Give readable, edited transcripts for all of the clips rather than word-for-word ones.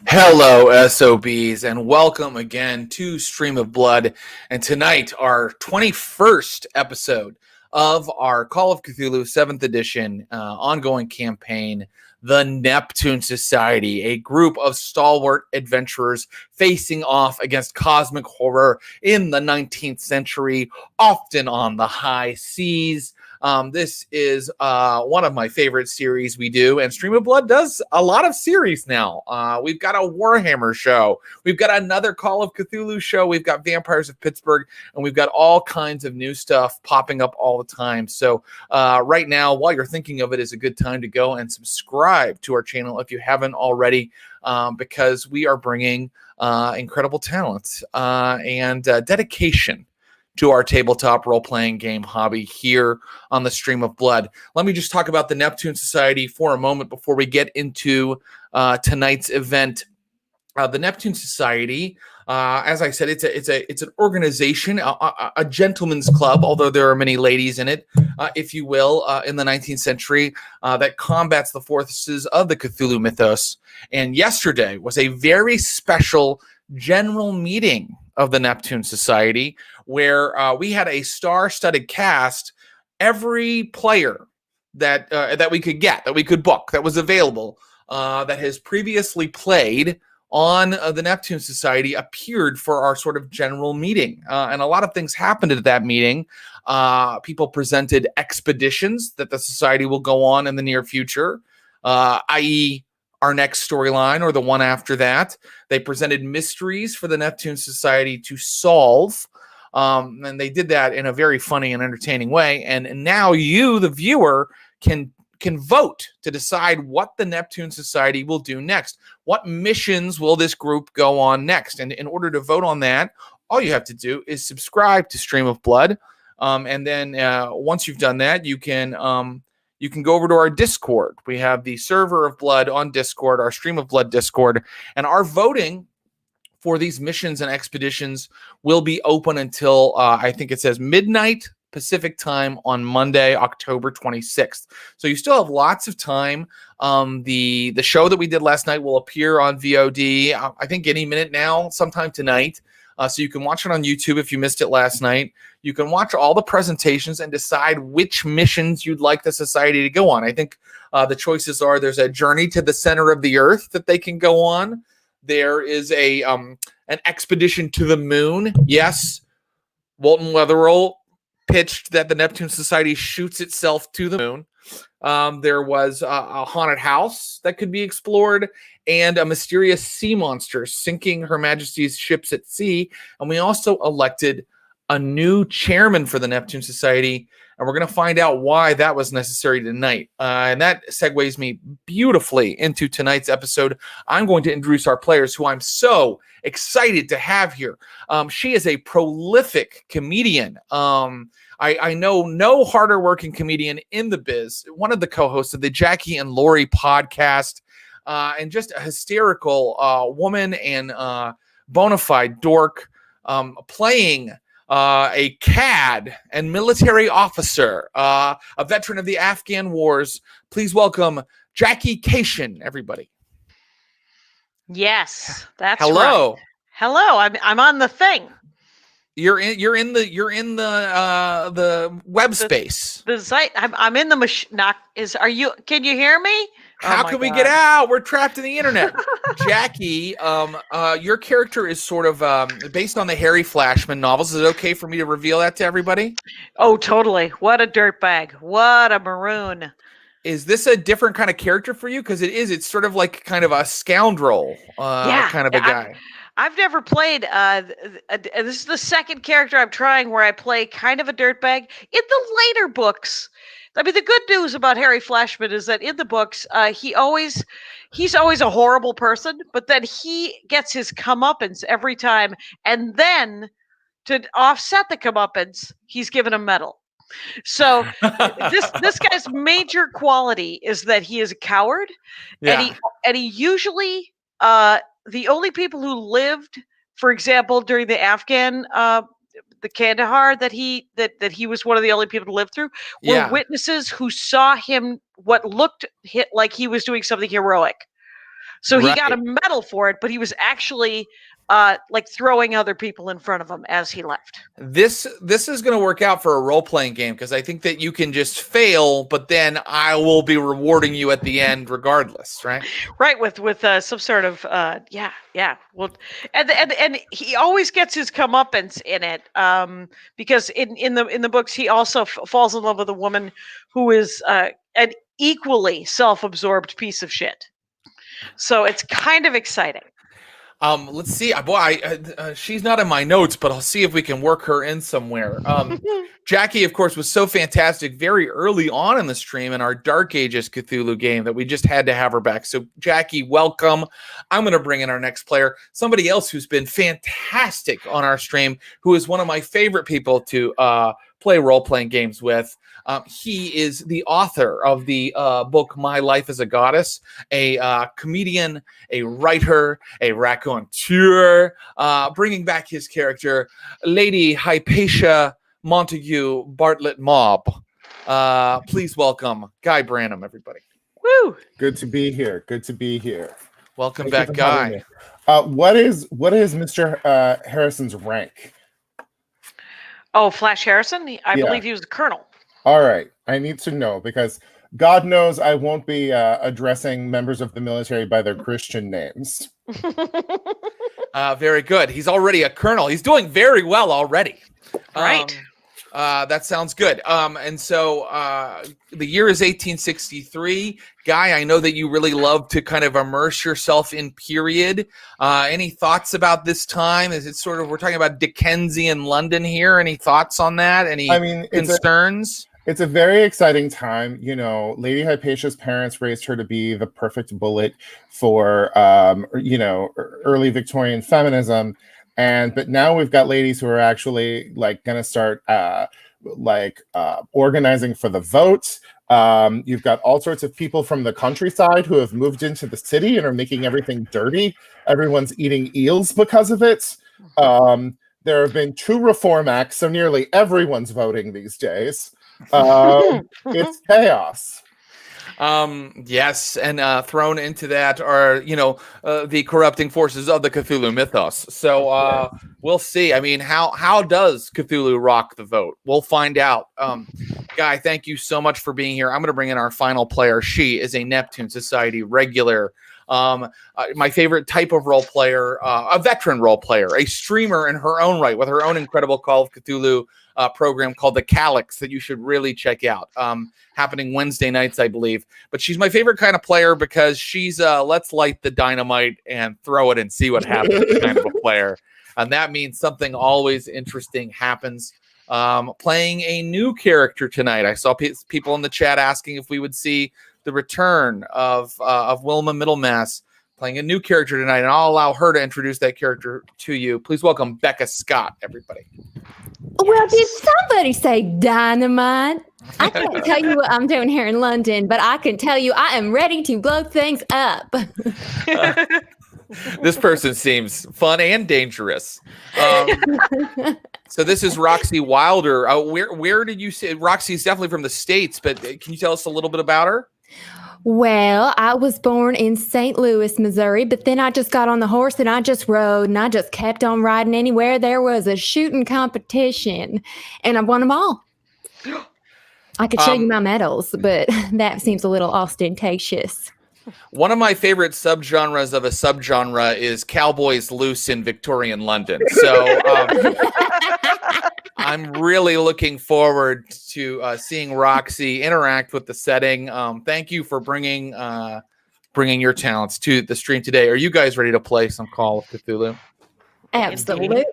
Hello, SOBs, and welcome again to Stream of Blood. And tonight, our 21st episode of our Call of Cthulhu 7th edition ongoing campaign, the Neptune Society, a group of stalwart adventurers facing off against cosmic horror in the 19th century, often on the high seas. This is one of my favorite series we do, and Stream of Blood does a lot of series now. We've got a Warhammer show. We've got another Call of Cthulhu show. We've got Vampires of Pittsburgh, and we've got all kinds of new stuff popping up all the time. So right now, while you're thinking of it, is a good time to go and subscribe to our channel if you haven't already, because we are bringing incredible talent and dedication to our tabletop role-playing game hobby here on the Stream of Blood. Let me just talk about the Neptune Society for a moment before we get into tonight's event. The Neptune Society, as I said, it's an organization, a gentleman's club, although there are many ladies in it, if you will, in the 19th century, that combats the forces of the Cthulhu mythos. And yesterday was a very special general meeting of the Neptune Society, where we had a star-studded cast. Every player that we could get, that we could book, that was available, that has previously played on the Neptune Society appeared for our sort of general meeting. And a lot of things happened at that meeting. People presented expeditions that the Society will go on in the near future, i.e., our next storyline or the one after that. They presented mysteries for the Neptune Society to solve. And they did that in a very funny and entertaining way. And now you, the viewer, can vote to decide what the Neptune Society will do next. What missions will this group go on next? And in order to vote on that, all you have to do is subscribe to Stream of Blood. And then once you've done that, you can go over to our Discord. We have the Server of Blood on Discord, our Stream of Blood Discord, and our voting for these missions and expeditions will be open until I think it says midnight Pacific time on Monday, October 26th. So you still have lots of time. The show that we did last night will appear on VOD, I think any minute now, sometime tonight. So you can watch it on YouTube if you missed it last night. You can watch all the presentations and decide which missions you'd like the Society to go on. I think the choices are: there's a journey to the center of the Earth that they can go on. There is an expedition to the moon. Yes, Walton Wetherell pitched that the Neptune Society shoots itself to the moon. There was a haunted house that could be explored, and a mysterious sea monster sinking Her Majesty's ships at sea. And we also elected a new chairman for the Neptune Society, and we're going to find out why that was necessary tonight. And that segues me beautifully into tonight's episode. I'm going to introduce our players, who I'm so excited to have here. She is a prolific comedian. I know no harder working comedian in the biz. One of the co-hosts of the Jackie and Laurie podcast, and just a hysterical woman and bona fide dork, playing a CAD and military officer, a veteran of the Afghan wars. Please welcome Jackie Kashian, everybody. Yes, that's hello. Right. Hello, I'm on the thing. You're in the web space. The site. I'm in the machine. Are you? Can you hear me? How can we get out? We're trapped in the internet. Jackie, your character is sort of based on the Harry Flashman novels. Is it okay for me to reveal that to everybody? Oh, totally. What a dirtbag. What a maroon. Is this a different kind of character for you? Because it is. It's sort of like kind of a scoundrel kind of a guy. I've never played. This is the second character I'm trying where I play kind of a dirtbag. In the later books, I mean, the good news about Harry Flashman is that in the books, he's always a horrible person, but then he gets his comeuppance every time, and then to offset the comeuppance, he's given a medal. So this guy's major quality is that he is a coward, and he usually the only people who lived, for example, during the Afghan the Kandahar that he was one of the only people to live through were witnesses who saw him what looked like he was doing something heroic. So he got a medal for it, but he was actually like throwing other people in front of him as he left. This is going to work out for a role-playing game because I think that you can just fail, but then I will be rewarding you at the end regardless, right? Right, with some sort of yeah. Well, and he always gets his comeuppance in it, because in the books he also falls in love with a woman who is an equally self-absorbed piece of shit. So it's kind of exciting. Let's see. She's not in my notes, but I'll see if we can work her in somewhere. Jackie, of course, was so fantastic very early on in the stream in our Dark Ages Cthulhu game that we just had to have her back. So, Jackie, welcome. I'm going to bring in our next player, somebody else who's been fantastic on our stream, who is one of my favorite people to play role-playing games with. He is the author of the book My Life as a Goddess, a comedian, a writer, a raconteur, bringing back his character, Lady Hypatia Montague Bartlett Mobb. Please welcome Guy Branum, everybody. Woo! Good to be here. Good to be here. Welcome back, Guy. What is Mr. Harrison's rank? Oh, Flash Harrison? I believe he was a colonel. All right. I need to know because God knows I won't be addressing members of the military by their Christian names. Very good. He's already a colonel. He's doing very well already. Right. That sounds good. And so the year is 1863. Guy, I know that you really love to kind of immerse yourself in period. Any thoughts about this time? Is it sort of, we're talking about Dickensian London here. Any thoughts on that? Any concerns? It's a very exciting time. You know, Lady Hypatia's parents raised her to be the perfect bullet for, early Victorian feminism. But now we've got ladies who are actually like going to start organizing for the vote. You've got all sorts of people from the countryside who have moved into the city and are making everything dirty. Everyone's eating eels because of it. There have been 2 reform acts, so nearly everyone's voting these days. It's chaos. Yes, and thrown into that are, the corrupting forces of the Cthulhu mythos. So we'll see. I mean, how does Cthulhu rock the vote? We'll find out. Guy, thank you so much for being here. I'm going to bring in our final player. She is a Neptune Society regular. My favorite type of role player, a veteran role player, a streamer in her own right with her own incredible Call of Cthulhu program called the Calyx that you should really check out. Happening Wednesday nights, I believe. But she's my favorite kind of player because she's let's light the dynamite and throw it and see what happens kind of a player. And that means something always interesting happens. Playing a new character tonight. I saw people in the chat asking if we would see the return of Wilma Middlemass playing a new character tonight, and I'll allow her to introduce that character to you. Please welcome Becca Scott, everybody. Well, did somebody say dynamite? I can't tell you what I'm doing here in London, but I can tell you I am ready to blow things up. This person seems fun and dangerous. So this is Roxy Wilder. Where did you say Roxy's definitely from the States, but can you tell us a little bit about her? Well, I was born in St. Louis, Missouri, but then I just got on the horse and I just rode and I just kept on riding anywhere there was a shooting competition, and I won them all. I could show you my medals, but that seems a little ostentatious. One of my favorite subgenres of a subgenre is cowboys loose in Victorian London. So I'm really looking forward to seeing Roxy interact with the setting. Thank you for bringing your talents to the stream today. Are you guys ready to play some Call of Cthulhu? Absolutely.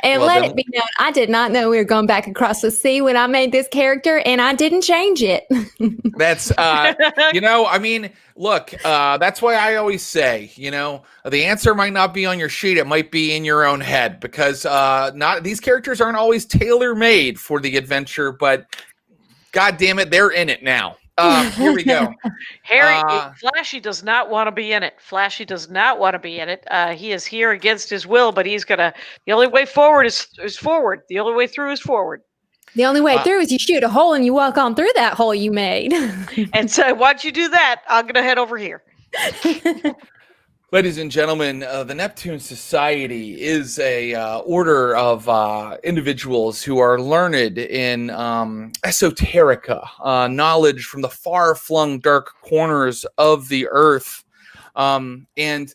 And Well, let then- it be known, I did not know we were going back across the sea when I made this character, and I didn't change it. That's, I mean, look, that's why I always say, the answer might not be on your sheet. It might be in your own head because these characters aren't always tailor-made for the adventure, but God damn it, they're in it now. Here we go. Flashy does not want to be in it. Flashy does not want to be in it. He is here against his will, but he's gonna. The only way forward is forward. The only way through is forward. The only way through is you shoot a hole and you walk on through that hole you made. And so once you do that, I'm gonna head over here. Ladies and gentlemen, the Neptune Society is a order of individuals who are learned in esoterica, knowledge from the far-flung dark corners of the earth. And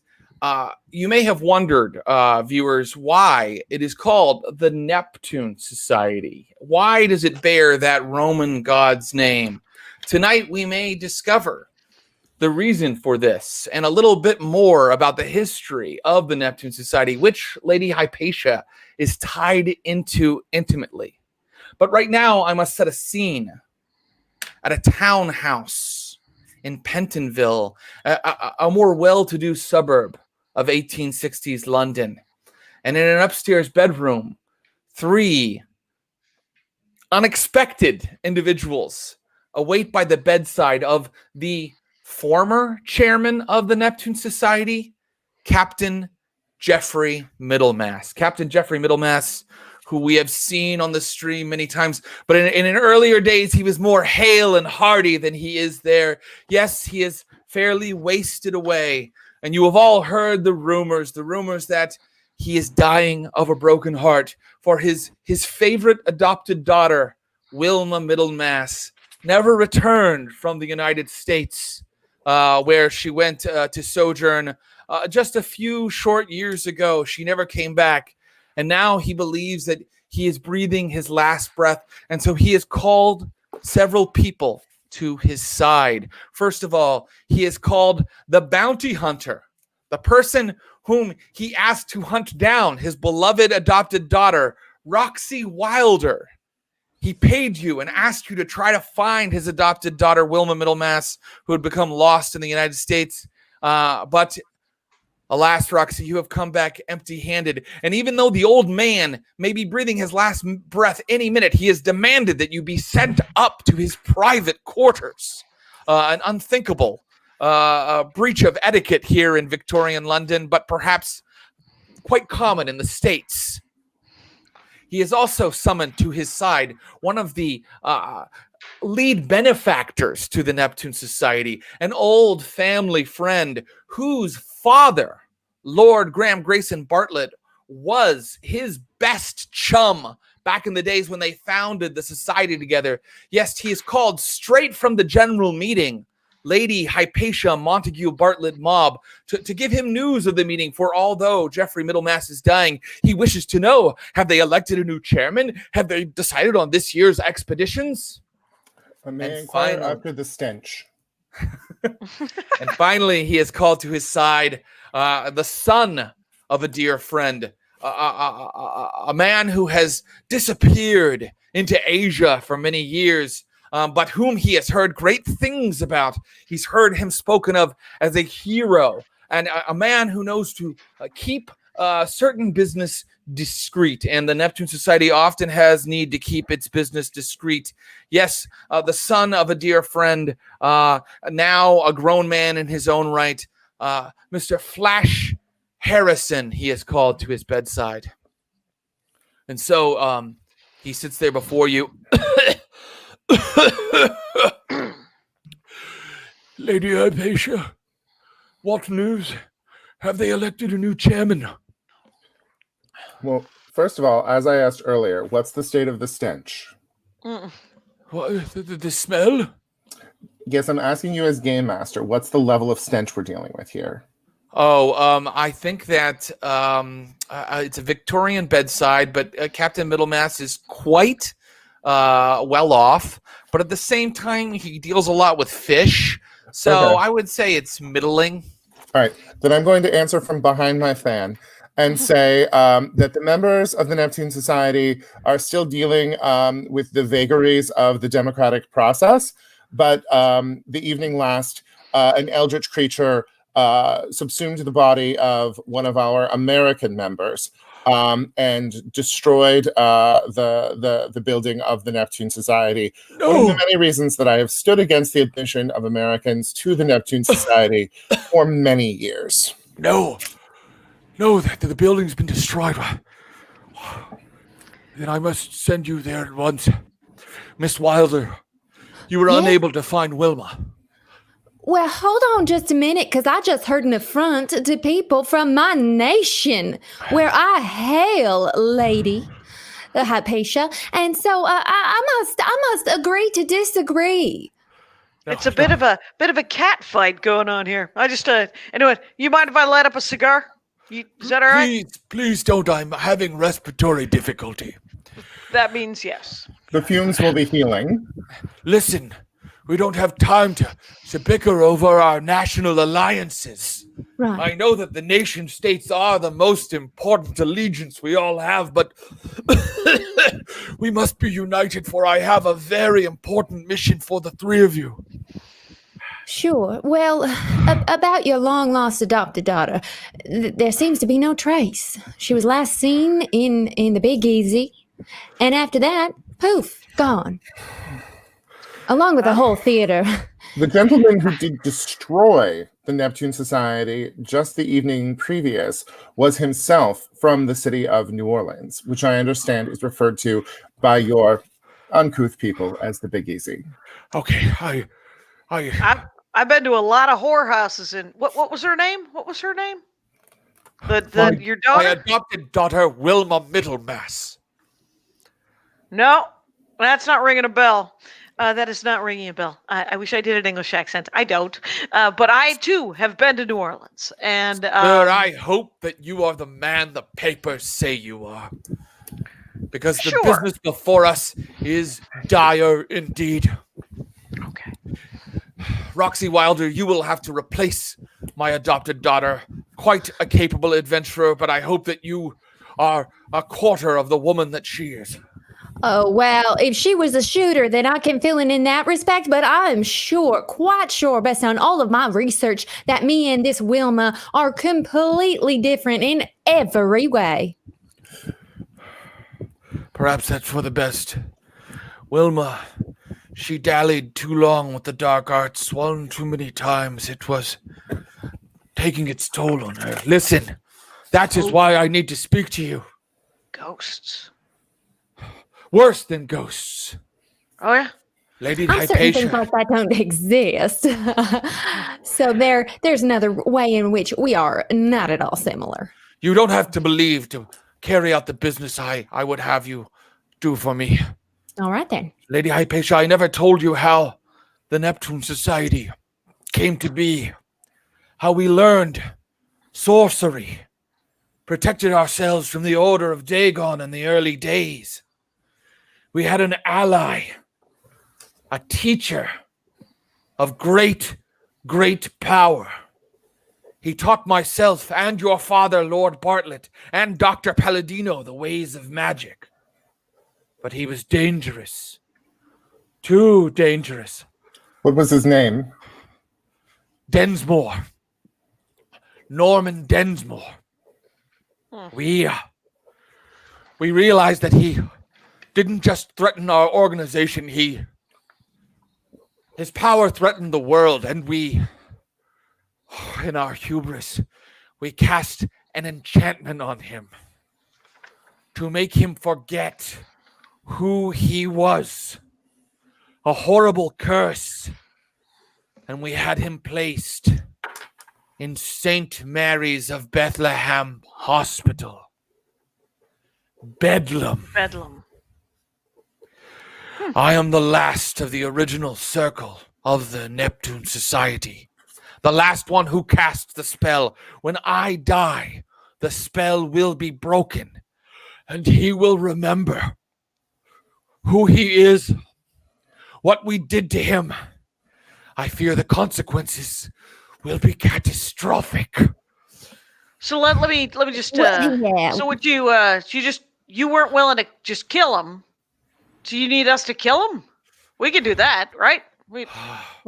you may have wondered, viewers, why it is called the Neptune Society. Why does it bear that Roman god's name? Tonight we may discover the reason for this and a little bit more about the history of the Neptune Society, which Lady Hypatia is tied into intimately. But right now, I must set a scene at a townhouse in Pentonville, a more well-to-do suburb of 1860s London. And in an upstairs bedroom, 3 unexpected individuals await by the bedside of the former chairman of the Neptune Society, Captain Jeffrey Middlemass. Captain Jeffrey Middlemass, who we have seen on the stream many times, but in earlier days, he was more hale and hearty than he is there. Yes, he is fairly wasted away, and you have all heard the rumors that he is dying of a broken heart, for his favorite adopted daughter, Wilma Middlemass, never returned from the United States, where she went to sojourn just a few short years ago. She never came back. And now he believes that he is breathing his last breath. And so he has called several people to his side. First of all, he is called the bounty hunter, the person whom he asked to hunt down his beloved adopted daughter, Roxy Wilder. He paid you and asked you to try to find his adopted daughter, Wilma Middlemass, who had become lost in the United States. But alas, Roxy, you have come back empty-handed. And even though the old man may be breathing his last breath any minute, he has demanded that you be sent up to his private quarters. An unthinkable breach of etiquette here in Victorian London, but perhaps quite common in the States. He has also summoned to his side one of the lead benefactors to the Neptune Society, an old family friend whose father, Lord Graham Grayson Bartlett, was his best chum back in the days when they founded the society together. Yes, he is called straight from the general meeting, Lady Hypatia Montague Bartlett Mob, to give him news of the meeting, for although Jeffrey Middlemass is dying, he wishes to know, have they elected a new chairman? Have they decided on this year's expeditions? May I inquire after the stench? And finally, he has called to his side the son of a dear friend, a man who has disappeared into Asia for many years, but whom he has heard great things about. He's heard him spoken of as a hero and a man who knows to keep certain business discreet. And the Neptune Society often has need to keep its business discreet. Yes, the son of a dear friend, now a grown man in his own right, Mr. Flash Harrison, he is called to his bedside. And so he sits there before you. Lady Hypatia, what news? Have they elected a new chairman? Well, first of all, as I asked earlier, what's the state of the stench? What, the smell? Yes, I'm asking you as game master, what's the level of stench we're dealing with here? I think that it's a Victorian bedside, but Captain Middlemass is quite well off. But at the same time, he deals a lot with fish. So okay. I would say it's middling. All right. Then I'm going to answer from behind my fan and say that the members of the Neptune Society are still dealing with the vagaries of the democratic process. But the evening last, an eldritch creature subsumed the body of one of our American members and destroyed the building of the Neptune Society. No. One of the many reasons that I have stood against the admission of Americans to the Neptune Society for many years. No, that the building's been destroyed. Then I must send you there at once. Miss Wilder, you were unable to find Wilma. Well, hold on just a minute, because I just heard an affront to people from my nation, where I hail, Lady Hypatia, and so I must agree to disagree. It's a bit of a cat fight going on here. I just anyway, you mind if I light up a cigar? Is that all right? Please don't. I'm having respiratory difficulty. That means yes. The fumes will be healing. Listen, we don't have time to bicker over our national alliances. Right. I know that the nation states are the most important allegiance we all have, but we must be united, for I have a very important mission for the three of you. Sure. Well, about your long-lost adopted daughter, there seems to be no trace. She was last seen in the Big Easy, and after that, poof, gone. Along with the whole theater. The gentleman who did destroy the Neptune Society just the evening previous was himself from the city of New Orleans, which I understand is referred to by your uncouth people as the Big Easy. Okay, I've been to a lot of whorehouses. And what was her name? What was her name? Your daughter? My adopted daughter, Wilma Middlemass. No, that's not ringing a bell. That is not ringing a bell. I wish I did an English accent. I don't. But I, too, have been to New Orleans. And Sir, I hope that you are the man the papers say you are. Because the business before us is dire indeed. Okay. Roxy Wilder, you will have to replace my adopted daughter. Quite a capable adventurer, but I hope that you are a quarter of the woman that she is. Oh, well, if she was a shooter, then I can fill in that respect, but I'm sure, quite sure, based on all of my research, that me and this Wilma are completely different in every way. Perhaps that's for the best. Wilma, she dallied too long with the dark arts, one too many times. It was taking its toll on her. Listen, that is why I need to speak to you. Ghosts. Worse than ghosts. Oh, yeah? Lady I'm certain things Hypatia. like that don't exist. So there's another way in which we are not at all similar. You don't have to believe to carry out the business I would have you do for me. All right, then. Lady Hypatia, I never told you how the Neptune Society came to be. How we learned sorcery. Protected ourselves from the Order of Dagon in the early days. We had an ally, a teacher of great, great power. He taught myself and your father, Lord Bartlett, and Dr. Palladino the ways of magic. But he was dangerous. Too dangerous. What was his name? Densmore. Norman Densmore. We realized that he didn't just threaten our organization, his power threatened the world, and we, in our hubris, we cast an enchantment on him to make him forget who he was. A horrible curse. And we had him placed in St. Mary's of Bethlehem Hospital. Bedlam. Bedlam. I am the last of the original circle of the Neptune Society. The last one who cast the spell. When I die, the spell will be broken, and he will remember who he is, what we did to him. I fear the consequences will be catastrophic. So let me just yeah. So would you you weren't willing to just kill him? So you need us to kill him? We could do that, right? Well,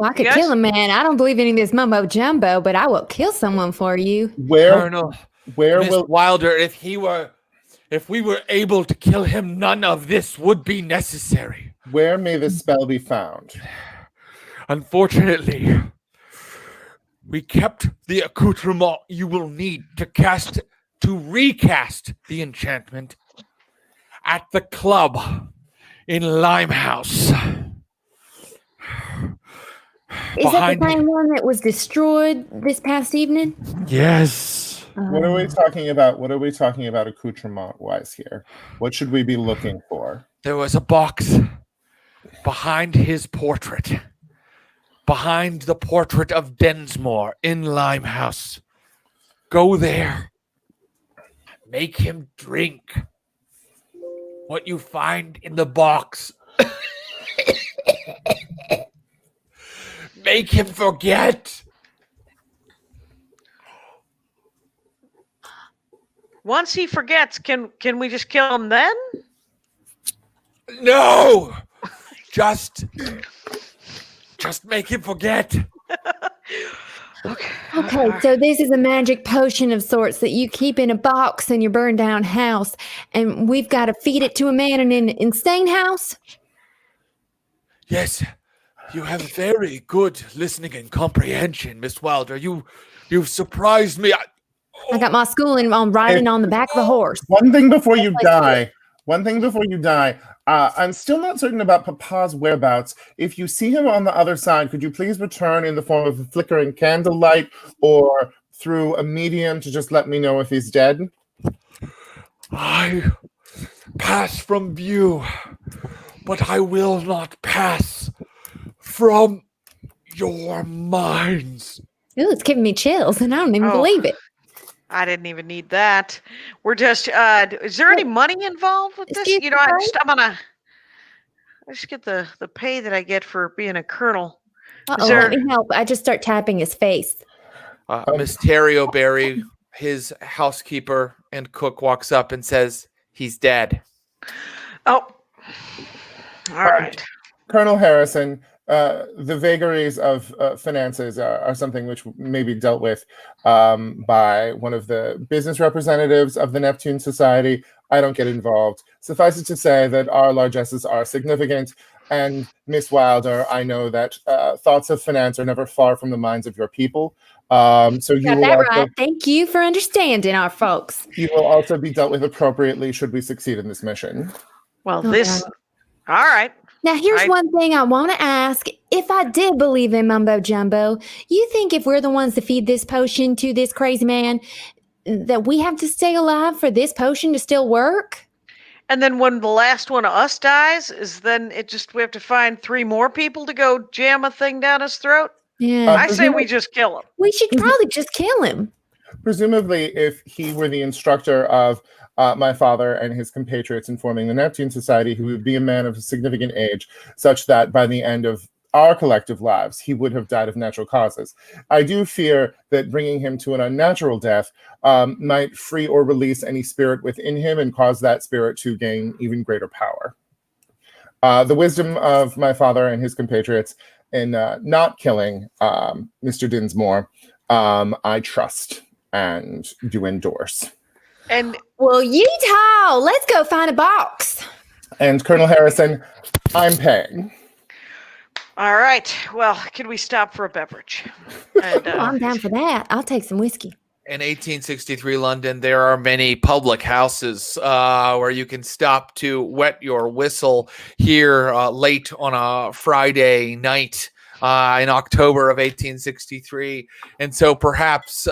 I could kill him, man. I don't believe any of this mumbo jumbo, but I will kill someone for you. Colonel, Where Miss will Wilder, if we were able to kill him, none of this would be necessary. Where may the spell be found? Unfortunately, we kept the accoutrement you will need to recast the enchantment at the club in Limehouse. Is that the Behind same one that was destroyed this past evening? Yes. What are we talking about? What are we talking about accoutrement-wise here? What should we be looking for? There was a box behind his portrait. Behind the portrait of Densmore in Limehouse. Go there. Make him drink what you find in the box. Make him forget. Once he forgets, can we just kill him then? No. Just make him forget. Okay, so this is a magic potion of sorts that you keep in a box in your burned down house, and we've got to feed it to a man in an insane house? Yes, you have very good listening and comprehension, Miss Wilder. You've surprised me. I got my schooling on riding on the back of a horse. One thing before you die. I'm still not certain about Papa's whereabouts. If you see him on the other side, could you please return in the form of a flickering candlelight or through a medium to just let me know if he's dead? I pass from view, but I will not pass from your minds. Ooh, it's giving me chills, and I don't even believe it. I didn't even need that. We're just, is there any money involved with this? Excuse You know, me, I just get the pay that I get for being a colonel. Uh-oh, let me help. I just start tapping his face. Miss Terrio Berry, his housekeeper and cook, walks up and says, "He's dead." Oh, all right. Colonel Harrison, the vagaries of finances are something which may be dealt with by one of the business representatives of the Neptune Society. I don't get involved. Suffice it to say that our largesses are significant. And Miss Wilder, I know that thoughts of finance are never far from the minds of your people. So you Got will that also, right. Thank you for understanding our folks. you will also be dealt with appropriately should we succeed in this mission. Well, Oh, this, God. all right. Now, here's one thing I want to ask. If I did believe in Mumbo Jumbo, you think if we're the ones to feed this potion to this crazy man, that we have to stay alive for this potion to still work? And then when the last one of us dies, we have to find 3 more people to go jam a thing down his throat? Yeah. I say we just kill him. We should probably just kill him. Presumably, if he were the instructor of my father and his compatriots in forming the Neptune Society, he would be a man of a significant age, such that by the end of our collective lives, he would have died of natural causes. I do fear that bringing him to an unnatural death might free or release any spirit within him and cause that spirit to gain even greater power. The wisdom of my father and his compatriots in not killing Mr. Dinsmore, I trust and do endorse. And well, yeehaw! Let's go find a box. And Colonel Harrison, I'm paying. all right. Well, can we stop for a beverage? And, I'm down for that. I'll take some whiskey. In 1863 London, there are many public houses where you can stop to wet your whistle here late on a Friday night in October of 1863. And so perhaps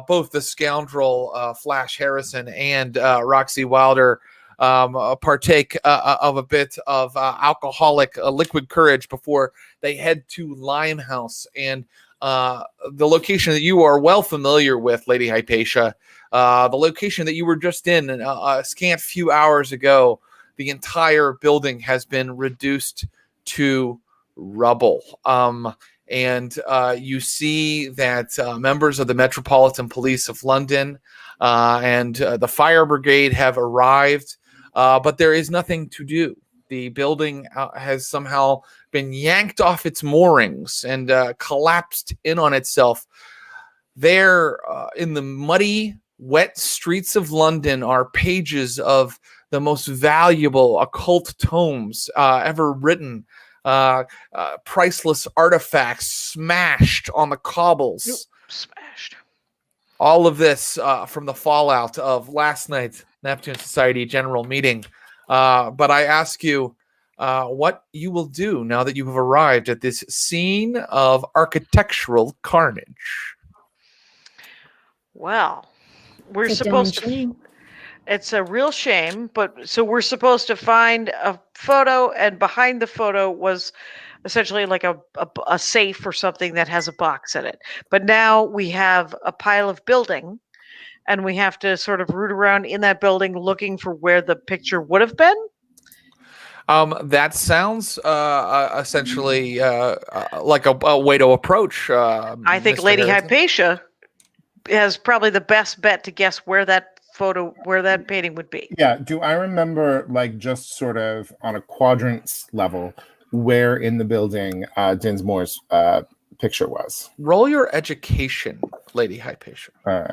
both the scoundrel Flash Harrison and Roxy Wilder partake of a bit of alcoholic liquid courage before they head to Limehouse. And the location that you are well familiar with, Lady Hypatia, the location that you were just in a scant few hours ago, the entire building has been reduced to rubble. And you see that members of the Metropolitan Police of London and the fire brigade have arrived, but there is nothing to do. The building has somehow been yanked off its moorings and collapsed in on itself. There, in the muddy, wet streets of London, are pages of the most valuable occult tomes ever written. Priceless artifacts smashed on the cobbles. Smashed. All of this from the fallout of last night's Neptune Society general meeting. But I ask you, what you will do now that you have arrived at this scene of architectural carnage. Well, we're It's a darn supposed to. shame. It's a real shame, but so we're supposed to find a photo, and behind the photo was essentially like a safe or something that has a box in it. But now we have a pile of building, and we have to sort of root around in that building looking for where the picture would have been. That sounds essentially like a way to approach. I think Mr. Lady Harrison. Hypatia has probably the best bet to guess where that painting would be. Yeah. Do I remember, like, just sort of on a quadrants level, where in the building Dinsmore's picture was? Roll your education, Lady Hypatia. All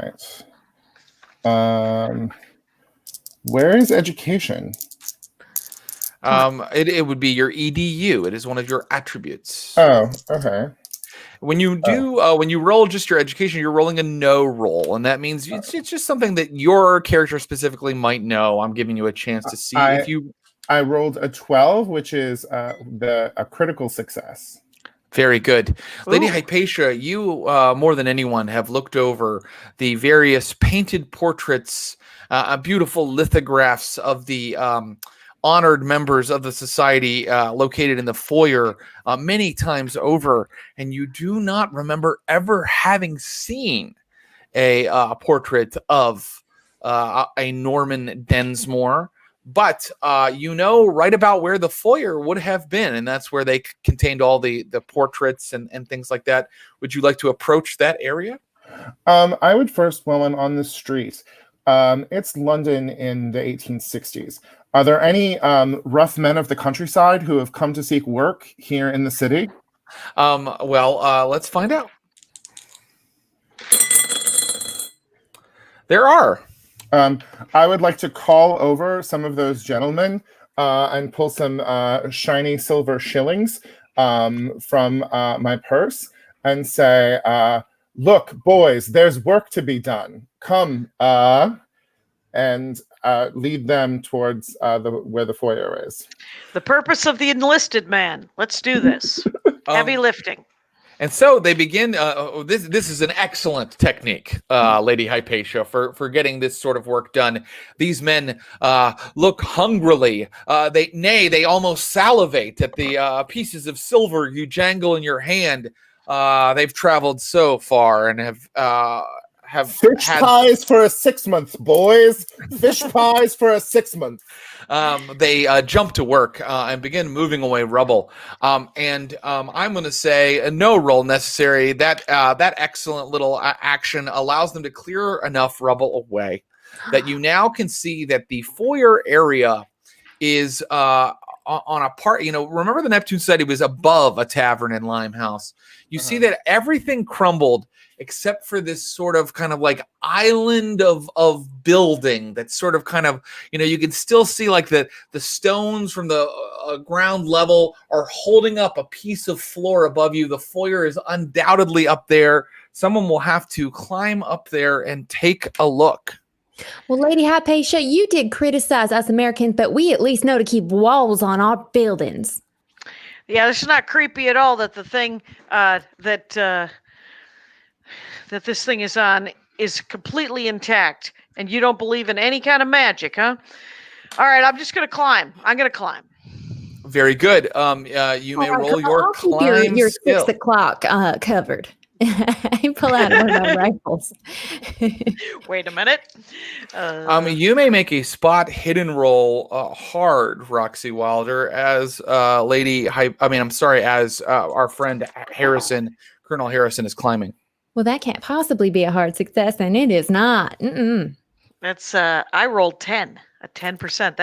right. Where is education? It would be your EDU. It is one of your attributes. Oh, okay. When you do, when you roll just your education, you're rolling a no roll, and that means it's just something that your character specifically might know. I'm giving you a chance to see if you. I rolled a 12, which is a critical success. Very good. Ooh. Lady Hypatia, you more than anyone have looked over the various painted portraits, beautiful lithographs of the honored members of the society located in the foyer many times over, and you do not remember ever having seen a portrait of a Norman Densmore. But you know right about where the foyer would have been, and that's where they contained all the portraits and things like that. Would you like to approach that area? I would first woman on the street. It's London in the 1860s. Are there any rough men of the countryside who have come to seek work here in the city? Well, let's find out. There are. I would like to call over some of those gentlemen and pull some shiny silver shillings from my purse and say, look, boys, there's work to be done. Come, and lead them towards where the foyer is. The purpose of the enlisted man. Let's do this. Heavy lifting. And so they begin. This is an excellent technique, Lady Hypatia, for getting this sort of work done. These men look hungrily. They almost salivate at the pieces of silver you jangle in your hand. They've traveled so far and have Fish had pies for a 6 month, boys. Fish pies for a 6 month. They jump to work and begin moving away rubble. I'm going to say no roll necessary. That excellent little action allows them to clear enough rubble away that you now can see that the foyer area is on a part. Remember the Neptune Society was above a tavern in Limehouse. You see that everything crumbled except for this sort of kind of like island of building that's sort of kind of, you can still see like the stones from the ground level are holding up a piece of floor above you. The foyer is undoubtedly up there. Someone will have to climb up there and take a look. Well, Lady Hypatia, you did criticize us Americans, but we at least know to keep walls on our buildings. Yeah, this is not creepy at all that the thing that this thing is on is completely intact, and you don't believe in any kind of magic, huh? All right, I'm just going to climb. I'm going to climb. Very good. You may roll your I'll keep climb your skill. 6 o'clock covered. I pull out one of my rifles. Wait a minute. You may make a spot hidden roll hard, Roxy Wilder, as as our friend Harrison, Colonel Harrison, is climbing. Well, that can't possibly be a hard success, and it is not. Mm-mm. That's I rolled 10, a 10%.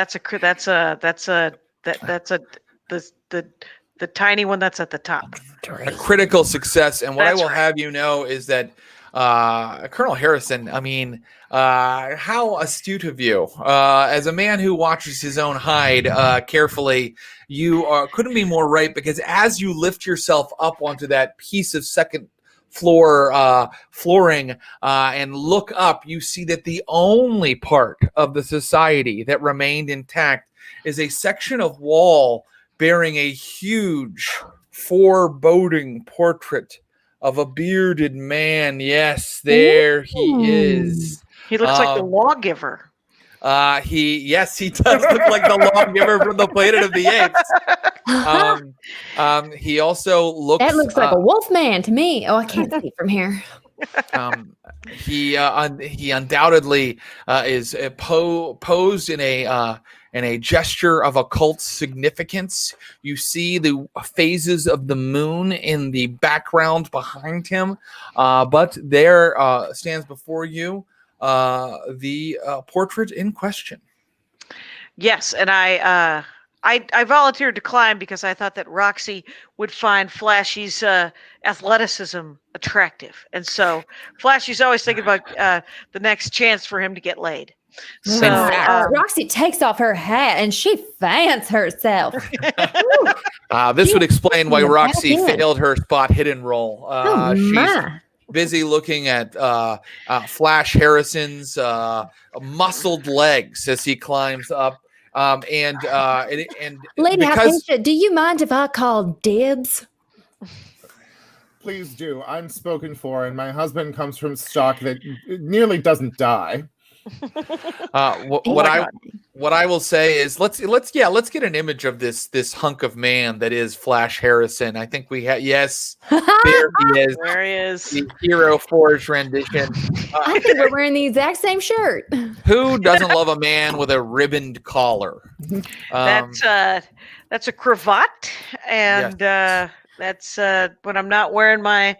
The tiny one that's at the top. A critical success. And what I will have you know is that Colonel Harrison, how astute of you. As a man who watches his own hide carefully, you couldn't be more right, because as you lift yourself up onto that piece of second floor flooring and look up, you see that the only part of the society that remained intact is a section of wall bearing a huge, foreboding portrait of a bearded man. Yes, there he is. He looks like the lawgiver. He does look like the lawgiver from the Planet of the Apes. He also looks. That looks like a wolf man to me. Oh, I can't see from here. He undoubtedly is posed in a gesture of occult significance. You see the phases of the moon in the background behind him, but there stands before you the portrait in question. Yes, and I volunteered to climb because I thought that Roxy would find Flashy's athleticism attractive, and so Flashy's always thinking about the next chance for him to get laid. So Roxy takes off her hat and she fans herself. This would explain why Roxy failed her spot hidden roll. She's busy looking at Flash Harrison's muscled legs as he climbs up. Lady Hypatia, do you mind if I call dibs? Please do. I'm spoken for, and my husband comes from stock that nearly doesn't die. What I will say is let's get an image of this hunk of man that is Flash Harrison. I think we have there he is. There he is. The Hero Forge rendition. I think we're wearing the exact same shirt. Who doesn't love a man with a ribboned collar? That's a cravat, and that's when I'm not wearing my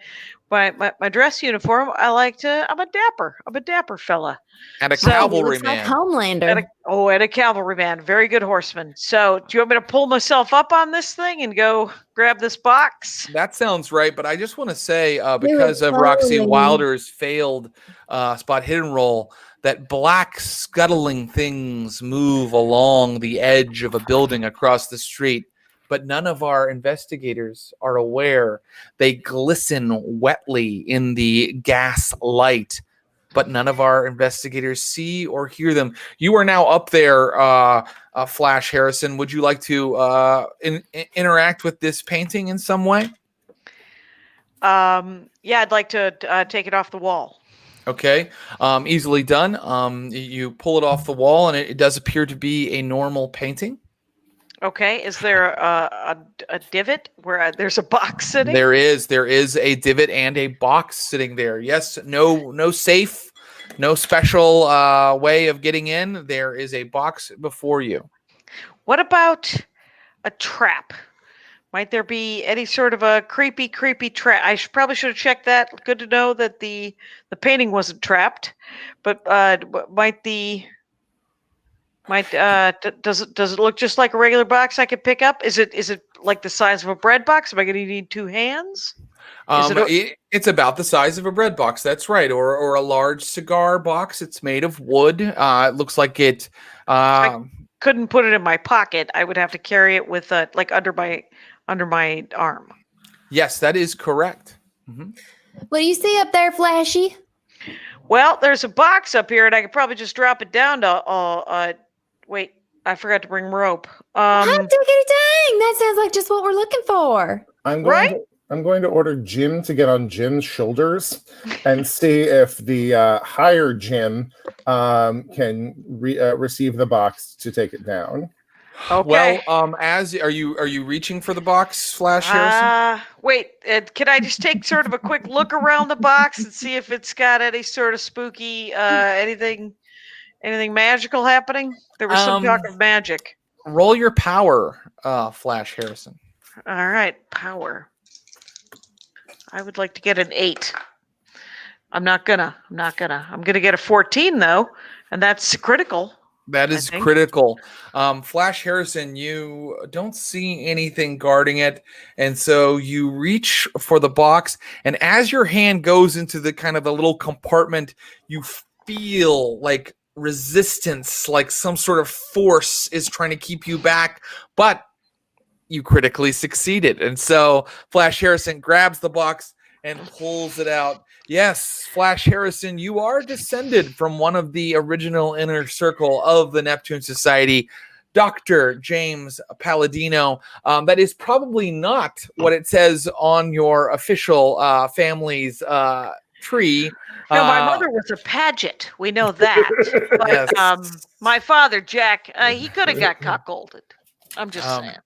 dress uniform. I'm a dapper fella. And a cavalry like man. Homelander. And a cavalry man. Very good horseman. So do you want me to pull myself up on this thing and go grab this box? That sounds right, but I just want to say, because of Roxy Wilder's failed spot hidden roll, that black scuttling things move along the edge of a building across the street, but none of our investigators are aware. They glisten wetly in the gas light, but none of our investigators see or hear them. You are now up there, Flash Harrison. Would you like to interact with this painting in some way? Yeah, I'd like to take it off the wall. Okay, easily done. You pull it off the wall, and it does appear to be a normal painting. Okay, is there a divot where there's a box sitting? There is a divot and a box sitting there. Yes, no safe, no special way of getting in. There is a box before you. What about a trap? Might there be any sort of a creepy trap? I probably should have checked that. Good to know that the painting wasn't trapped, but does it look just like a regular box I could pick up? Is it like the size of a bread box? Am I going to need two hands? It's about the size of a bread box. That's right, or a large cigar box. It's made of wood. It looks like it. I couldn't put it in my pocket. I would have to carry it with like under my arm. Yes, that is correct. Mm-hmm. What do you see up there, Flashy? Well, there's a box up here, and I could probably just drop it down to. Wait, I forgot to bring rope. Hot diggity dang! That sounds like just what we're looking for. I'm going to order Jim to get on Jim's shoulders and see if the higher Jim can receive the box to take it down. Okay. Well, are you reaching for the box, Flash Harrison? Wait, can I just take sort of a quick look around the box and see if it's got any sort of spooky anything magical happening? There was some talk of magic. Roll your power, Flash Harrison. All right, power. I would like to get an 8. I'm gonna get a 14 though, and that's critical. That is critical. Flash Harrison, you don't see anything guarding it, and so you reach for the box, and as your hand goes into the kind of the little compartment, you feel like resistance, like some sort of force is trying to keep you back, but you critically succeeded. And so Flash Harrison grabs the box and pulls it out. Yes, Flash Harrison, you are descended from one of the original inner circle of the Neptune Society, Dr. James Palladino. That is probably not what it says on your official family's tree. No, my mother was a Paget. We know that. But Yes. my father, Jack, he could have got cuckolded. I'm just saying.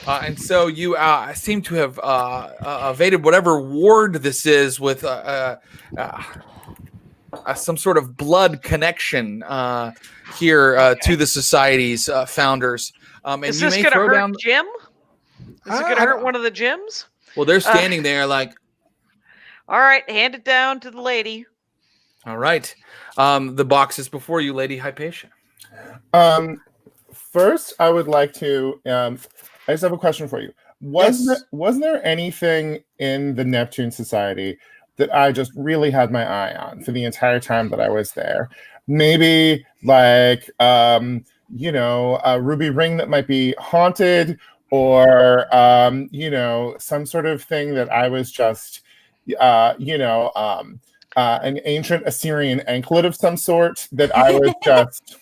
And so you seem to have evaded whatever ward this is with some sort of blood connection here to the society's founders. And Is you this may going to throw hurt down. Jim? Is it going to hurt one of the Jims? Well, they're standing there like. All right, hand it down to the lady. All right. The box is before you, Lady Hypatia. First, I would like to. I just have a question for you. Was there anything in the Neptune Society that I just really had my eye on for the entire time that I was there? Maybe like a ruby ring that might be haunted, or some sort of thing that I was just an ancient Assyrian anklet of some sort that I was just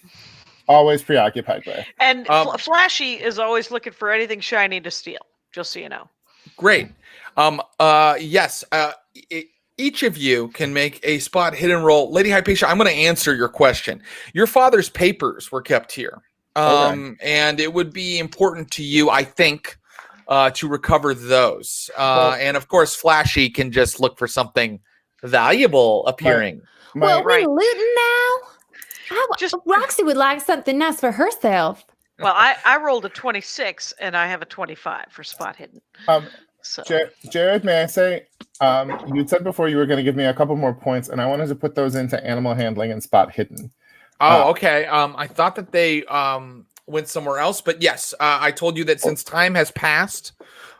always preoccupied with. And Flashy is always looking for anything shiny to steal, just so you know. Great. Yes. Each of you can make a spot hidden roll. Lady Hypatia, I'm going to answer your question. Your father's papers were kept here. And it would be important to you, I think, to recover those. And of course, Flashy can just look for something valuable appearing. Well, we're looting now. Just Roxy would like something nice for herself. Well, I rolled a 26 and I have a 25 for spot hidden. So Jared, may I say, you said before you were going to give me a couple more points, and I wanted to put those into animal handling and spot hidden. Oh, okay. I thought that they went somewhere else, but yes, I told you that since time has passed,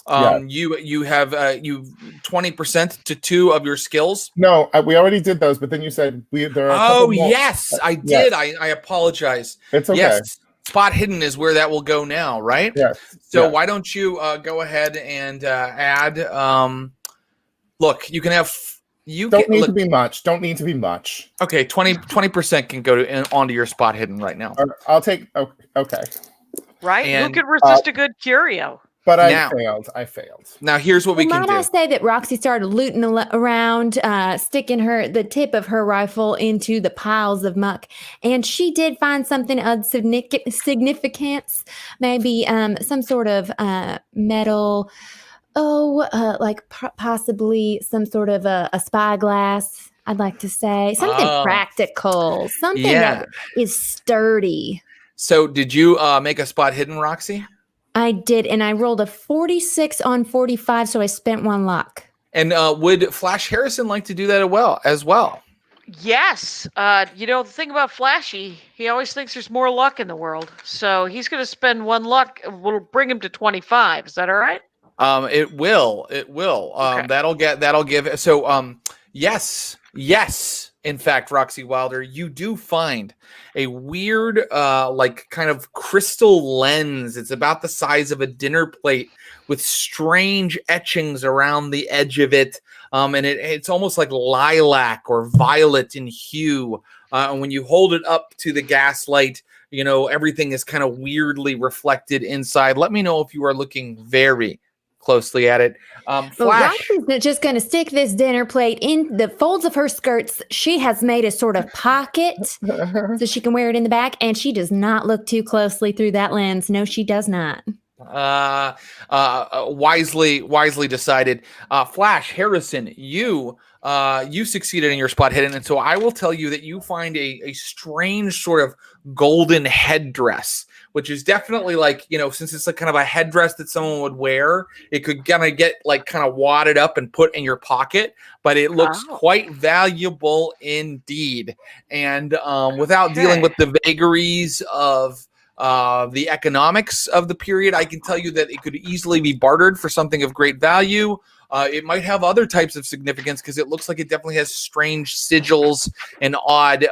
you have 20% to 2 of your skills. No, we already did those, but then you said there are. Oh, yes, I did. I apologize. It's okay. Yes, spot hidden is where that will go now, right? Yes. So why don't you go ahead and add? Look, you can have. Don't need to be much. Okay, 20% can go onto your spot hidden right now. I'll take. Okay. Right? And, who could resist a good curio? But I failed. Now here's what we can do. Might I say that Roxy started looting around, sticking the tip of her rifle into the piles of muck, and she did find something of significance, maybe some sort of metal. Possibly some sort of a spyglass, I'd like to say. Something practical. Something that is sturdy. So did you make a spot hidden, Roxy? I did, and I rolled a 46 on 45, so I spent 1 luck. And would Flash Harrison like to do that as well? Yes. The thing about Flashy, he always thinks there's more luck in the world. So he's going to spend 1 luck. We'll bring him to 25. Is that all right? It will. Okay. That'll give. So, yes. In fact, Roxy Wilder, you do find a weird, kind of crystal lens. It's about the size of a dinner plate with strange etchings around the edge of it. And it's almost like lilac or violet in hue. And when you hold it up to the gaslight, everything is kind of weirdly reflected inside. Let me know if you are looking very closely at it. Flash. Roxy's just going to stick this dinner plate in the folds of her skirts. She has made a sort of pocket so she can wear it in the back, and she does not look too closely through that lens. No, she does not. Wisely decided. Flash Harrison, you succeeded in your spot hidden, and so I will tell you that you find a strange sort of golden headdress, which is definitely since it's kind of a headdress that someone would wear, it could kind of get kind of wadded up and put in your pocket, but it looks quite valuable indeed. And without dealing with the vagaries of the economics of the period, I can tell you that it could easily be bartered for something of great value. It might have other types of significance because it looks like it definitely has strange sigils and odd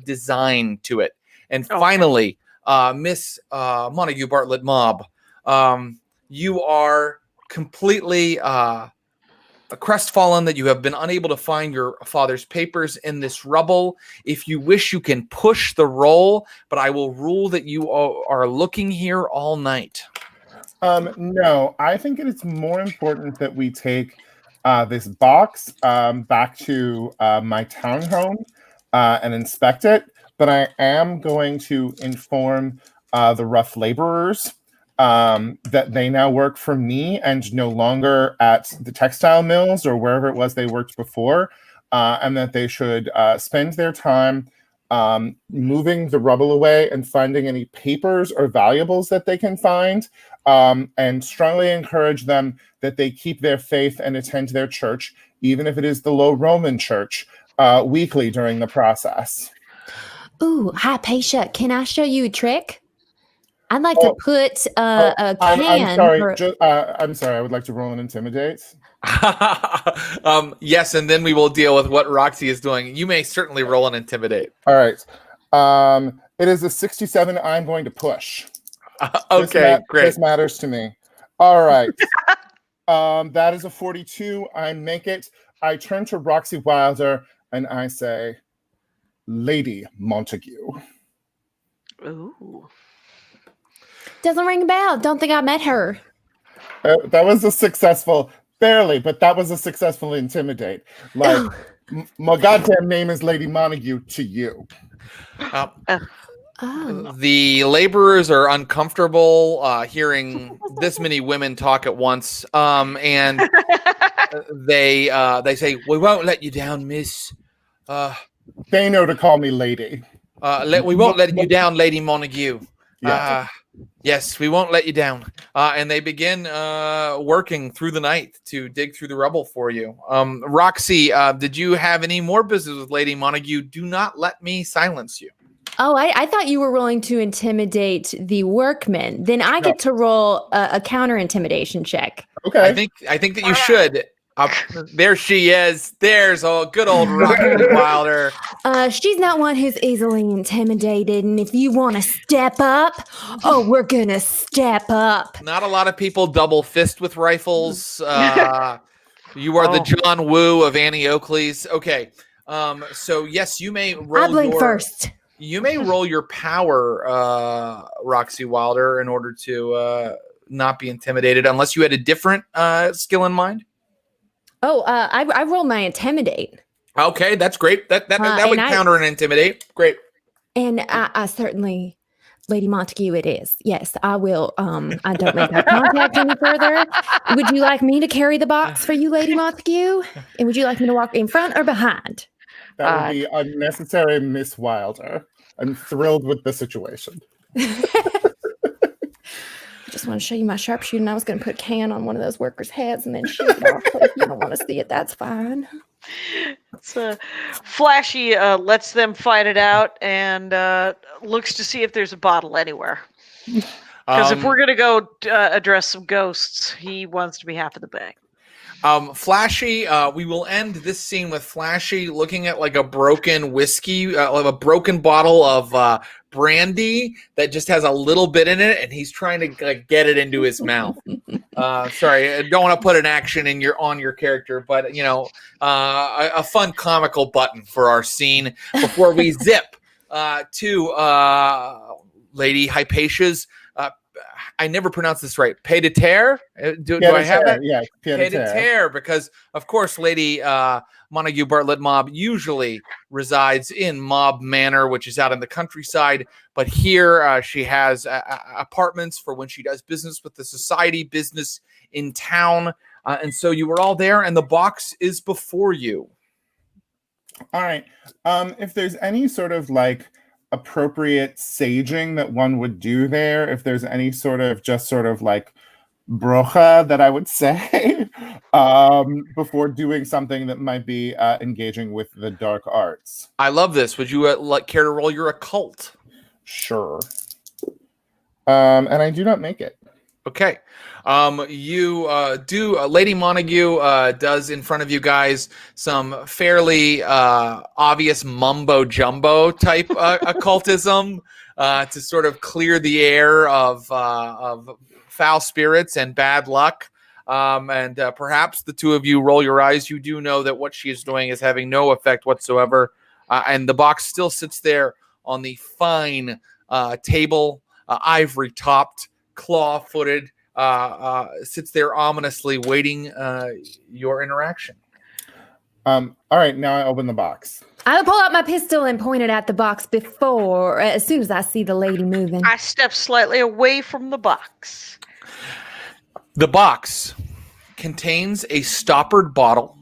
design to it. And finally, Miss Montague Bartlett Mobb, you are completely crestfallen that you have been unable to find your father's papers in this rubble. If you wish, you can push the roll, but I will rule that you are looking here all night. No, I think it is more important that we take this box back to my townhome and inspect it. But I am going to inform the rough laborers that they now work for me and no longer at the textile mills or wherever it was they worked before, and that they should spend their time moving the rubble away and finding any papers or valuables that they can find, and strongly encourage them that they keep their faith and attend their church, even if it is the low Roman church, weekly during the process. Ooh, Hypatia, can I show you a trick? I'd like to put a can. I'm sorry. I would like to roll an intimidate. Yes, and then we will deal with what Roxy is doing. You may certainly roll an intimidate. All right. It is a 67. I'm going to push. Okay, great. This matters to me. All right. That is a 42. I make it. I turn to Roxy Wilder and I say, Lady Montague. Ooh. Doesn't ring a bell. Don't think I met her. That was a successful, barely, but that was a successful intimidate. Like, my goddamn name is Lady Montague to you. The laborers are uncomfortable hearing this many women talk at once, and they say, "We won't let you down, miss." They know to call me lady. We won't let you down, Lady Montague. Yeah. Yes, we won't let you down. And they begin working through the night to dig through the rubble for you. Roxy, did you have any more business with Lady Montague? Do not let me silence you. Oh, I thought you were rolling to intimidate the workmen. Then I get to roll a counter intimidation check. Okay. I think that you should. There she is. There's a good old Roxy Wilder. She's not one who's easily intimidated, and if you want to step up, we're gonna step up. Not a lot of people double fist with rifles. You are the John Woo of Annie Oakley's. Okay. So yes, you may roll. I blink first. You may roll your power, Roxy Wilder, in order to not be intimidated, unless you had a different skill in mind. I rolled my intimidate. Okay, that's great. That would counter an intimidate. Great. And I certainly, Lady Montague, it is. Yes, I will. I don't make eye contact any further. Would you like me to carry the box for you, Lady Montague? And would you like me to walk in front or behind? That would be unnecessary, Miss Wilder. I'm thrilled with the situation. I just want to show you my sharpshooter, and I was going to put a can on one of those workers' heads and then shoot it off. But if you don't want to see it, that's fine. It's Flashy lets them fight it out and looks to see if there's a bottle anywhere. Because if we're going to go address some ghosts, he wants to be half of the bag. Flashy, we will end this scene with Flashy looking at like a broken whiskey, like a broken bottle of brandy that just has a little bit in it, and he's trying to get it into his mouth. Sorry, I don't want to put an action on your character, but a fun comical button for our scene before we zip to Lady Hypatia's. I never pronounce this right. Pied de terre? Do I have that? Yeah, pied de terre, because of course Lady Montague Bartlett Mob usually resides in Mob Manor, which is out in the countryside. But here she has apartments for when she does business with the society, business in town. And so you were all there, and the box is before you. All right. If there's any sort of appropriate saging that one would do there, if there's any sort of brocha that I would say before doing something that might be engaging with the dark arts. I love this. Would you care to roll your occult? Sure. And I do not make it. Okay. You do. Lady Montague does in front of you guys some fairly obvious mumbo jumbo type occultism to sort of clear the air of foul spirits and bad luck. And perhaps the two of you roll your eyes. You do know that what she is doing is having no effect whatsoever. And the box still sits there on the fine table, ivory-topped, claw-footed, sits there ominously waiting your interaction. All right, now I open the box. I'll pull out my pistol and point it at the box as soon as I see the lady moving. I step slightly away from the box. The box contains a stoppered bottle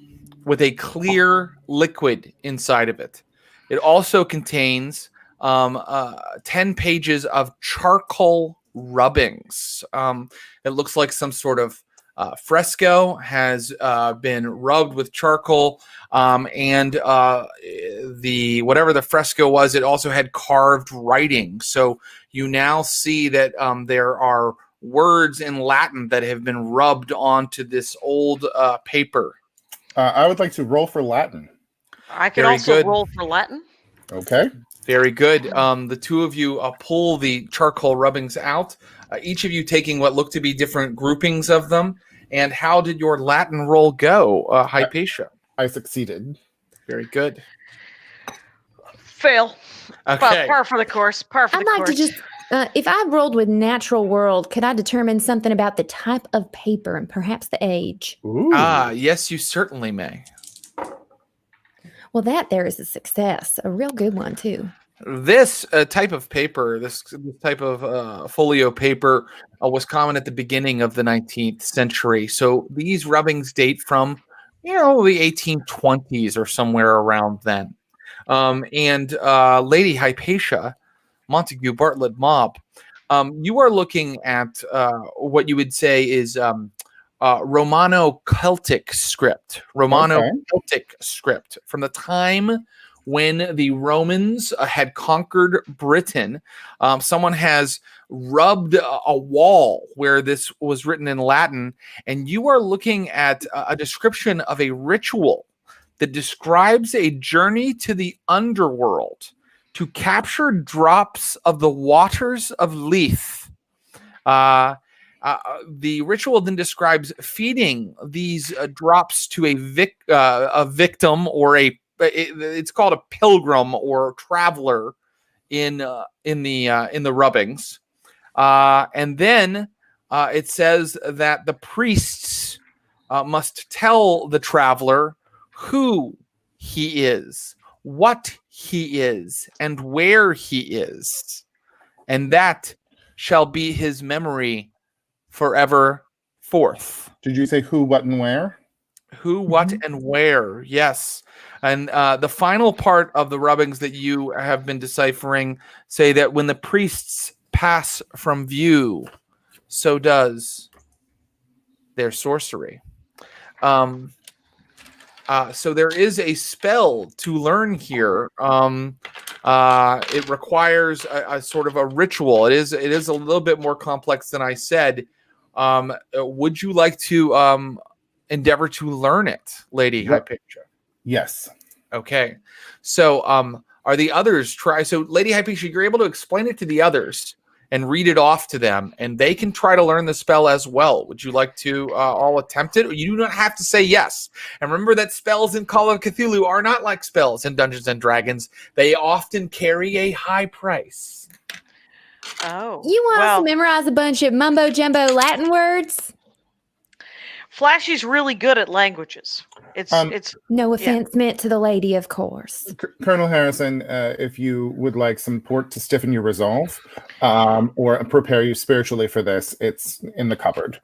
with a clear liquid inside of it. It also contains 10 pages of charcoal rubbings. It looks like some sort of fresco has been rubbed with charcoal, and the whatever the fresco was, it also had carved writing. So you now see that there are words in Latin that have been rubbed onto this old paper. I would like to roll for Latin. I can Very also good. roll for Latin. Okay. Very good. The two of you pull the charcoal rubbings out, each of you taking what look to be different groupings of them. And how did your Latin roll go, Hypatia? I succeeded. Very good. Fail. Okay. Par for the course. Par for I'd the like course. to just, if I rolled with natural world, could I determine something about the type of paper and perhaps the age? Ooh. Yes, you certainly may. Well, that there is a success, a real good one too. This type of paper, this type of folio paper, was common at the beginning of the 19th century. So these rubbings date from, the 1820s or somewhere around then. And Lady Hypatia, Montague Bartlett Mob, you are looking at what you would say is Romano-Celtic script. Romano-Celtic script from the time when the Romans had conquered Britain. Someone has rubbed a wall where this was written in Latin, and you are looking at a description of a ritual that describes a journey to the underworld to capture drops of the waters of Lethe. The ritual then describes feeding these drops to a victim or it's called a pilgrim or traveler in the rubbings, and then it says that the priests must tell the traveler who he is, what he is, and where he is, and that shall be his memory forever forth. Did you say who, what, and where? Who, what, and where? Yes. And the final part of the rubbings that you have been deciphering say that when the priests pass from view, so does their sorcery. So there is a spell to learn here. It requires a sort of a ritual. It is a little bit more complex than I said. Would you like to endeavor to learn it, Lady Hypatia? Yes. Okay. So are the others try? So Lady Hypatia, you're able to explain it to the others and read it off to them, and they can try to learn the spell as well. Would you like to all attempt it? You do not have to say yes. And remember that spells in Call of Cthulhu are not like spells in Dungeons and Dragons. They often carry a high price. Oh. You want us to memorize a bunch of mumbo jumbo Latin words? Flashy's really good at languages. It's no offense meant to the lady, of course. Colonel Harrison, if you would like some port to stiffen your resolve, or prepare you spiritually for this, it's in the cupboard.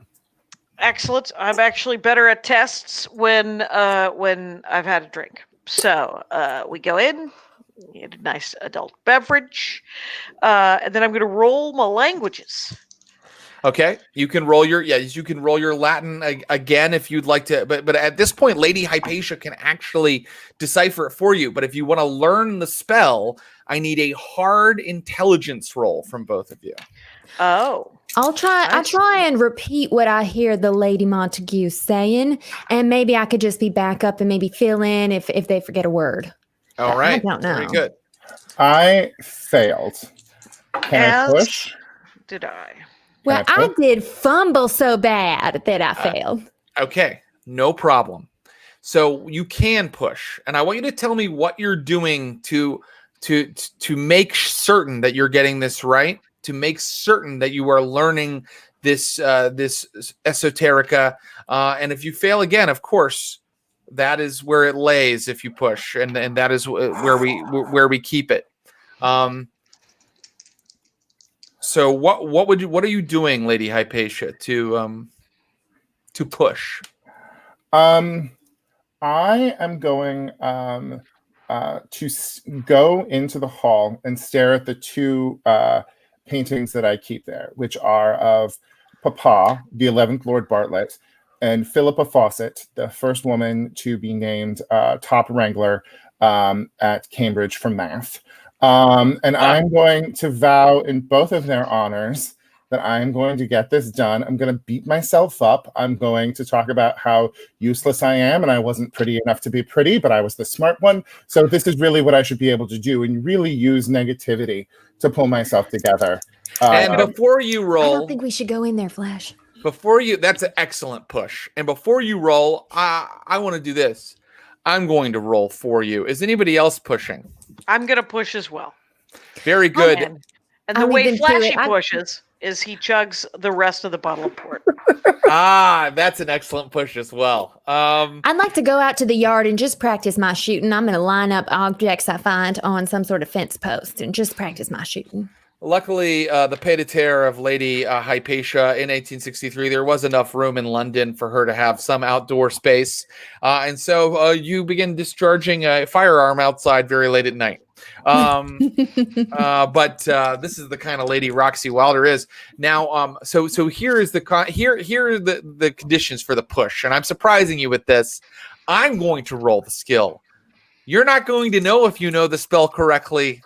Excellent. I'm actually better at tests when I've had a drink. So we go in, get a nice adult beverage, and then I'm going to roll my languages. Okay, you can roll your Latin again if you'd like to, but at this point, Lady Hypatia can actually decipher it for you. But if you want to learn the spell, I need a hard intelligence roll from both of you. Oh, I'll try and repeat what I hear the Lady Montague saying, and maybe I could just be back up and maybe fill in if they forget a word. All right, I don't know. very good. I failed. Can I As push? did I. Well, I push? did fumble so bad that I failed. Okay, no problem. So you can push, and I want you to tell me what you're doing to make certain that you're getting this right, to make certain that you are learning this this esoterica. And if you fail again, of course, that is where it lays. If you push, and that is where we keep it. So what are you doing, Lady Hypatia, to push? I am going go into the hall and stare at the two paintings that I keep there, which are of Papa, the 11th Lord Bartlett, and Philippa Fawcett, the first woman to be named top wrangler at Cambridge for math. And I'm going to vow in both of their honors that I'm going to get this done. I'm going to beat myself up. I'm going to talk about how useless I am, and I wasn't pretty enough to be pretty, but I was the smart one. So this is really what I should be able to do, and really use negativity to pull myself together. And before you roll, I don't think we should go in there, Flash. That's an excellent push. And before you roll, I want to do this. I'm going to roll for you. Is anybody else pushing? I'm going to push as well. Very good. And the way Flashy pushes is he chugs the rest of the bottle of port. That's an excellent push as well. I'd like to go out to the yard and just practice my shooting. I'm going to line up objects I find on some sort of fence post and just practice my shooting. Luckily, the pied-à-terre of Lady Hypatia in 1863, there was enough room in London for her to have some outdoor space. And so you begin discharging a firearm outside very late at night. But this is the kind of lady Roxy Wilder is. Now, so here is here are the conditions for the push. And I'm surprising you with this. I'm going to roll the skill. You're not going to know if you know the spell correctly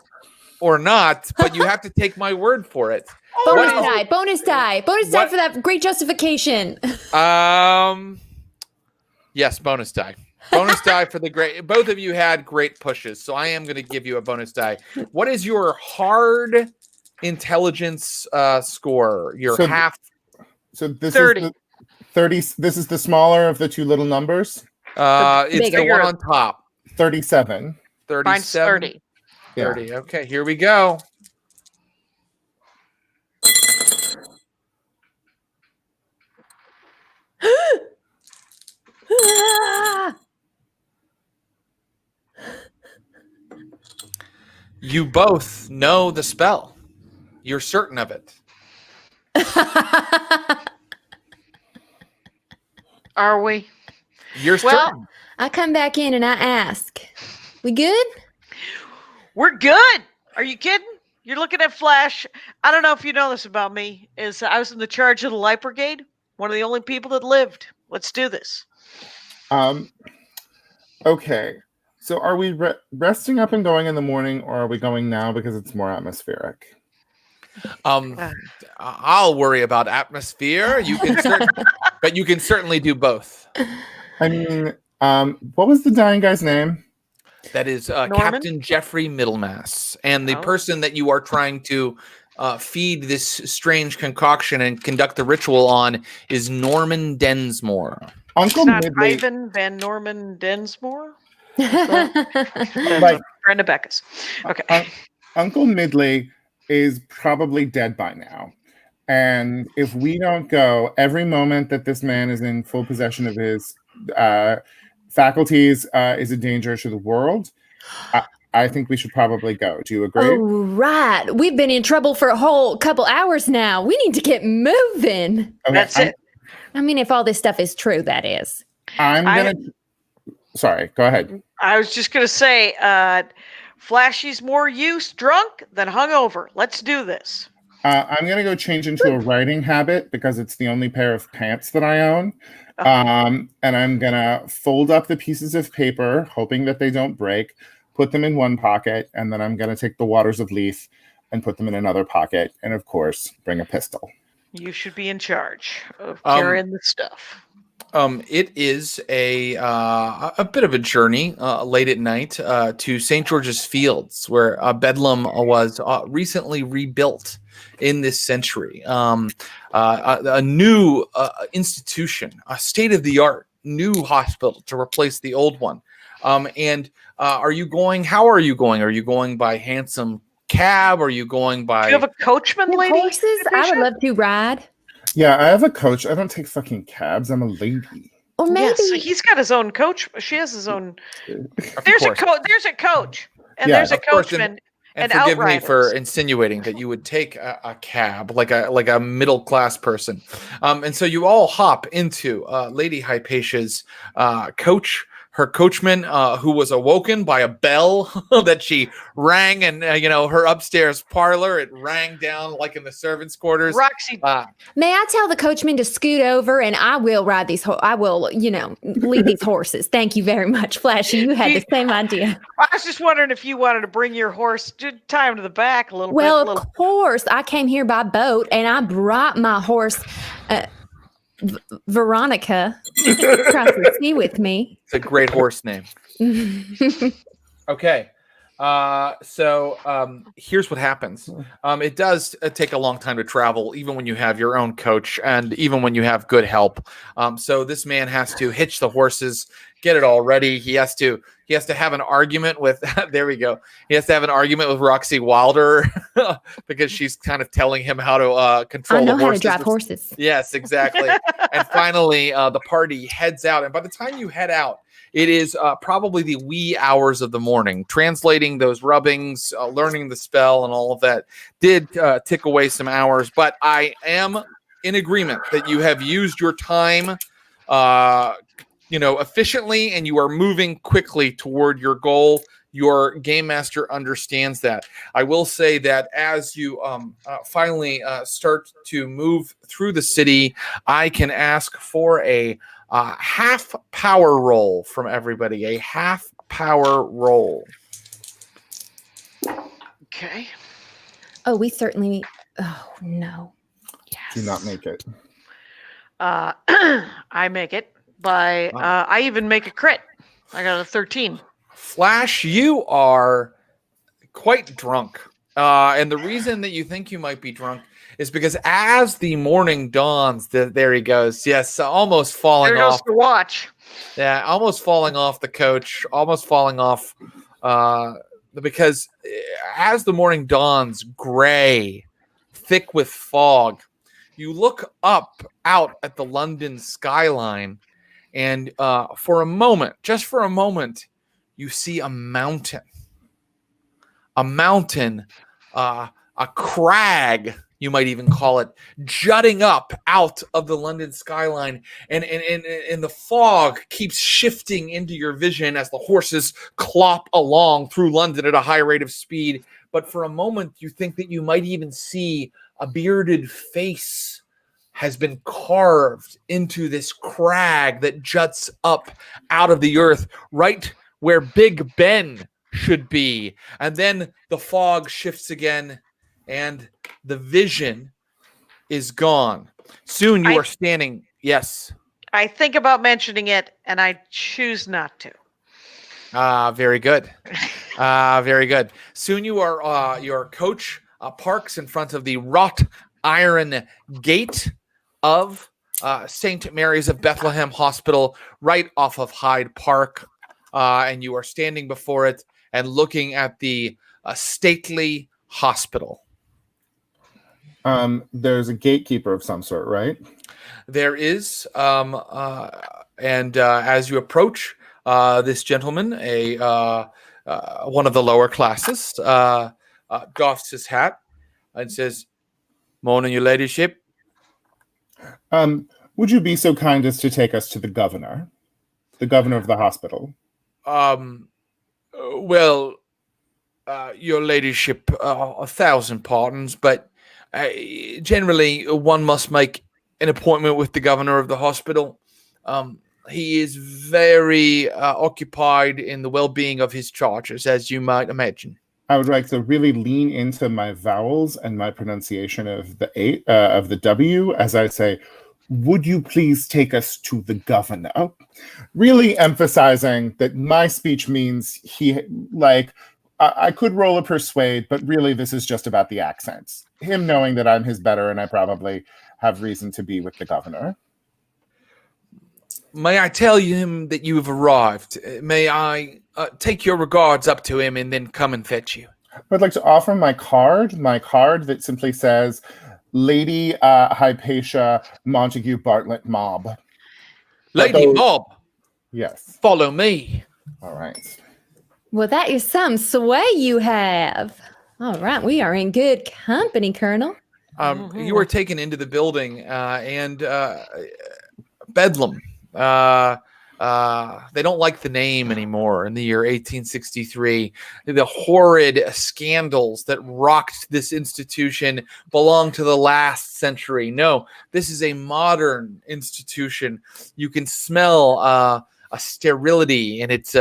or not, but you have to take my word for it. Bonus die for that great justification. Yes, bonus die. Bonus die for the great. Both of you had great pushes, so I am going to give you a bonus die. What is your hard intelligence score? Your half. So this 30. is the 30. This is the smaller of the two little numbers. It's the one on top. 37. 37. Mine's 30. 30. Yeah. Okay, here we go. You both know the spell. You're certain of it. Are we? You're certain. I come back in and I ask, we good? We're good. Are you kidding? You're looking at Flash. I don't know if you know this about me. Is I was in the charge of the Light Brigade. One of the only people that lived. Let's do this. Okay. So are we resting up and going in the morning, or are we going now because it's more atmospheric? I'll worry about atmosphere. You can but you can certainly do both. I mean, what was the dying guy's name? That is Captain Jeffrey Middlemass. And the person that you are trying to feed this strange concoction and conduct the ritual on is Norman Densmore. Uncle Midley. Ivan Van Norman Densmore? Like, friend of Becca's. Okay. Uncle Midley is probably dead by now. And if we don't go, every moment that this man is in full possession of his faculties is a danger to the world. I think we should probably go. Do you agree? Oh, right. We've been in trouble for a whole couple hours now. We need to get moving. Okay, That's it. I mean, if all this stuff is true, that is. Sorry, go ahead. I was just going to say, Flashy's more drunk than hungover. Let's do this. I'm going to go change into a writing habit because it's the only pair of pants that I own. And I'm going to fold up the pieces of paper, hoping that they don't break, put them in one pocket, and then I'm going to take the waters of Leaf and put them in another pocket. And, of course, bring a pistol. You should be in charge of carrying the stuff. It is a bit of a journey late at night to St. George's Fields, where Bedlam was recently rebuilt. in this century. A new institution, a state-of-the-art new hospital to replace the old one. And are you going? How are you going? Are you going by handsome cab? Are you going by? Do you have a coachman, lady? Horses? I would love to ride. Yeah, I have a coach. I don't take fucking cabs. I'm a lady. Or maybe Yes, so he's got his own coach. She has his own. Of There's course. there's a coach, and Yeah, there's a of course, coachman. And and forgive me for outriders. insinuating that you would take a cab, like a middle class person. And so you all hop into Lady Hypatia's coach, her coachman, who was awoken by a bell that she rang, and her upstairs parlor. It rang down like in the servants' quarters. Roxy, may I tell the coachman to scoot over, and I will ride these. I will, lead these horses. Thank you very much, Flashy. You had the same idea. I was just wondering if you wanted to bring your horse, tie him to the back a little Well, bit. of course, I came here by boat, and I brought my horse, Veronica, across the sea with me. It's a great horse name. Okay. So here's what happens. It does take a long time to travel, even when you have your own coach and even when you have good help. So this man has to hitch the horses, get it all ready. He has to have an argument with, there we go. He has to have an argument with Roxy Wilder because she's kind of telling him how to control the horses. I know how to drive horses. Yes, exactly. And finally, the party heads out. And by the time you head out, it is probably the wee hours of the morning. Translating those rubbings, learning the spell, and all of that did tick away some hours. But I am in agreement that you have used your time, efficiently, and you are moving quickly toward your goal. Your game master understands that. I will say that as you finally start to move through the city, I can ask for a half power roll from everybody. A half power roll. Okay. Oh, we certainly. Oh no. Yes. Do not make it. I make it by. I even make a crit. I got a 13. Flash, you are quite drunk. And the reason that you think you might be drunk is because as the morning dawns, there he goes. Yes, almost falling There goes off. the watch. Yeah, almost falling off the coach, almost falling off because as the morning dawns, gray, thick with fog, you look up out at the London skyline, and for a moment, just for a moment, you see a mountain, a crag, you might even call it, jutting up out of the London skyline, and the fog keeps shifting into your vision as the horses clop along through London at a high rate of speed. But for a moment, you think that you might even see a bearded face has been carved into this crag that juts up out of the earth, right where Big Ben should be. And then the fog shifts again, and the vision is gone. Soon you are standing. Yes. I think about mentioning it, and I choose not to. Very good. Very good. Soon you are, your coach parks in front of the wrought iron gate of St. Mary's of Bethlehem Hospital, right off of Hyde Park. And you are standing before it and looking at the stately hospital. There's a gatekeeper of some sort, right? There is, and as you approach, this gentleman, one of the lower classes, doffs his hat and says, "Morning, your ladyship." Would you be so kind as to take us to the governor of the hospital? Well, your ladyship, 1,000 pardons, but generally one must make an appointment with the governor of the hospital. He is very occupied in the well-being of his charges, as you might imagine. I would like to really lean into my vowels and my pronunciation of the W as I say, "Would you please take us to the governor?" Really emphasizing that my speech means I could roll a persuade, but really this is just about the accents. him knowing that I'm his better and I probably have reason to be with the governor. May I tell him that you have arrived? May I take your regards up to him and then come and fetch you? I'd like to offer my card that simply says, Lady Hypatia Montague Bartlett Mob. Lady Mob, Yes. follow me. All right. Well, that is some sway you have. All right, we are in good company, Colonel. You were taken into the building, and Bedlam. They don't like the name anymore. In the year 1863, the horrid scandals that rocked this institution belong to the last century. No, this is a modern institution. You can smell a sterility in its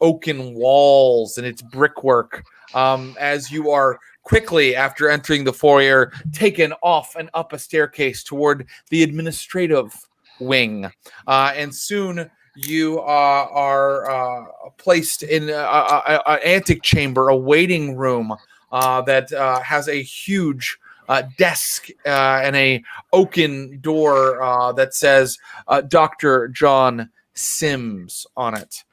oaken walls and its brickwork as you are quickly, after entering the foyer, taken off and up a staircase toward the administrative wing, and soon you are placed in an antechamber, a waiting room that has a huge desk and a oaken door that says Dr. John Sims on it.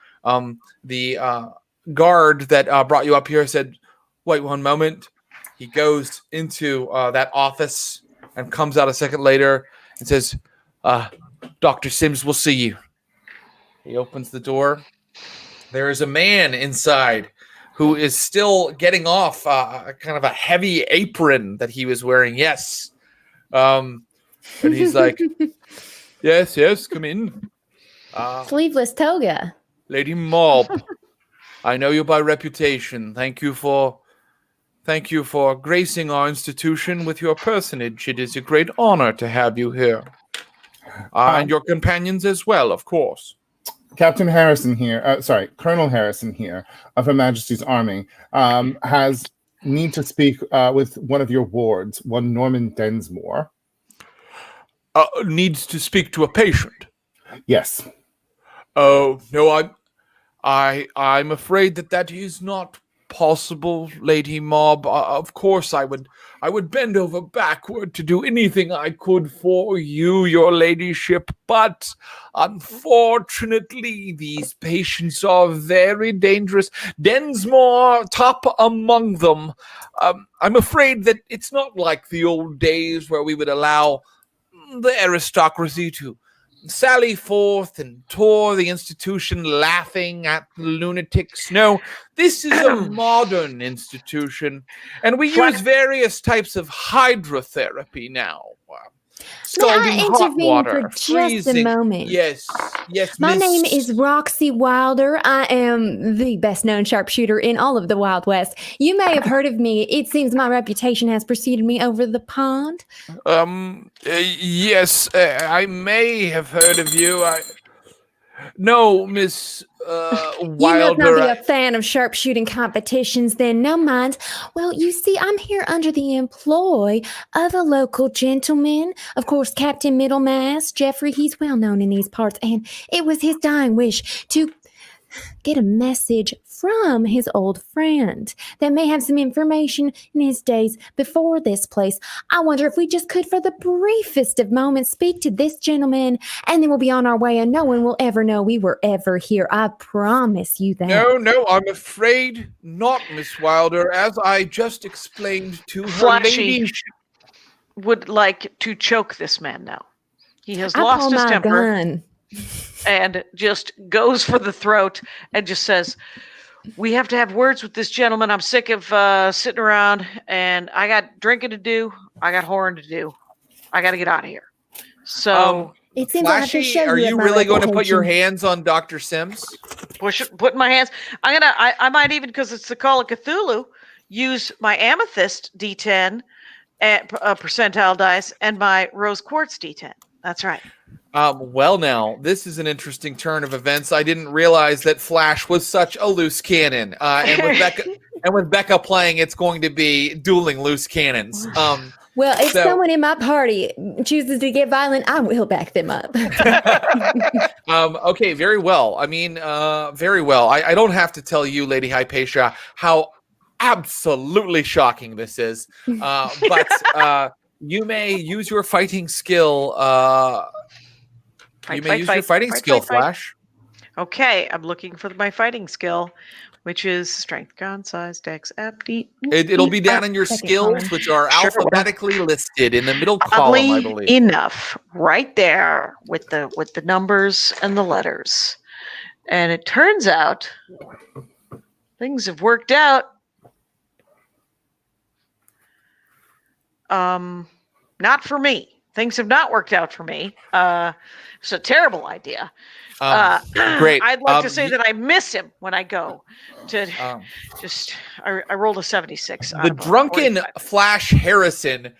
The guard that brought you up here said, "Wait one moment." He goes into that office and comes out a second later and says, Dr. Sims will see you. He opens the door. There is a man inside who is still getting off kind of a heavy apron that he was wearing. Yes. And he's like, yes, come in. Sleeveless toga. Lady Mob, I know you by reputation. Thank you for gracing our institution with your personage. It is a great honor to have you here. And your companions as well, of course. Captain Harrison here, Colonel Harrison here of Her Majesty's Army has need to speak with one of your wards, one Norman Densmore. Needs to speak to a patient. Yes. Oh no, I'm afraid that is not possible, Lady Mob. Of course, I would bend over backward to do anything I could for you, your ladyship, but unfortunately, these patients are very dangerous. Densmore, top among them. I'm afraid that it's not like the old days where we would allow the aristocracy to sally forth and tour the institution laughing at the lunatics. No, this is a modern institution, and we use various types of hydrotherapy now. Scalding May I hot intervene water, for just freezing. a moment? Yes, My miss. name is Roxy Wilder. I am the best known sharpshooter in all of the Wild West. You may have heard of me. It seems my reputation has preceded me over the pond. Yes, I may have heard of you. No, Miss You must Wilder. not be a fan of sharpshooting competitions then. No mind. Well, you see, I'm here under the employ of a local gentleman. Of course, Captain Middlemass, Jeffrey, he's well known in these parts, and it was his dying wish to get a message from his old friend that may have some information in his days before this place. I wonder if we just could, for the briefest of moments, speak to this gentleman, and then we'll be on our way, and no one will ever know we were ever here. I promise you that. No, I'm afraid not, Miss Wilder. As I just explained to her Flashy ladyship. would like to choke this man now. He has I lost pull his my temper gun. and just goes for the throat and just says, "We have to have words with this gentleman. I'm sick of sitting around, and I got drinking to do. I got whoring to do. I got to get out of here." So It seems I have to Flashy, show are you you my really going to put your reputation. hands on Dr. Sims? put my hands. I might even, because it's the Call of Cthulhu, use my amethyst D10 at percentile dice and my rose quartz D10. That's right. Well, now, this is an interesting turn of events. I didn't realize that Flash was such a loose cannon. And with Becca playing, it's going to be dueling loose cannons. Well, if So- someone in my party chooses to get violent, I will back them up. Okay, very well. I mean, very well. I don't have to tell you, Lady Hypatia, how absolutely shocking this is. But you may use your fighting skill. Your fighting skill, Flash. Okay, I'm looking for my fighting skill, which is strength, con, size, dex, aptitude. It'll be down in your second skills, column. which are Sure. alphabetically listed in the middle column, I Oddly believe. enough, right there with the numbers and the letters. And it turns out things have worked out. Not for me. Things have not worked out for me. It's a terrible idea. Great. I'd like to say that I miss him when I go to I rolled a 76. The drunken 45. Flash Harrison,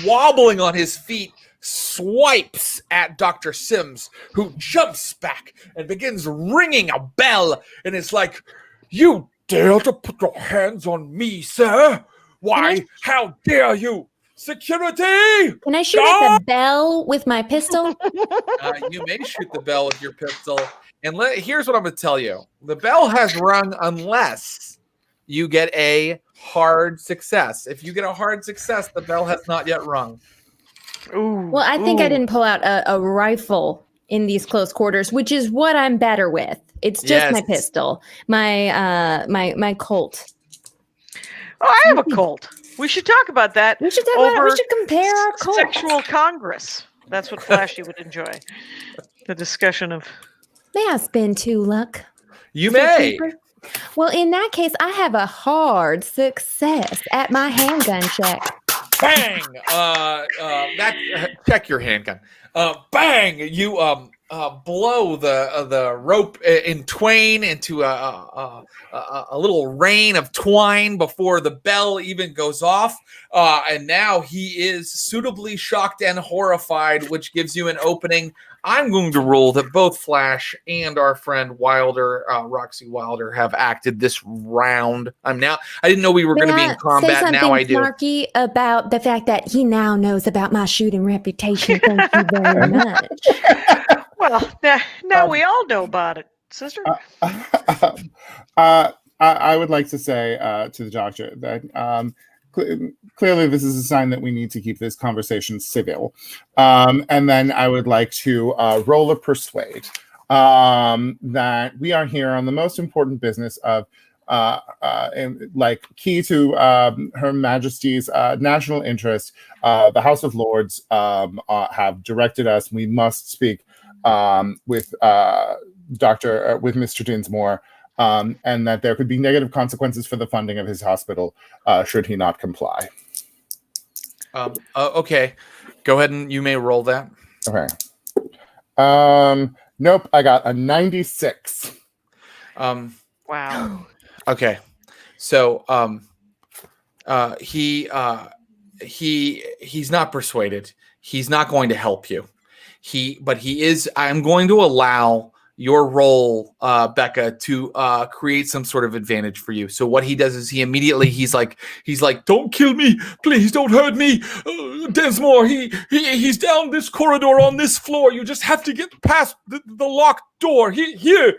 wobbling on his feet, swipes at Dr. Sims, who jumps back and begins ringing a bell, and it's like, "You dare to put your hands on me, sir? Why? How dare you? Security! Can I shoot at the bell with my pistol? You may shoot the bell with your pistol. And here's what I'm going to tell you. The bell has rung unless you get a hard success. If you get a hard success, the bell has not yet rung. Ooh, Well, I think I didn't pull out a rifle in these close quarters, which is what I'm better with. It's just my Yes. pistol, my Colt. Oh, I have a Colt. We should talk about that. We should talk about. We should compare our Colts. Sexual Congress. That's what Flashy would enjoy. The discussion of. May I spend 2 luck? You may. Well, in that case, I have a hard success at my handgun check. Bang! Check your handgun. Bang! You blow the rope in twain into a little rain of twine before the bell even goes off. And now he is suitably shocked and horrified, which gives you an opening. I'm going to rule that both Flash and our friend Wilder, Roxy Wilder, have acted this round. I didn't know we were going to be in combat. Now I do. Snarky about the fact that he now knows about my shooting reputation. Thank you very much. Well, now we all know about it, sister. I would like to say to the doctor that clearly this is a sign that we need to keep this conversation civil. And then I would like to roll a persuade that we are here on the most important business of key to Her Majesty's national interest. The House of Lords have directed us. We must speak with Mr. Dinsmore. And that there could be negative consequences for the funding of his hospital should he not comply. Okay, go ahead and you may roll that. Okay. Nope, I got a 96. Wow. Okay, so he's not persuaded. He's not going to help you. But he is. I'm going to allow your role, Becca, to create some sort of advantage for you. So what he does is he's like, "Don't kill me, please, don't hurt me, Dinsmore. He's down this corridor on this floor. You just have to get past the locked door. Here,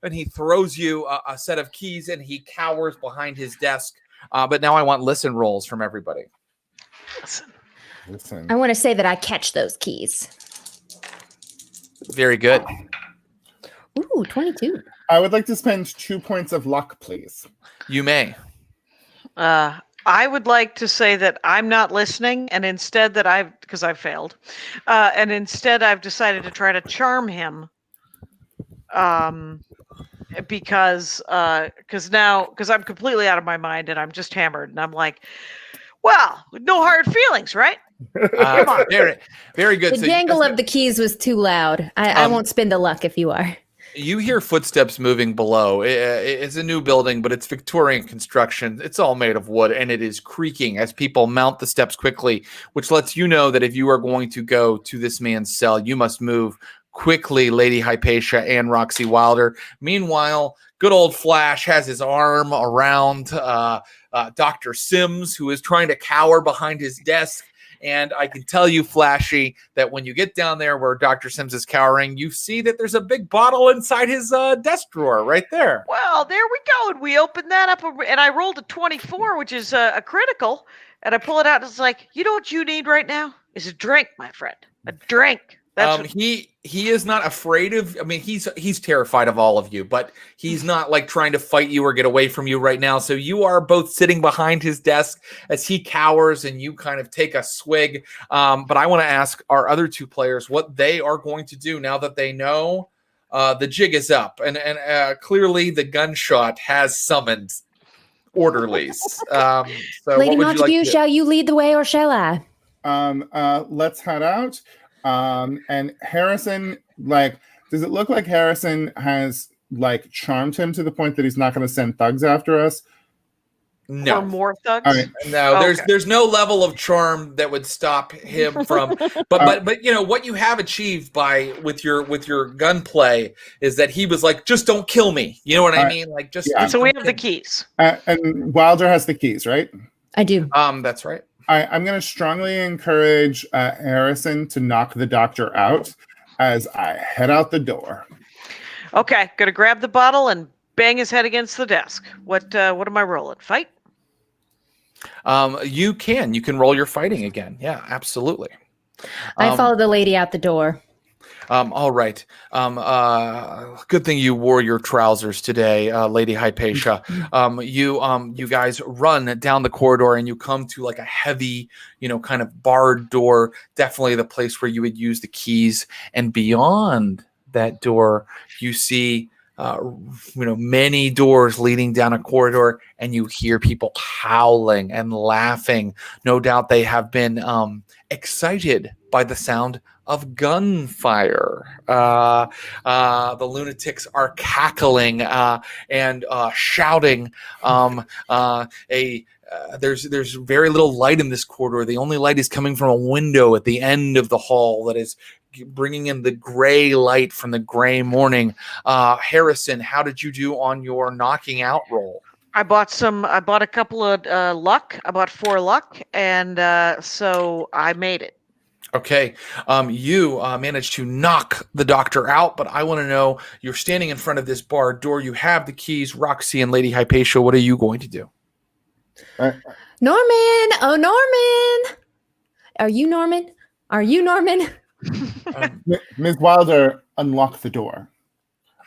and he throws you a set of keys, and he cowers behind his desk. But now I want listen rolls from everybody. Listen. I want to say that I catch those keys. Very good. Ooh, 22. I would like to spend 2 points of luck, please. You may. I would like to say that I'm not listening, and instead that because I've failed, and instead I've decided to try to charm him, because I'm completely out of my mind and I'm just hammered, and I'm like, well, no hard feelings, right? Come on. Very, very good. The jangle of the keys was too loud. I won't spend a luck if you are. You hear footsteps moving below. It's a new building, but it's Victorian construction. It's all made of wood, and it is creaking as people mount the steps quickly, which lets you know that if you are going to go to this man's cell, you must move quickly, Lady Hypatia and Roxy Wilder. Meanwhile, good old Flash has his arm around Dr. Sims, who is trying to cower behind his desk. And I can tell you, Flashy, that when you get down there where Dr. Sims is cowering, you see that there's a big bottle inside his desk drawer right there. Well, there we go. And we opened that up, and I rolled a 24, which is a critical. And I pull it out, and it's like, you know what you need right now? Is a drink, my friend. A drink. That's what... He is not afraid of. I mean, he's terrified of all of you, but he's not like trying to fight you or get away from you right now. So you are both sitting behind his desk as he cowers, and you kind of take a swig. But I want to ask our other two players what they are going to do now that they know the jig is up, and clearly the gunshot has summoned orderlies. So Lady what would you like Montague, to do? shall you lead the way or shall I? Let's head out. And Harrison, like, does it look like Harrison has like charmed him to the point that he's not going to send thugs after us? No. Or more thugs? All right. No, Okay. there's no level of charm that would stop him from. But you know what you have achieved with your gunplay is that he was like, just don't kill me. You know what I mean? Like just. Yeah. So we don't have the kill me. keys. And Wilder has the keys, right? I do. That's right. I'm going to strongly encourage Harrison to knock the doctor out as I head out the door. Okay, gonna grab the bottle and bang his head against the desk. What am I rolling? Fight? You can roll your fighting again. Yeah, absolutely. I followed the lady out the door. All right. Good thing you wore your trousers today, Lady Hypatia. You guys run down the corridor and you come to like a heavy, kind of barred door. Definitely the place where you would use the keys. And beyond that door, you see, many doors leading down a corridor, and you hear people howling and laughing. No doubt they have been excited by the sound of gunfire. The lunatics are cackling and shouting. There's very little light in this corridor. The only light is coming from a window at the end of the hall that is bringing in the gray light from the gray morning. Harrison, how did you do on your knocking out roll? I bought a couple of luck. I bought 4 luck, and so I made it. Okay, you managed to knock the doctor out, but I want to know, you're standing in front of this barred door. You have the keys. Roxy and Lady Hypatia, what are you going to do? Norman! Oh, Norman! Are you Norman? Are you Norman? Ms. Wilder, unlock the door.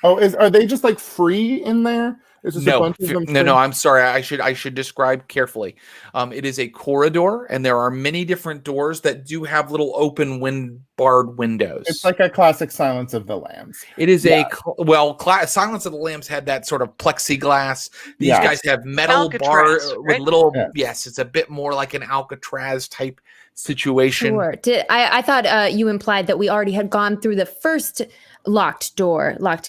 Oh, are they just like free in there? Is just a bunch of them free? No. I'm sorry. I should describe carefully. It is a corridor, and there are many different doors that do have little open barred windows. It's like a classic Silence of the Lambs. It is Silence of the Lambs had that sort of plexiglass. These guys have metal Alcatraz, bar right? with little. Yes, it's a bit more like an Alcatraz type situation. Sure. I thought you implied that we already had gone through the first locked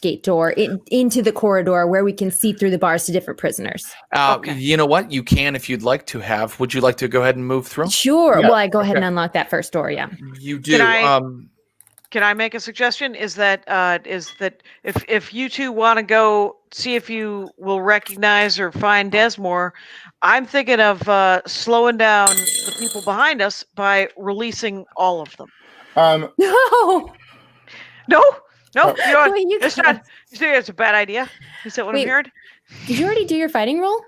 gate door into the corridor where we can see through the bars to different prisoners. Okay. You know what? You can if you'd like to have. Would you like to go ahead and move through? Sure. Yeah. Well, I go ahead and unlock that first door. Yeah. You do. Can I make a suggestion? Is that if you two want to go see if you will recognize or find Desmore, I'm thinking of slowing down the people behind us by releasing all of them. No. No, you know, Wait, you it's can't. not. You see, it's a bad idea. Is that what I'm Wait. hearing? Did you already do your fighting roll?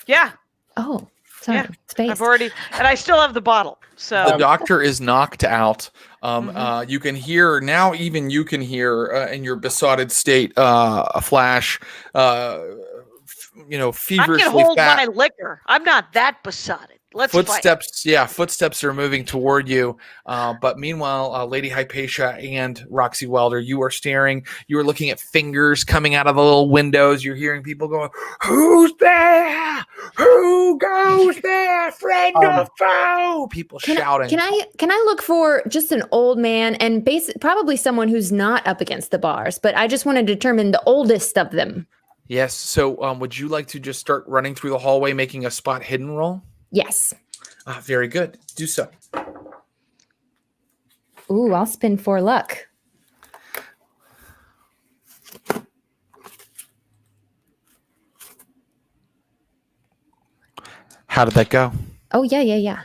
Yeah, Oh, sorry. Yeah. Space. I've already, and I still have the bottle. So The doctor is knocked out. You can hear now. Even you can hear in your besotted state a Flash. Feverishly I can hold fat. my liquor. I'm not that besotted. Let's fight. Footsteps are moving toward you. But meanwhile, Lady Hypatia and Roxy Wilder, you are staring. You are looking at fingers coming out of the little windows. You're hearing people going, "Who's there? Who goes there? Friend or foe?" People shouting. Can I look for just an old man and probably someone who's not up against the bars, but I just want to determine the oldest of them. Yes. So, would you like to just start running through the hallway, making a spot hidden roll? Yes. Very good. Do so. Ooh, I'll spin 4 luck. How did that go? Oh, yeah.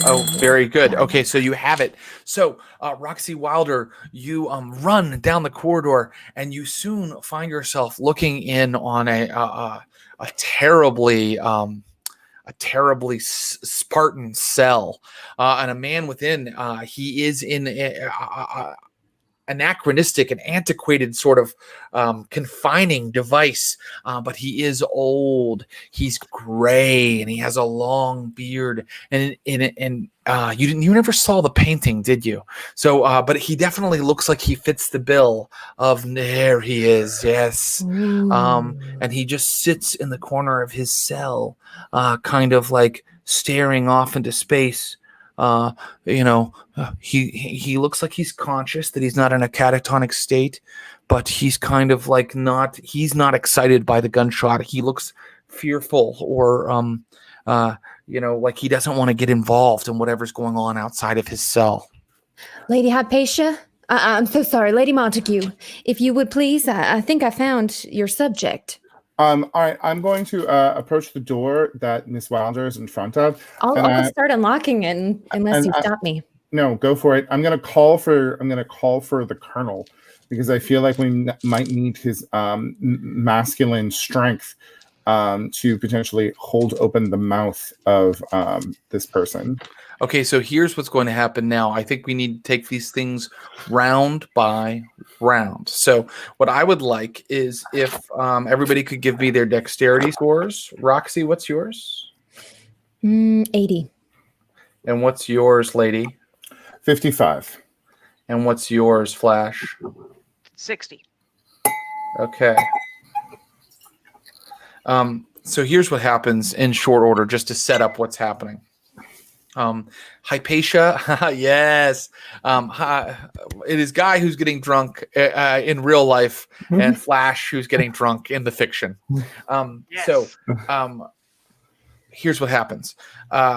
Oh, very good. Okay, so you have it. So, Roxy Wilder, you run down the corridor, and you soon find yourself looking in on a terribly Spartan cell, and a man within. He is in anachronistic and antiquated sort of confining device, but he is old. He's gray and he has a long beard. And you never saw the painting, did you? So, but he definitely looks like he fits the bill of there he is. Yes. And he just sits in the corner of his cell, kind of like staring off into space. He looks like he's conscious, that he's not in a catatonic state, but he's kind of like he's not excited by the gunshot. He looks fearful, or like he doesn't want to get involved in whatever's going on outside of his cell. Lady Hypatia, I'm so sorry, Lady Montague. If you would please, I think I found your subject. All right, I'm going to approach the door that Miss Wilder is in front of. I'll go start unlocking it unless you stop me. No, go for it. I'm going to call for the Colonel, because I feel like we might need his masculine strength to potentially hold open the mouth of this person. Okay, so here's what's going to happen now. I think we need to take these things round by round. So what I would like is if everybody could give me their dexterity scores. Roxy, what's yours? 80. And what's yours, lady? 55. And what's yours, Flash? 60. Okay. So here's what happens in short order, just to set up what's happening. Hypatia, yes. It is Guy who's getting drunk in real life, and Flash who's getting drunk in the fiction. Yes. So here's what happens.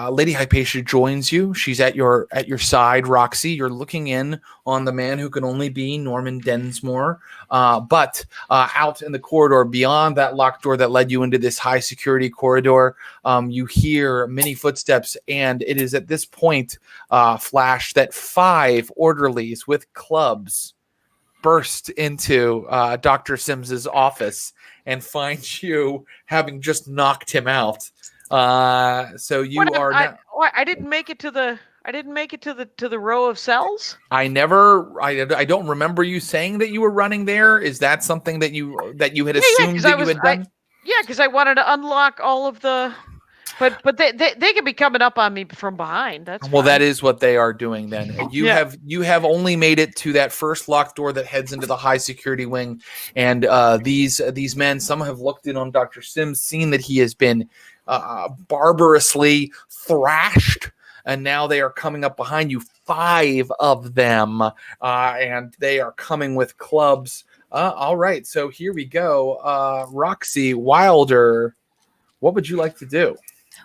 Lady Hypatia joins you. She's at your side, Roxy. You're looking in on the man who can only be Norman Densmore. But out in the corridor, beyond that locked door that led you into this high security corridor, you hear many footsteps. And it is at this point, Flash, that 5 orderlies with clubs burst into Dr. Sims's office and find you having just knocked him out. So you are. I didn't make it to the row of cells. I don't remember you saying that you were running there. Is that something that you had assumed that you had done? Because I wanted to unlock all of the. But they could be coming up on me from behind. That's well, fine. that is what they are doing then. You have only made it to that first locked door that heads into the high security wing, and these men, some have looked in on Dr. Sims, seen that he has been barbarously thrashed, and now they are coming up behind you, 5 of them, and they are coming with clubs. All right, so here we go. Roxy Wilder, what would you like to do?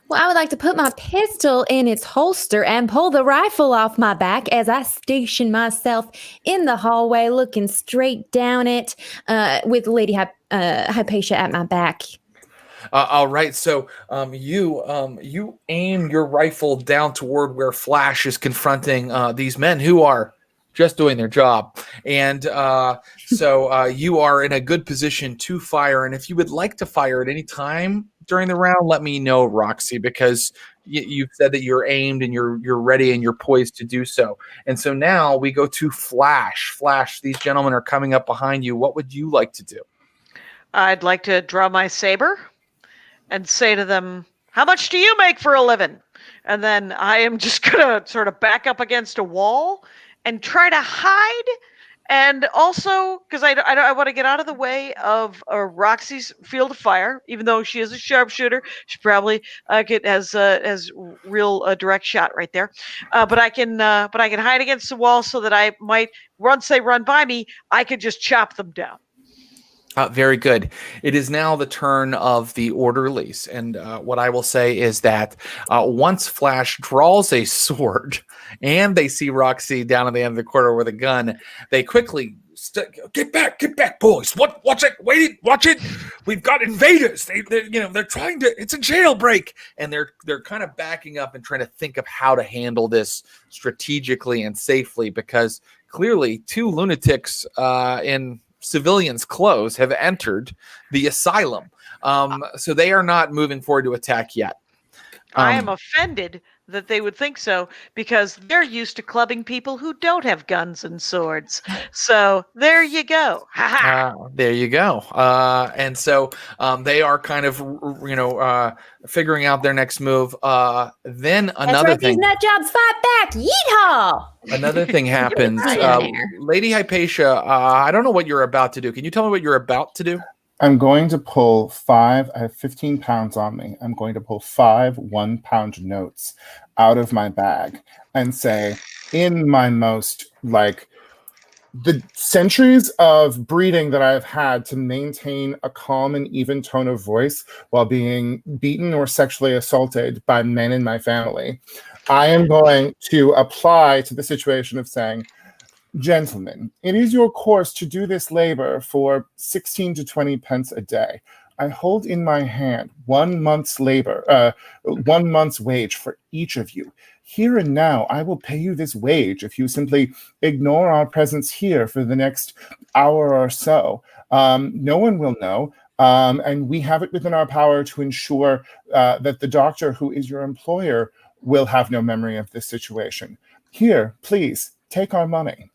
Well, I would like to put my pistol in its holster and pull the rifle off my back as I station myself in the hallway, looking straight down it, with Lady Hypatia at my back. All right, so you aim your rifle down toward where Flash is confronting these men who are just doing their job, and so you are in a good position to fire. And if you would like to fire at any time during the round, let me know, Roxy, because you've said that you're aimed and you're ready and you're poised to do so. And so now we go to Flash. Flash, these gentlemen are coming up behind you. What would you like to do? I'd like to draw my saber and say to them, "How much do you make for a living?" And then I am just gonna sort of back up against a wall and try to hide. And also, because I want to get out of the way of Roxy's field of fire, even though she is a sharpshooter, she probably has real direct shot right there. But I can hide against the wall so that I might, once they run by me, I could just chop them down. Very good. It is now the turn of the orderlies. And what I will say is that once Flash draws a sword and they see Roxy down at the end of the corridor with a gun, they quickly Get back, boys! Watch it! We've got invaders. They're trying to. It's a jailbreak, and they're kind of backing up and trying to think of how to handle this strategically and safely, because clearly 2 lunatics in civilians' clothes have entered the asylum. So they are not moving forward to attack yet. I am offended that they would think so, because they're used to clubbing people who don't have guns and swords. So there you go. There you go. And so they are kind of, figuring out their next move. Then another thing. These nut jobs fight back. Yeehaw! Another thing happens. Lady Hypatia, I don't know what you're about to do. Can you tell me what you're about to do? I'm going to pull 5. I have 15 pounds on me. I'm going to pull 5 1-pound notes out of my bag and say, in my most, the centuries of breeding that I've had to maintain a calm and even tone of voice while being beaten or sexually assaulted by men in my family, I am going to apply to the situation of saying, gentlemen, it is your course to do this labor for 16 to 20 pence a day. I hold in my hand 1 month's labor, 1 month's wage for each of you. Here and now, I will pay you this wage if you simply ignore our presence here for the next hour or so. No one will know, and we have it within our power to ensure that the doctor who is your employer will have no memory of this situation. Here, please, take our money.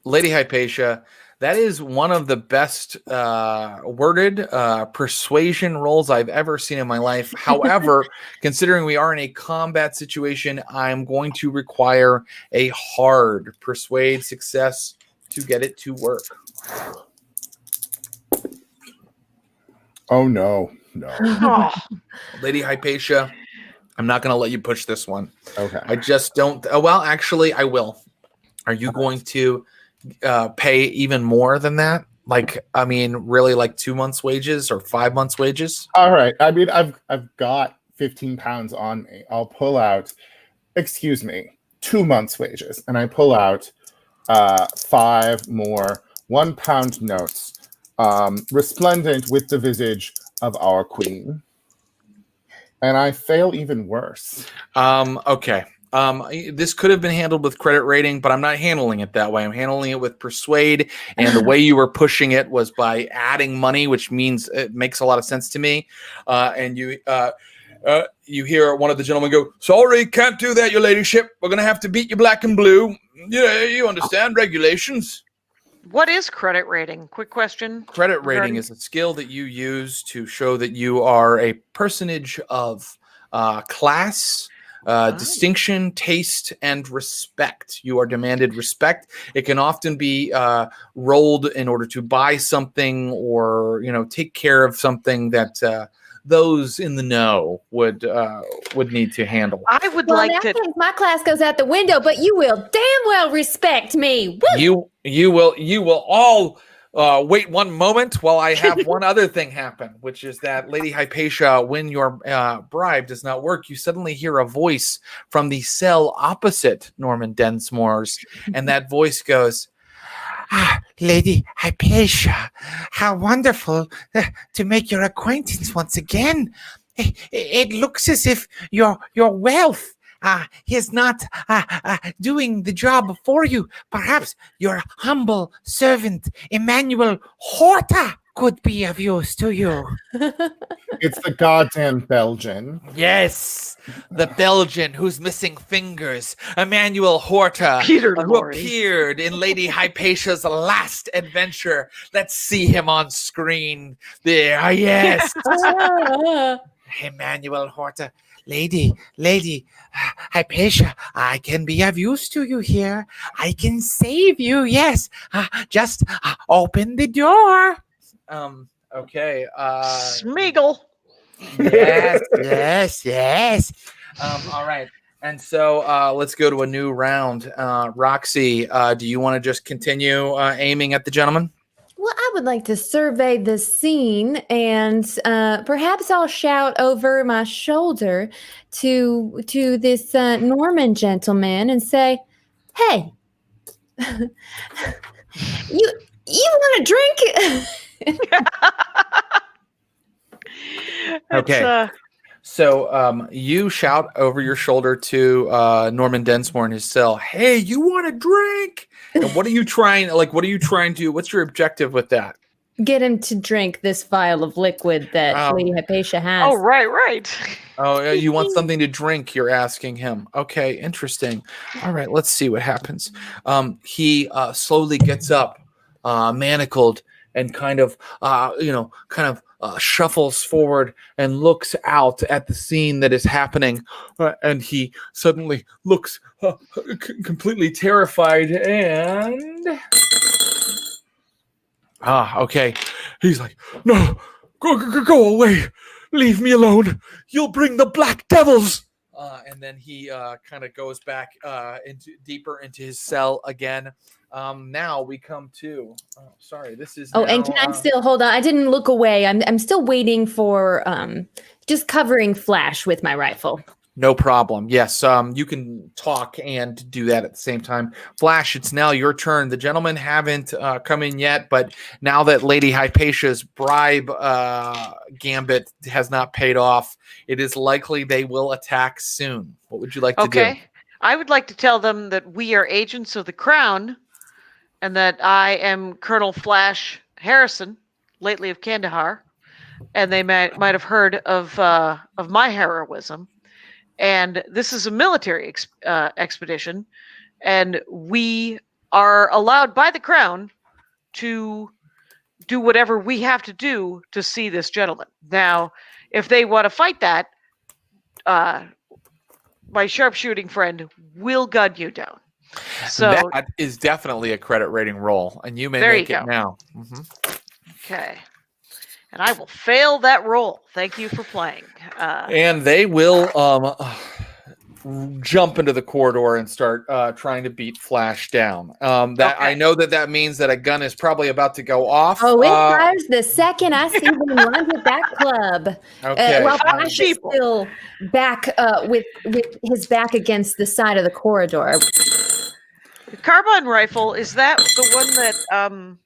Lady Hypatia, that is one of the best worded persuasion rolls I've ever seen in my life. However, considering we are in a combat situation, I'm going to require a hard persuade success to get it to work. Oh, no. Lady Hypatia, I'm not going to let you push this one. Okay. I just don't. Well, actually, I will. Are you going to pay even more than that? Really 2 months' wages or 5 months' wages? All right. I mean, I've got 15 pounds on me. I'll pull out, 2 months' wages. And I pull out 5 more 1-pound notes, resplendent with the visage of our queen. And I fail even worse. Okay. This could have been handled with credit rating, but I'm not handling it that way. I'm handling it with persuade, and the way you were pushing it was by adding money, which means it makes a lot of sense to me. And you hear one of the gentlemen go, "Sorry, can't do that, your ladyship. We're gonna have to beat you black and blue. Yeah, you understand regulations." What is credit rating? Quick question. Credit rating is a skill that you use to show that you are a personage of class, distinction, taste, and respect. You are demanded respect. It can often be rolled in order to buy something or take care of something that those in the know would need to handle. I would like to. My class goes out the window, but you will damn well respect me. Woo! You will all wait one moment while I have one other thing happen, which is that Lady Hypatia, when your bribe does not work, you suddenly hear a voice from the cell opposite Norman Densmore's, and that voice goes, Lady Hypatia, how wonderful to make your acquaintance once again. It looks as if your wealth is not doing the job for you. Perhaps your humble servant, Emmanuel Horta, could be of use to you. It's the goddamn Belgian. Yes, the Belgian who's missing fingers, Emmanuel Horta, Peter who Lorre. appeared in Lady Hypatia's last adventure. Let's see him on screen. There, yes. Emmanuel Horta, Lady Hypatia, I can be of use to you here. I can save you, yes. Just open the door. Okay. Smeagol. Yes. All right. And so let's go to a new round. Roxy, do you want to just continue aiming at the gentleman? Well, I would like to survey the scene, and perhaps I'll shout over my shoulder to this Norman gentleman and say, "Hey, You want a drink? Okay. So you shout over your shoulder to Norman Densmore in his cell, "Hey, you want a drink?" And what are you trying to, what's your objective with that? Get him to drink this vial of liquid that Lady Hypatia has. Oh, right. Oh, you want something to drink, you're asking him. Okay, interesting. All right, let's see what happens. He slowly gets up, manacled, and kind of shuffles forward and looks out at the scene that is happening. And he suddenly looks completely terrified and... okay. He's like, "No, go away. Leave me alone. You'll bring the black devils." And then he kind of goes back deeper into his cell again. Now we come to. Oh, sorry. This is. Oh, now, and can I still hold on? I didn't look away. I'm still waiting for just covering Flash with my rifle. No problem. Yes, you can talk and do that at the same time. Flash, it's now your turn. The gentlemen haven't come in yet, but now that Lady Hypatia's bribe gambit has not paid off, it is likely they will attack soon. What would you like to do? Okay. I would like to tell them that we are agents of the Crown and that I am Colonel Flash Harrison, lately of Kandahar, and they might have heard of my heroism. And this is a military expedition, and we are allowed by the Crown to do whatever we have to do to see this gentleman. Now, if they want to fight that, my sharpshooting friend will gun you down. So that is definitely a credit rating roll, and you may There make you it go. now. Okay. And I will fail that roll. Thank you for playing. And they will jump into the corridor and start trying to beat Flash down. Okay. I know that means that a gun is probably about to go off. Oh, it fires the second I see them run with that club. Okay. While Flash is still back with his back against the side of the corridor. The carbine rifle, is that the one that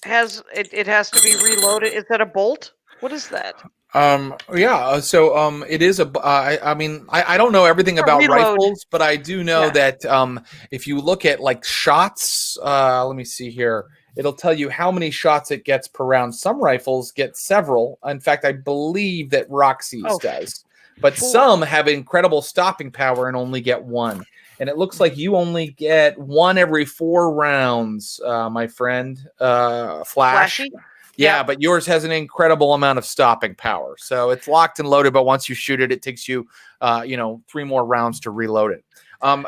has it has to be reloaded? Is that a bolt? What is that? Yeah. So it is a. I don't know everything about reload. rifles, but I do know Yeah. that if you look at like shots, let me see here. It'll tell you how many shots it gets per round. Some rifles get several. In fact, I believe that Roxy's does, but 4. some have incredible stopping power and only get one. And it looks like you only get one every 4 rounds, my friend. Flash. Flashy? Yeah, Yep. but yours has an incredible amount of stopping power. So it's locked and loaded, but once you shoot it, it takes you, 3 more rounds to reload it.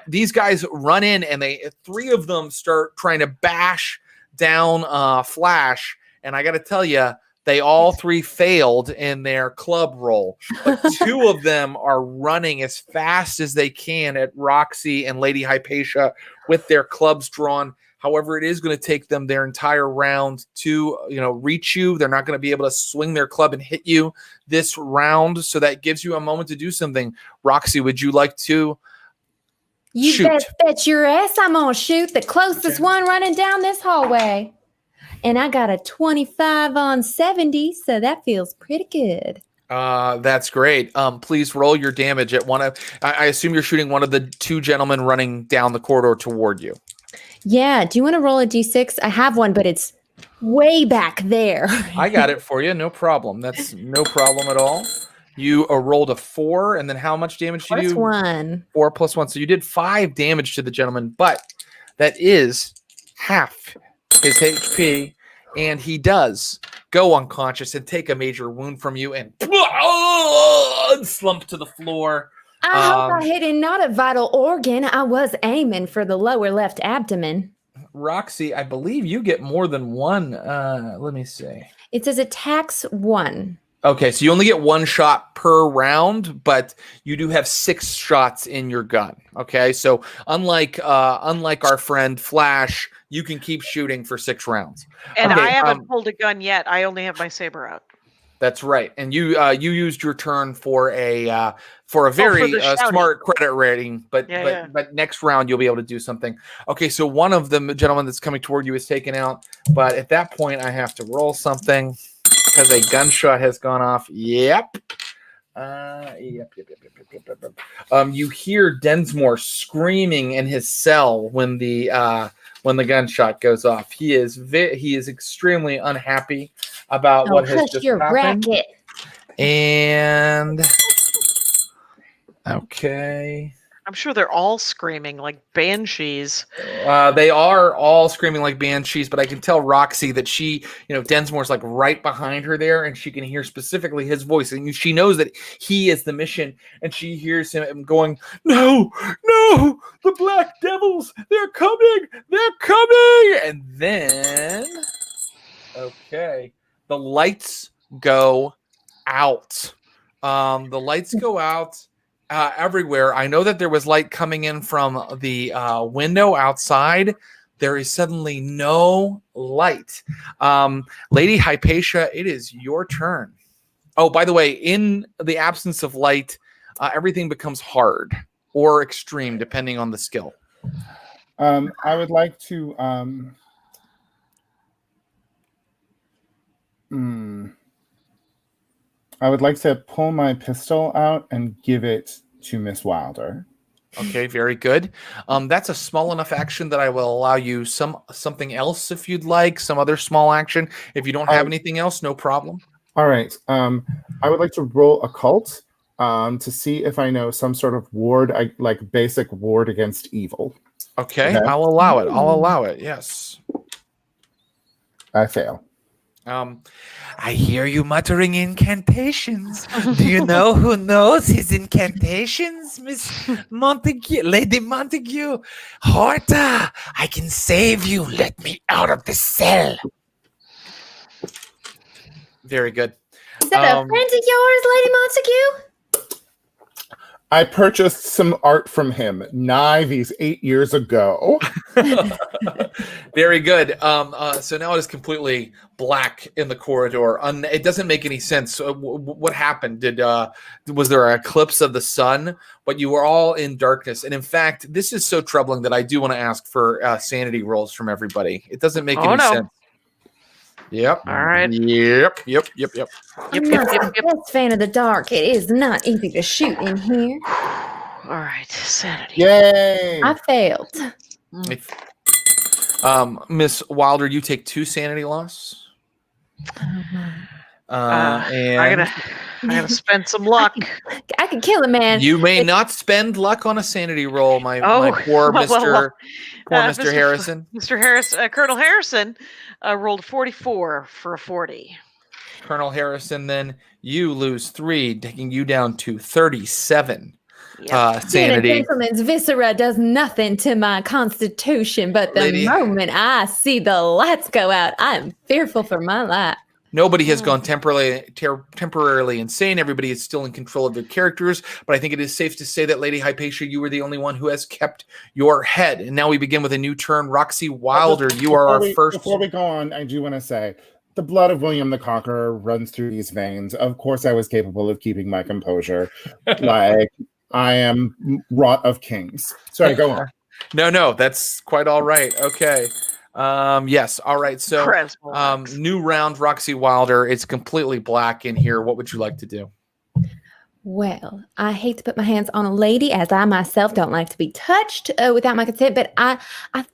These guys run in, and 3 of them start trying to bash down Flash. And I got to tell you, they all 3 failed in their club roll. But 2 of them are running as fast as they can at Roxy and Lady Hypatia with their clubs drawn. However, it is going to take them their entire round to, reach you. They're not going to be able to swing their club and hit you this round. So that gives you a moment to do something. Roxy, would you like to shoot? You bet your ass I'm going to shoot the closest one running down this hallway. And I got a 25 on 70, so that feels pretty good. That's great. Please roll your damage at one of. I assume you're shooting one of the 2 gentlemen running down the corridor toward you. Yeah, do you want to roll a d6? I have one, but it's way back there. I got it for you. No problem. That's no problem at all. You rolled a 4, and then how much damage did you do? +1. 4 + 1. So you did 5 damage to the gentleman, but that is half his HP, and he does go unconscious and take a major wound from you and slump to the floor. I hope I hit not a vital organ. I was aiming for the lower left abdomen. Roxy, I believe you get more than one. Let me see. It says attacks 1. Okay, so you only get 1 shot per round, but you do have 6 shots in your gun. Okay, so unlike our friend Flash, you can keep shooting for 6 rounds. And Okay, I haven't pulled a gun yet. I only have my saber out. That's right. And you used your turn for a very the shouting. smart credit rating, but Yeah. but next round you'll be able to do something. Okay, so one of the gentlemen that's coming toward you is taken out, but at that point I have to roll something because a gunshot has gone off. Yep. Yep. You hear Densmore screaming in his cell when the gunshot goes off. He is extremely unhappy about what has just your happened. racket. And okay. I'm sure they're all screaming like banshees. They are all screaming like banshees, but I can tell Roxy that she, Densmore's like right behind her there, and she can hear specifically his voice, and she knows that he is the mission, and she hears him going, "No, the Black Devils, they're coming, and then, okay, the lights go out. The lights go out. Everywhere. I know that there was light coming in from the window outside. There is suddenly no light. Lady Hypatia, it is your turn. Oh, by the way, in the absence of light, everything becomes hard or extreme, depending on the skill. I would like to pull my pistol out and give it to Miss Wilder. Okay, very good. That's a small enough action that I will allow you something else if you'd like, some other small action. If you don't have anything else, no problem. All right. I would like to roll occult to see if I know some sort of ward, like basic ward against evil. Okay, I'll allow it. Yes. I fail. I hear you muttering incantations. Do you know who knows his incantations, Miss Montague? Lady Montague? Horta, I can save you. Let me out of the cell. Very good. Is that a friend of yours, Lady Montague? I purchased some art from him these 8 years ago. Very good. So now it is completely black in the corridor. It doesn't make any sense. What happened? Was there an eclipse of the sun? But you were all in darkness. And in fact, this is so troubling that I do want to ask for sanity rolls from everybody. It doesn't make any sense. Yep. All right. Yep. I'm not the best fan of the dark. It is not easy to shoot in here. All right, sanity. Yay! I failed. Miss Wilder, you take 2 sanity loss. And I gotta spend some luck. I could kill a man. you may not spend luck on a sanity roll, my poor Mr. Harrison. Mr. Harris, Colonel Harrison rolled 44 for a 40. Colonel Harrison, then you lose 3, taking you down to 37 sanity. A gentleman's viscera does nothing to my constitution, but the moment I see the lights go out, I'm fearful for my life. Nobody has gone temporarily insane. Everybody is still in control of their characters. But I think it is safe to say that, Lady Hypatia, you were the only one who has kept your head. And now we begin with a new turn. Roxy Wilder, you are our first. Before we go on, I do want to say, the blood of William the Conqueror runs through these veins. Of course, I was capable of keeping my composure. Like, I am wrought of kings. Sorry, go on. No, that's quite all right. Okay. Yes. All right. So, new round, Roxy Wilder. It's completely black in here. What would you like to do? Well, I hate to put my hands on a lady, as I myself don't like to be touched without my consent, but I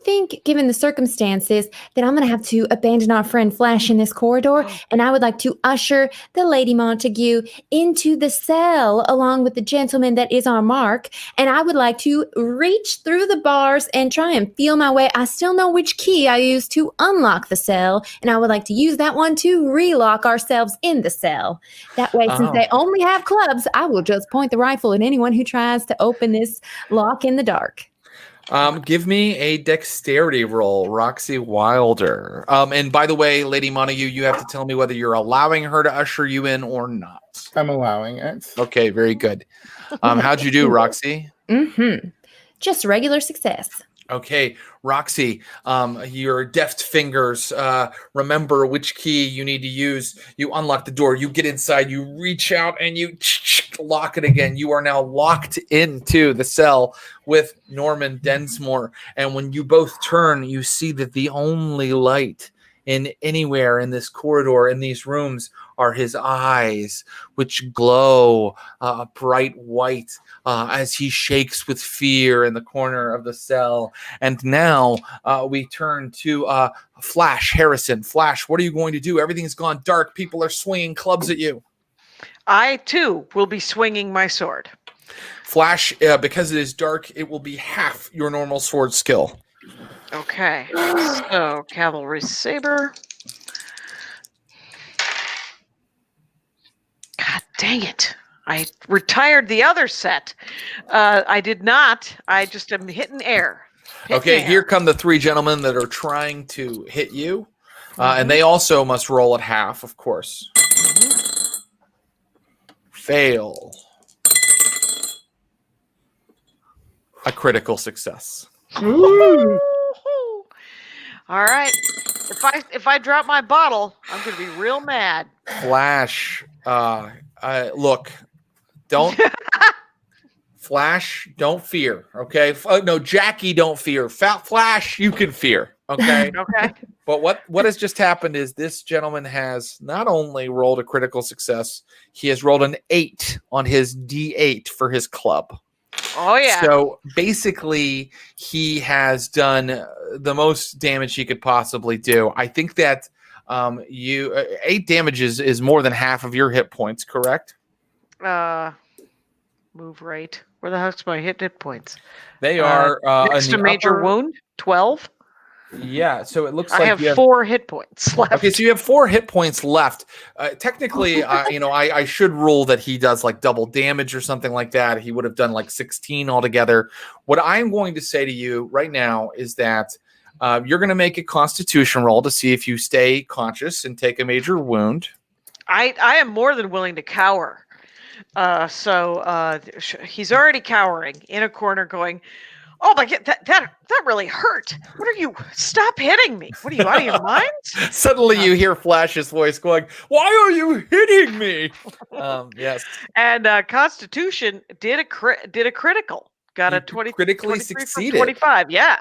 think, given the circumstances, that I'm going to have to abandon our friend Flash in this corridor, and I would like to usher the Lady Montague into the cell along with the gentleman that is our mark, and I would like to reach through the bars and try and feel my way. I still know which key I used to unlock the cell, and I would like to use that one to relock ourselves in the cell. That way, since they only have clubs, I will just point the rifle at anyone who tries to open this lock in the dark. Give me a dexterity roll, Roxy Wilder. And by the way, Lady Montague, you have to tell me whether you're allowing her to usher you in or not. I'm allowing it. Okay, very good. How'd you do, Roxy? Just regular success. Okay, Roxy, your deft fingers remember which key you need to use. You unlock the door, you get inside, you reach out, and you lock it again. You are now locked into the cell with Norman Densmore. And when you both turn, you see that the only light in anywhere in this corridor, in these rooms, are his eyes, which glow bright white as he shakes with fear in the corner of the cell. And now we turn to Flash Harrison. Flash, what are you going to do? Everything's gone dark. People are swinging clubs at you. I, too, will be swinging my sword. Flash, because it is dark, it will be half your normal sword skill. Okay, so cavalry saber. God dang it. I retired the other set. I did not. I just am hitting air. Okay, here come the three gentlemen that are trying to hit you. And they also must roll at half, of course. Fail. A critical success. All right. If I drop my bottle, I'm gonna be real mad. Flash, look, don't Flash, don't fear. Okay, no, Jackie, don't fear. Flash, you can fear. Okay. Okay. But what has just happened is this gentleman has not only rolled a critical success, he has rolled an 8 on his D8 for his club. Oh yeah. So basically, he has done the most damage he could possibly do. I think that 8 damage is more than half of your hit points, correct? Move right. Where the heck's my hit points? They are next to major wound. 12. Yeah, so it looks like I have 4 hit points left. Okay, so you have 4 hit points left. Technically, I should rule that he does like double damage or something like that. He would have done like 16 altogether. What I'm going to say to you right now is that you're going to make a Constitution roll to see if you stay conscious and take a major wound. I am more than willing to cower. So he's already cowering in a corner, going, "Oh my God, that really hurt. What are you? Stop hitting me. What are you, out of your mind?" Suddenly you hear Flash's voice going, "Why are you hitting me?" Yes. And Constitution did a critical. Got a 20. Critically succeeded. 25. Yeah.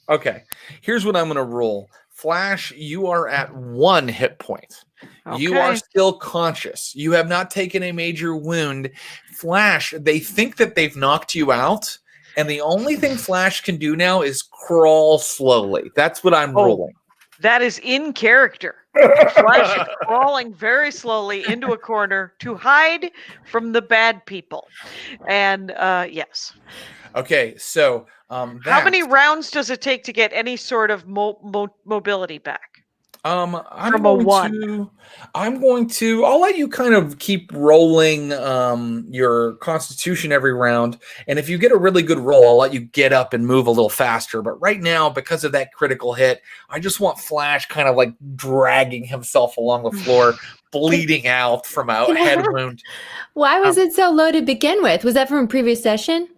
Okay. Here's what I'm going to roll. Flash, you are at 1 hit point. Okay. You are still conscious. You have not taken a major wound. Flash, they think that they've knocked you out. And the only thing Flash can do now is crawl slowly. That's what I'm rolling. That is in character. Flash is crawling very slowly into a corner to hide from the bad people. And yes. Okay, so how many rounds does it take to get any sort of mobility back? I'll let you kind of keep rolling your Constitution every round, and if you get a really good roll, I'll let you get up and move a little faster. But right now, because of that critical hit, I just want Flash kind of like dragging himself along the floor, bleeding out from a head wound. Why was it so low to begin with? Was that from a previous session?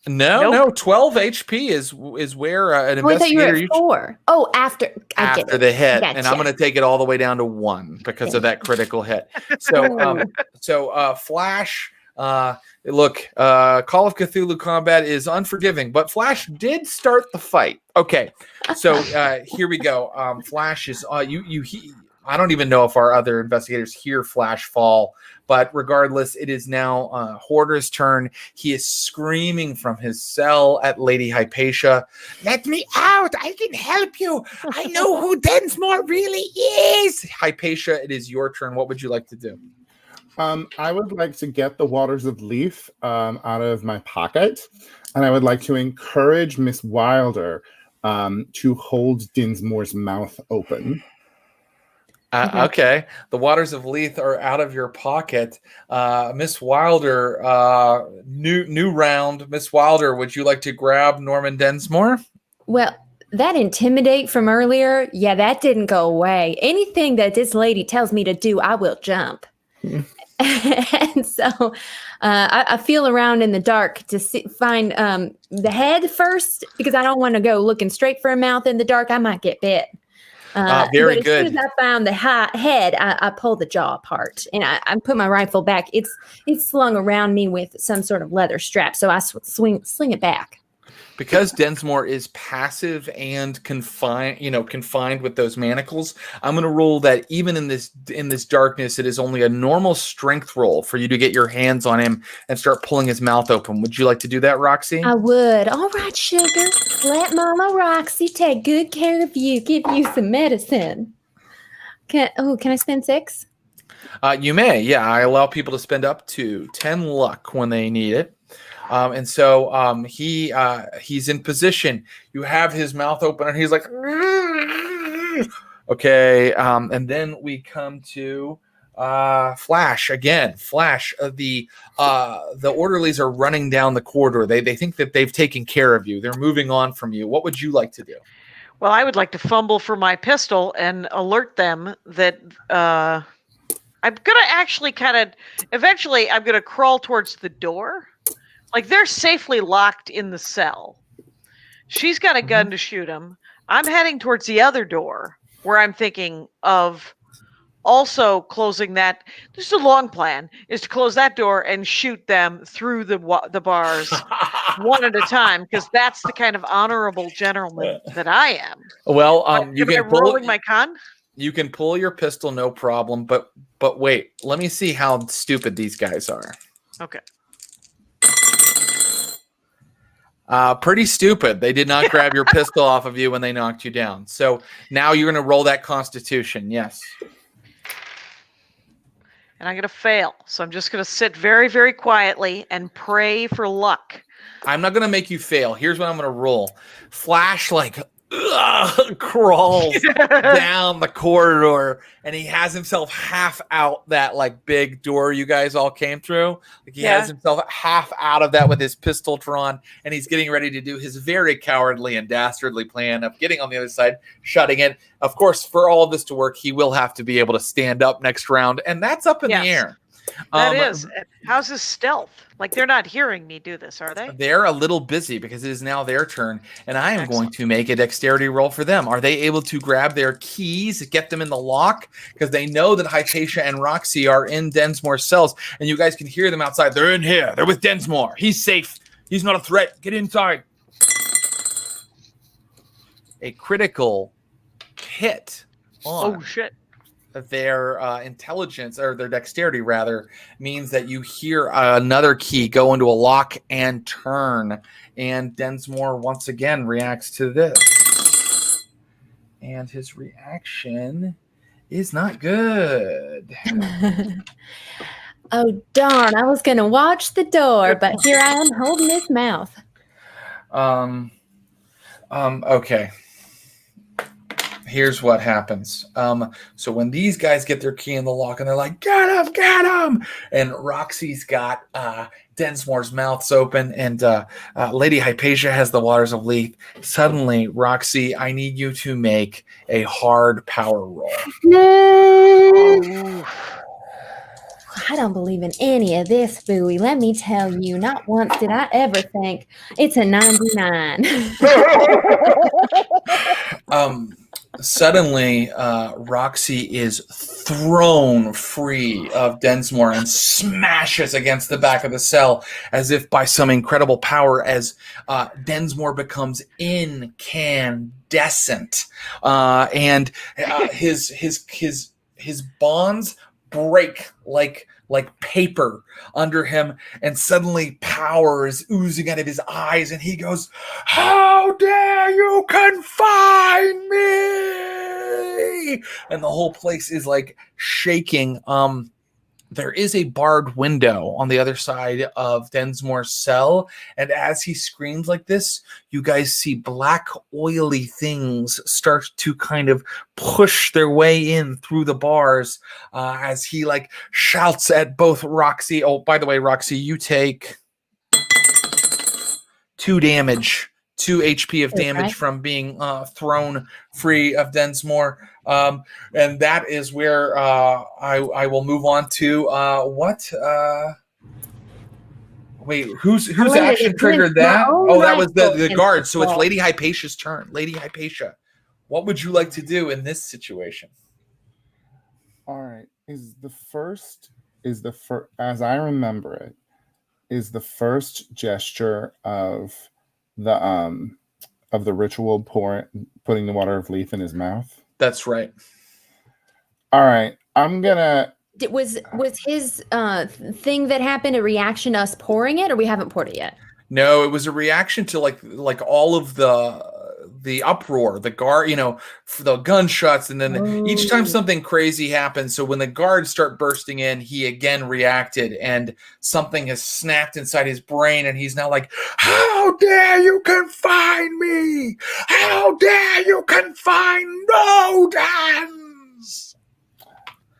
No, 12 HP is where an investigator. I thought you were at 4. Oh, after the hit, gotcha. And I'm going to take it all the way down to 1 because of that critical hit. So, Flash. Look, Call of Cthulhu combat is unforgiving, but Flash did start the fight. Okay, so here we go. Flash is I don't even know if our other investigators hear Flash fall, but regardless, it is now Hoarder's turn. He is screaming from his cell at Lady Hypatia. Let me out! I can help you! I know who Densmore really is! Hypatia, it is your turn. What would you like to do? I would like to get the Waters of Leaf out of my pocket, and I would like to encourage Miss Wilder to hold Dinsmore's mouth open. Okay, the Waters of Leith are out of your pocket. Miss Wilder, new round. Miss Wilder, would you like to grab Norman Densmore? Well, that intimidate from earlier, yeah, that didn't go away. Anything that this lady tells me to do, I will jump. And so I feel around in the dark to find the head first, because I don't want to go looking straight for a mouth in the dark. I might get bit. Very but good. As soon as I found the head, I pull the jaw apart, and I put my rifle back. It's slung around me with some sort of leather strap, so I sling it back. Because Densmore is passive and confined with those manacles, I'm going to roll that even in this darkness, it is only a normal strength roll for you to get your hands on him and start pulling his mouth open. Would you like to do that, Roxy? I would. All right, sugar. Let Mama Roxy take good care of you. Give you some medicine. Can I spend 6? You may. Yeah, I allow people to spend up to 10 luck when they need it. And so he's in position. You have his mouth open, and he's like, okay. And then we come to Flash again. Flash. The orderlies are running down the corridor. They think that they've taken care of you. They're moving on from you. What would you like to do? Well, I would like to fumble for my pistol and alert them that I'm going to actually eventually I'm going to crawl towards the door. Like, they're safely locked in the cell. She's got a gun to shoot him. I'm heading towards the other door, where I'm thinking of also closing that. This is a long plan, is to close that door and shoot them through the bars one at a time, because that's the kind of honorable gentleman that I am. Well, you can rolling my con. You can pull your pistol, no problem. But wait, let me see how stupid these guys are. Okay. Pretty stupid. They did not grab your pistol off of you when they knocked you down. So now you're going to roll that Constitution. Yes. And I'm going to fail. So I'm just going to sit very, very quietly and pray for luck. I'm not going to make you fail. Here's what I'm going to roll. Flash crawls down the corridor, and he has himself half out that big door you guys all came through. He has himself half out of that with his pistol drawn, and he's getting ready to do his very cowardly and dastardly plan of getting on the other side, shutting it. Of course, for all of this to work, he will have to be able to stand up next round, and that's up in the air. That is. How's his stealth? They're not hearing me do this, are they? They're a little busy because it is now their turn, and I am going to make a dexterity roll for them. Are they able to grab their keys, get them in the lock? Because they know that Hypatia and Roxy are in Densmore's cells, and you guys can hear them outside. They're in here. They're with Densmore. He's safe. He's not a threat. Get inside. A critical hit on. Oh, shit. Their intelligence, or their dexterity rather, means that you hear another key go into a lock and turn, and Densmore once again reacts to this, and his reaction is not good. Oh darn, I was gonna watch the door, but here I am holding his mouth. Okay, here's what happens. So when these guys get their key in the lock and they're like, get him! And Roxy's got Densmore's mouth's open, and Lady Hypatia has the waters of Lethe. Suddenly, Roxy, I need you to make a hard power roll. No. I don't believe in any of this, Bowie. Let me tell you, not once did I ever think it's a 99. Suddenly, Roxy is thrown free of Densmore and smashes against the back of the cell as if by some incredible power, as Densmore becomes incandescent, and his bonds break like paper under him, and suddenly power is oozing out of his eyes, and he goes, "How dare you confine me!" And the whole place is shaking. There is a barred window on the other side of Densmore's cell, and as he screams like this, you guys see black oily things start to kind of push their way in through the bars, as he shouts at both Roxy. Oh, by the way, Roxy, you take 2 damage 2 HP of That's damage right. from being thrown free of Densmore. And that is where I will move on to wait, whose Later, action it's triggered my that? own Oh, that was the rifle guard. So it's installed. Lady Hypatia's turn. Lady Hypatia, what would you like to do in this situation? All right. Is the first, as I remember it, is the first gesture of the ritual putting the water of Lethe in his mouth? That's right. All right. I'm gonna. Was his thing that happened a reaction to us pouring it, or we haven't poured it yet? No, it was a reaction to like all of the uproar, the guard, for the gunshots, and then each time something crazy happens. So when the guards start bursting in, he again reacted, and something has snapped inside his brain, and he's now like, "How dare you confine me? How dare you confine Nodans?"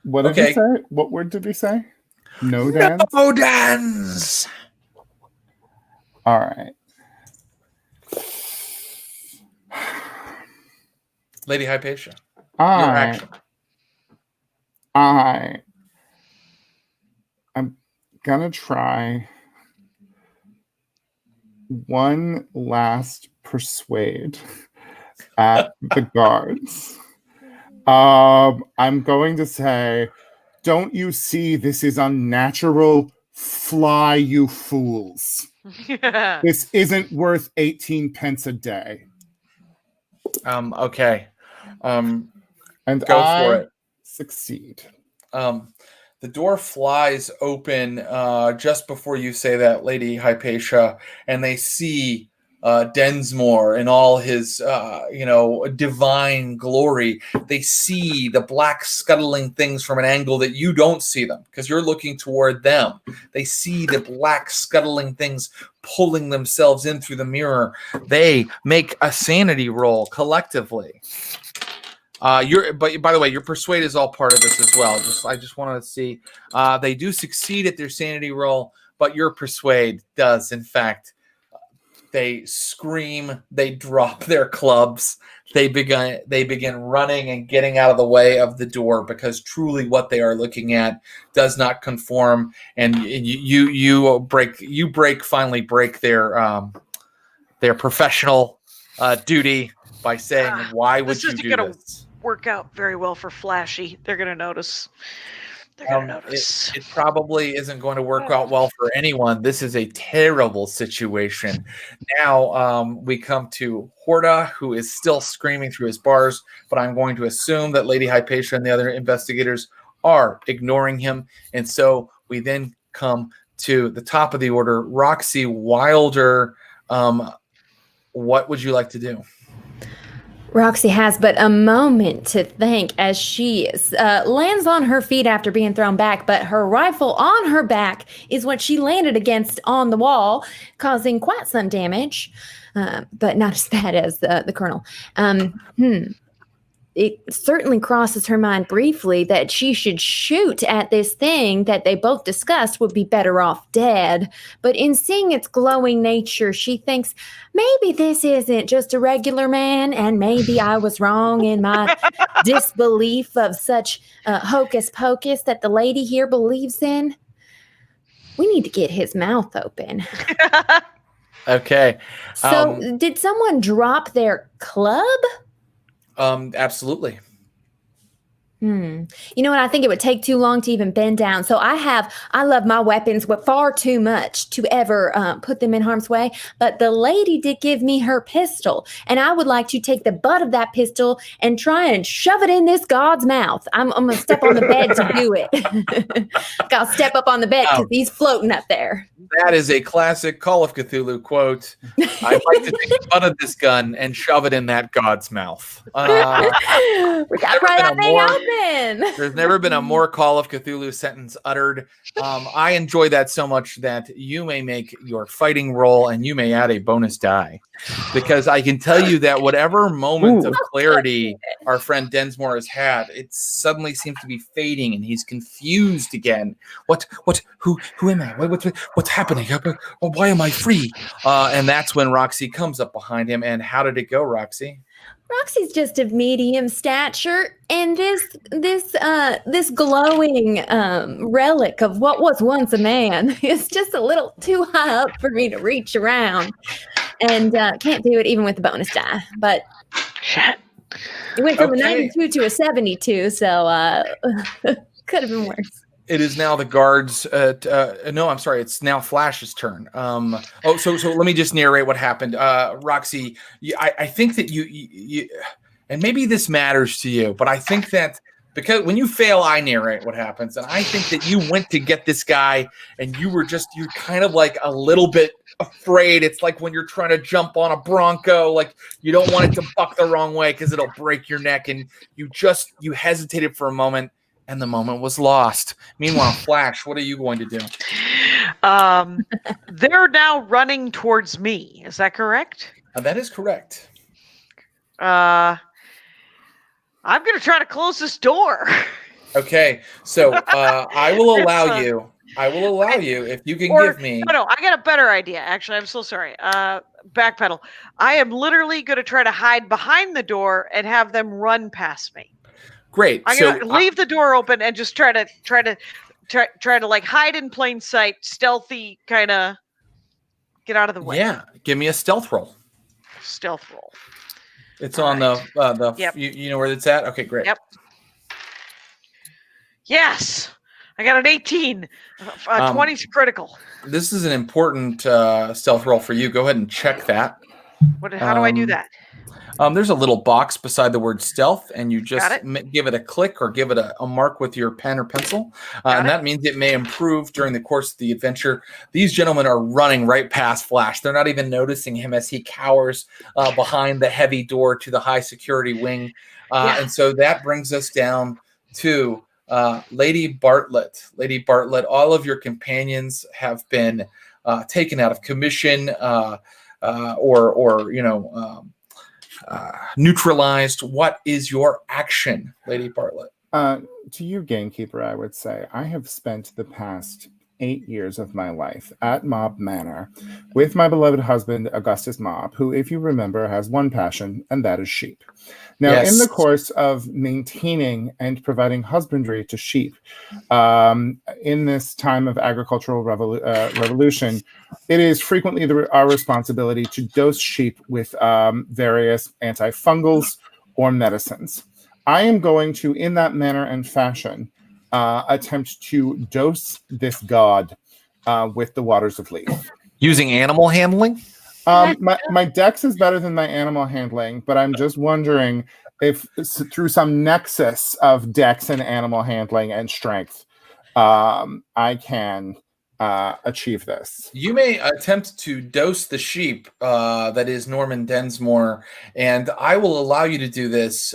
What did he say? What word did he say? Nodans? Nodans! All right. Lady Hypatia, your action. I'm gonna try one last persuade at the guards. I'm going to say, "Don't you see this is unnatural? Fly, you fools. This isn't worth 18 pence a day." Okay. And Go I for it. succeed. The door flies open just before you say that, Lady Hypatia, and they see Densmore in all his, divine glory. They see the black scuttling things from an angle that you don't see them because you're looking toward them. They see the black scuttling things pulling themselves in through the mirror. They make a sanity roll collectively. But by the way, your persuade is all part of this as well. I just wanted to see they do succeed at their sanity roll, but your persuade does, in fact. They scream, they drop their clubs, they begin running and getting out of the way of the door because truly what they are looking at does not conform, and you finally break their professional duty by saying, "Why would you do this?" Work out very well for Flashy. They're gonna notice. It probably isn't going to work out well for anyone. This is a terrible situation. Now we come to Horda, who is still screaming through his bars, but I'm going to assume that Lady Hypatia and the other investigators are ignoring him. And so we then come to the top of the order. Roxy Wilder, what would you like to do? Roxy has but a moment to think as she lands on her feet after being thrown back, but her rifle on her back is what she landed against on the wall, causing quite some damage, but not as bad as the Colonel. It certainly crosses her mind briefly that she should shoot at this thing that they both discussed would be better off dead. But in seeing its glowing nature, she thinks, maybe this isn't just a regular man, and maybe I was wrong in my disbelief of such hocus pocus that the lady here believes in. We need to get his mouth open. Okay. So did someone drop their club? Absolutely. You know what? I think it would take too long to even bend down. So I love my weapons far too much to ever put them in harm's way. But the lady did give me her pistol, and I would like to take the butt of that pistol and try and shove it in this god's mouth. I'm going to step on the bed to do it. I'll step up on the bed because he's floating up there. That is a classic Call of Cthulhu quote. I'd like to take the butt of this gun and shove it in that god's mouth. We got to pry that thing open. Amen. There's never been a more Call of Cthulhu sentence uttered. I enjoy that so much that you may make your fighting roll and you may add a bonus die. Because I can tell you that whatever moment of clarity our friend Densmore has had, it suddenly seems to be fading and he's confused again. Who am I? What's happening? Why am I free? And that's when Roxy comes up behind him. And how did it go, Roxy? Roxy's just of medium stature, and this glowing relic of what was once a man is just a little too high up for me to reach around, and can't do it even with the bonus die. But Shit. it went from a 92 to a 72, so could have been worse. It is now the guards. No, I'm sorry. It's now Flash's turn. So let me just narrate what happened. Roxy, I think that you, and maybe this matters to you, but I think that because when you fail, I narrate what happens, and I think that you went to get this guy, and you're kind of like a little bit afraid. It's like when you're trying to jump on a Bronco, like you don't want it to buck the wrong way because it'll break your neck, and you hesitated for a moment. And the moment was lost. Meanwhile, Flash, what are you going to do? They're now running towards me. Is that correct? That is correct. I'm going to try to close this door. Okay, so I will allow you. I will allow you if you can give me. No, I got a better idea. Actually, I'm so sorry. Backpedal. I am literally going to try to hide behind the door and have them run past me. Great. I'm gonna leave the door open and just try to like hide in plain sight, stealthy, kind of get out of the way. Yeah, give me a stealth roll. Stealth roll. It's on the. Yep. You know where it's at. Okay, great. Yep. Yes, I got an 18. 20's critical. This is an important stealth roll for you. Go ahead and check that. How do I do that? There's a little box beside the word stealth, and you just give it a click or give it a mark with your pen or pencil. And that means it may improve during the course of the adventure. These gentlemen are running right past Flash. They're not even noticing him as he cowers behind the heavy door to the high security wing. And so that brings us down to Lady Bartlett. Lady Bartlett, all of your companions have been taken out of commission neutralized. What is your action, Lady Bartlett? To you, Gamekeeper, I would say I have spent the past 8 years of my life at Mob Manor with my beloved husband, Augustus Mob, who, if you remember, has one passion, and that is sheep. Now, in the course of maintaining and providing husbandry to sheep, in this time of agricultural revolution, it is frequently our responsibility to dose sheep with various antifungals or medicines. I am going to, in that manner and fashion, attempt to dose this god with the waters of Lethe. Using animal handling? My dex is better than my animal handling, but I'm just wondering if through some nexus of dex and animal handling and strength, I can achieve this. You may attempt to dose the sheep, that is Norman Densmore, and I will allow you to do this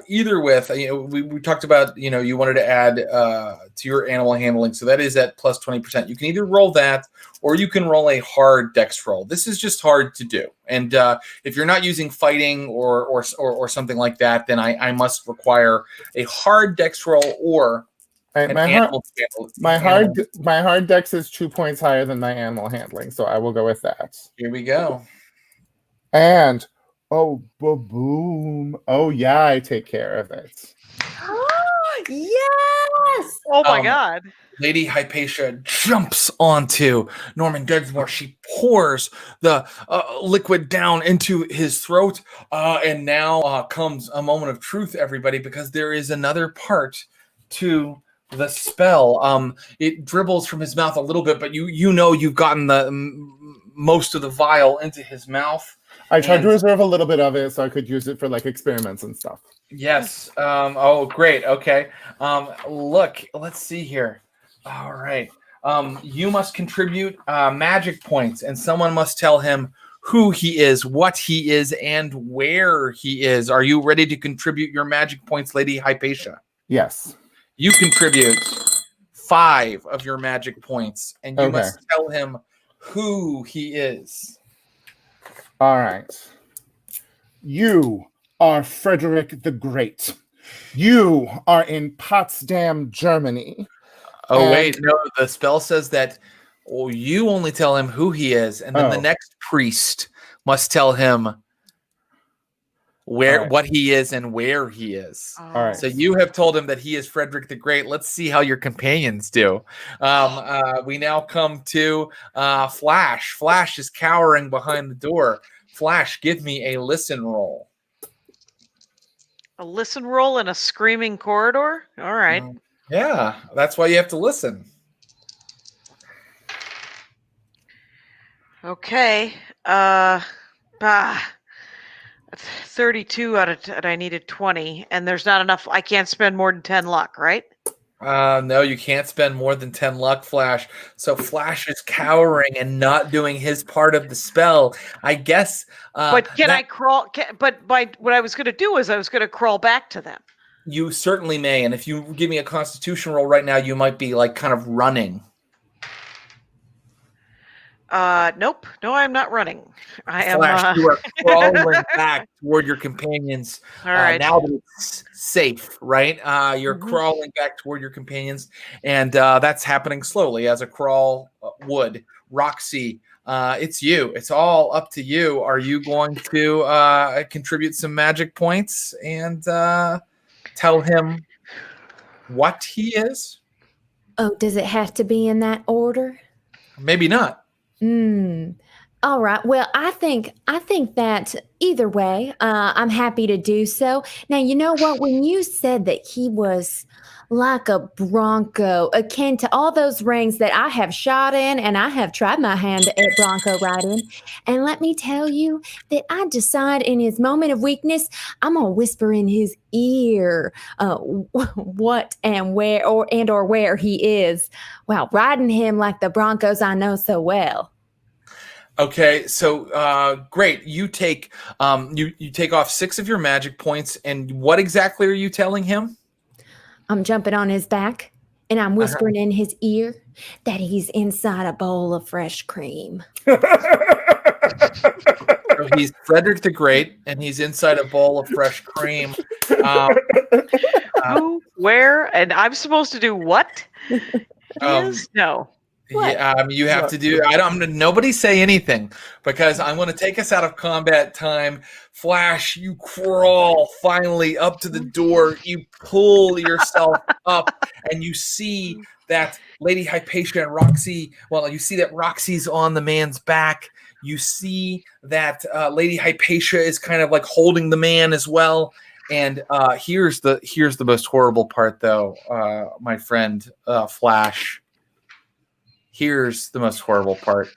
either with, we talked about, you wanted to add to your animal handling, so that is at plus 20%. You can either roll that, or you can roll a hard dex roll. This is just hard to do, and if you're not using fighting or something like that, then I must require a hard dex roll or my hard dex is 2 points higher than my animal handling, so I will go with that. Here we go. And boom! Oh yeah, I take care of it. Yes! Oh my God! Lady Hypatia jumps onto Norman Densmore. She pours the liquid down into his throat, and now comes a moment of truth, everybody, because there is another part to the spell. It dribbles from his mouth a little bit, but you've gotten the most of the vial into his mouth. I tried to reserve a little bit of it so I could use it for like experiments and stuff. Yes. Oh, great. Okay. Look, let's see here. All right. You must contribute magic points, and someone must tell him who he is, what he is, and where he is. Are you ready to contribute your magic points, Lady Hypatia? Yes. You contribute 5 of your magic points, and you Okay. must tell him who he is. All right. You are Frederick the Great. You are in Potsdam, Germany. Oh, And- wait. No, the spell says that you only tell him who he is, and then the next priest must tell him what he is and where he is. All right. So you have told him that he is Frederick the Great. Let's see how your companions do. We now come to Flash. Flash is cowering behind the door. Flash, give me a listen roll. A listen roll in a screaming corridor? All right. Yeah, that's why you have to listen. Okay. 32 out of and I needed 20, and there's not enough. I can't spend more than 10 luck, right? No, you can't spend more than 10 luck, Flash. So Flash is cowering and not doing his part of the spell. I guess. But can I crawl? What I was going to do is I was going to crawl back to them. You certainly may. And if you give me a Constitution roll right now, you might be like kind of running. Nope. No, I'm not running. I am. Flash, you are crawling back toward your companions. All right. Now that it's safe, right? You're crawling back toward your companions, and that's happening slowly as a crawl would. Roxy, it's you. It's all up to you. Are you going to contribute some magic points and tell him what he is? Oh, does it have to be in that order? Maybe not. All right. Well, I think that either way, I'm happy to do so. Now, you know what? When you said that he was like a bronco, akin to all those rings that I have shot in, and I have tried my hand at bronco riding, and let me tell you that I decide in his moment of weakness, I'm gonna whisper in his ear what and where or where he is, while riding him like the broncos I know so well. Okay, so great. You take you take off 6 of your magic points, and what exactly are you telling him? I'm jumping on his back, and I'm whispering in his ear that he's inside a bowl of fresh cream. So he's Frederick the Great, and he's inside a bowl of fresh cream. Who? Where? And I'm supposed to do what? No. Yeah, you have to do. Nobody say anything, because I'm going to take us out of combat time. Flash, you crawl finally up to the door. You pull yourself up, and you see that Lady Hypatia and Roxy. Well, you see that Roxy's on the man's back. You see that Lady Hypatia is kind of like holding the man as well. And here's the most horrible part, though, my friend Flash. Here's the most horrible part.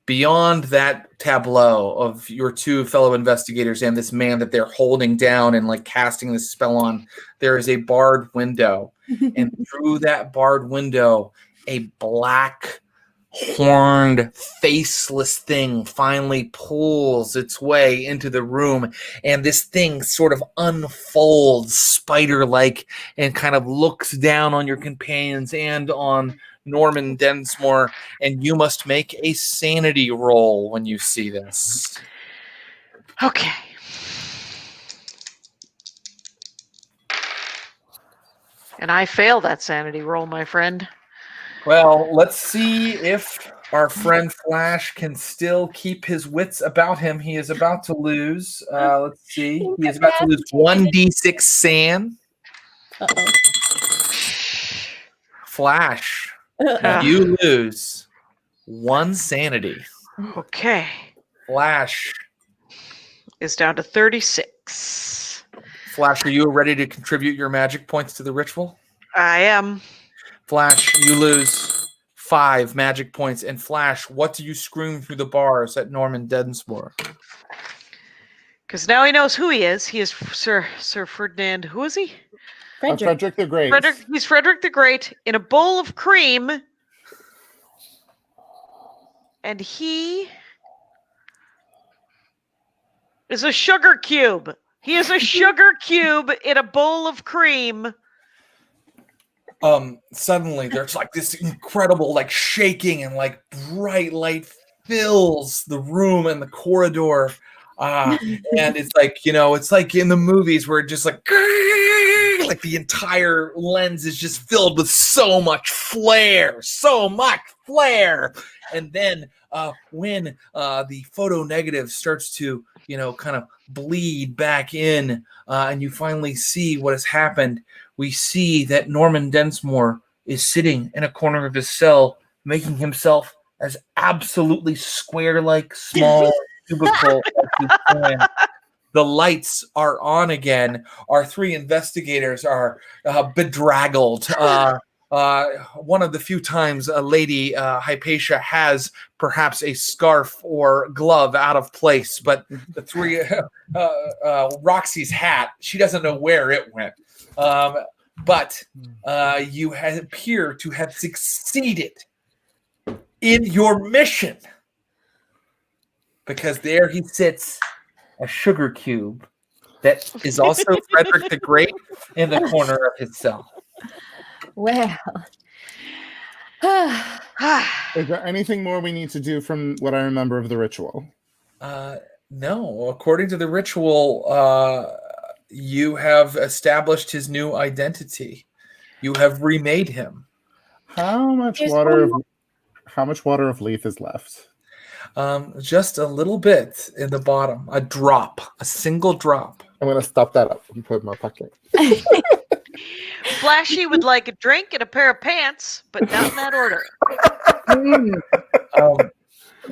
Beyond that tableau of your 2 fellow investigators and this man that they're holding down and like casting this spell on, there is a barred window. And through that barred window, a black, horned, faceless thing finally pulls its way into the room. And this thing sort of unfolds spider-like and kind of looks down on your companions and on Norman Densmore, and you must make a sanity roll when you see this. Okay. And I failed that sanity roll, my friend. Well, let's see if our friend Flash can still keep his wits about him. He is about to lose. Let's see. He is about to lose 1d6 sand. Uh-oh. Flash, you lose 1 sanity. Okay. Flash is down to 36. Flash, are you ready to contribute your magic points to the ritual? I am. Flash, you lose 5 magic points. And Flash, what do you scream through the bars at Norman Densmore? Because now he knows who he is. He is Sir Ferdinand. Who is he? Frederick the Great. He's Frederick the Great in a bowl of cream. And he is a sugar cube. He is a sugar cube in a bowl of cream. Suddenly there's like this incredible like shaking and like bright light fills the room and the corridor. And it's like, it's like in the movies where it just like the entire lens is just filled with so much flare. And then when the photo negative starts to, kind of bleed back in, and you finally see what has happened, we see that Norman Densmore is sitting in a corner of his cell, making himself as absolutely square-like small cubicle as he can. The lights are on again. Our three investigators are bedraggled. One of the few times a lady, Hypatia, has perhaps a scarf or glove out of place, but the three, Roxy's hat, she doesn't know where it went. But you appear to have succeeded in your mission, because there he sits, a sugar cube that is also Frederick the Great in the corner of his cell. Well. Is there anything more we need to do from what I remember of the ritual? No. According to the ritual, you have established his new identity. You have remade him. How much water of leaf is left? Just a little bit in the bottom. A single drop. I'm going to stop that up and put it in my pocket. Flashy would like a drink and a pair of pants, but not in that order.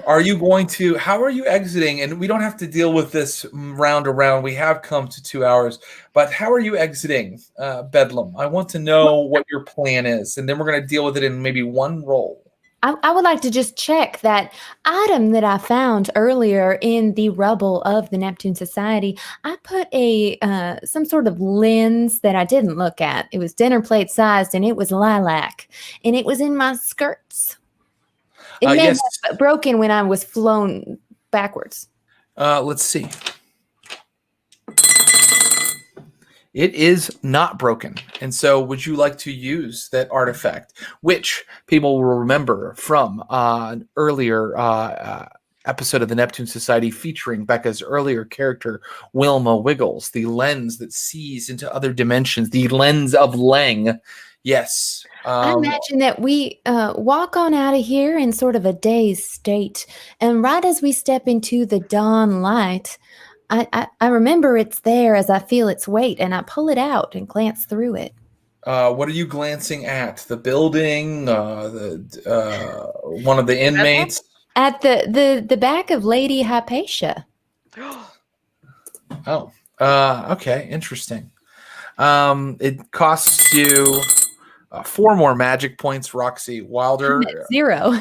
Are you going to, how are you exiting? And we don't have to deal with this round around. We have come to 2 hours, but how are you exiting Bedlam? I want to know what your plan is, and then we're going to deal with it in maybe one roll. I would like to just check that item that I found earlier in the rubble of the Neptune Society. I put some sort of lens that I didn't look at. It was dinner plate sized, and it was lilac, and it was in my skirts. It may have broken when I was flown backwards. Let's see. It is not broken. And so would you like to use that artifact, which people will remember from an earlier episode of the Neptune Society featuring Becca's earlier character, Wilma Wiggles, the lens that sees into other dimensions, the lens of Lang. Yes. I imagine that we walk on out of here in sort of a dazed state. And right as we step into the dawn light, I remember it's there as I feel its weight, and I pull it out and glance through it. What are you glancing at? The building? One of the inmates? At the back of Lady Hypatia. Oh. Okay. Interesting. It costs you 4 more magic points, Roxy Wilder. 0.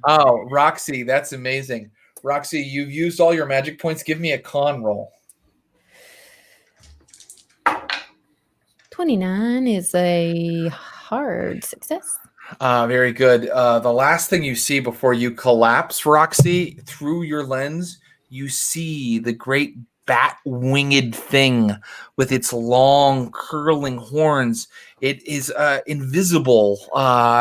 Oh, Roxy, that's amazing. Roxy, you've used all your magic points. Give me a con roll. 29 is a hard success. Very good. The last thing you see before you collapse, Roxy, through your lens, you see the great bat-winged thing with its long, curling horns. It is invisible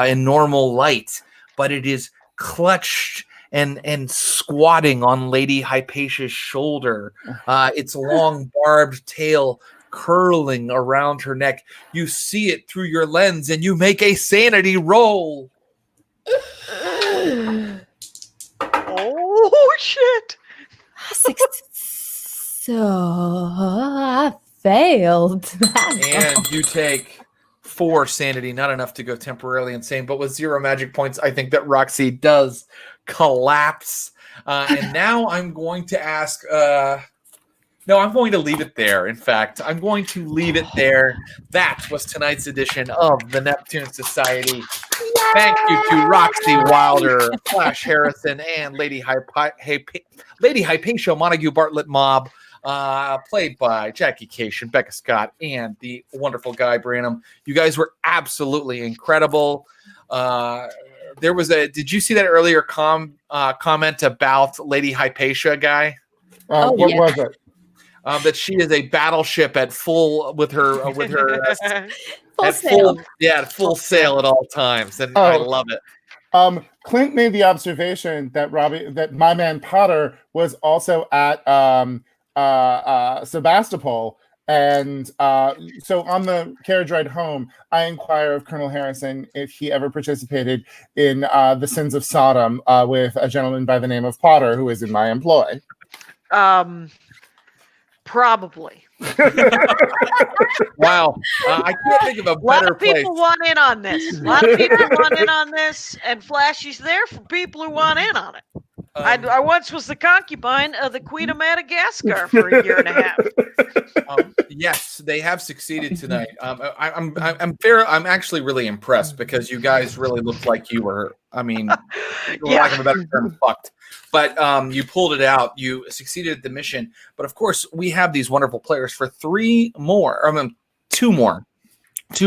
in normal light, but it is clutched and squatting on Lady Hypatia's shoulder. Its long barbed tail curling around her neck. You see it through your lens, and you make a sanity roll. Oh, shit. So I failed. And you take 4 sanity, not enough to go temporarily insane, but with 0 magic points, I think that Roxy does collapse. And now I'm going to ask, no, I'm going to leave it there. In fact, I'm going to leave it there. That was tonight's edition of the Neptune Society. Thank you to Roxy Wilder, Flash Harrison, and Lady Hypatia Montague Bartlett Mobb, played by Jackie Kashian, Becca Scott, and the wonderful Guy Branum. You guys were absolutely incredible. Did you see that earlier comment about Lady Hypatia, Guy? What was it? that she is a battleship at full with her Full at sail. full sail at all times, and I love it. Clint made the observation that my man Potter was also at Sebastopol, and so on the carriage ride home, I inquire of Colonel Harrison if he ever participated in the sins of Sodom with a gentleman by the name of Potter, who is in my employ. Probably. Wow, I can't think of a A lot better of people place. want in on this. A lot of people want in on this, and Flashy's there for people who want in on it. I once was the concubine of the Queen of Madagascar for a year and a half. Yes, they have succeeded tonight. I'm actually really impressed because you guys really looked like you were. I mean, for lack of a better term, fucked. But you pulled it out. You succeeded at the mission. But of course, we have these wonderful players for two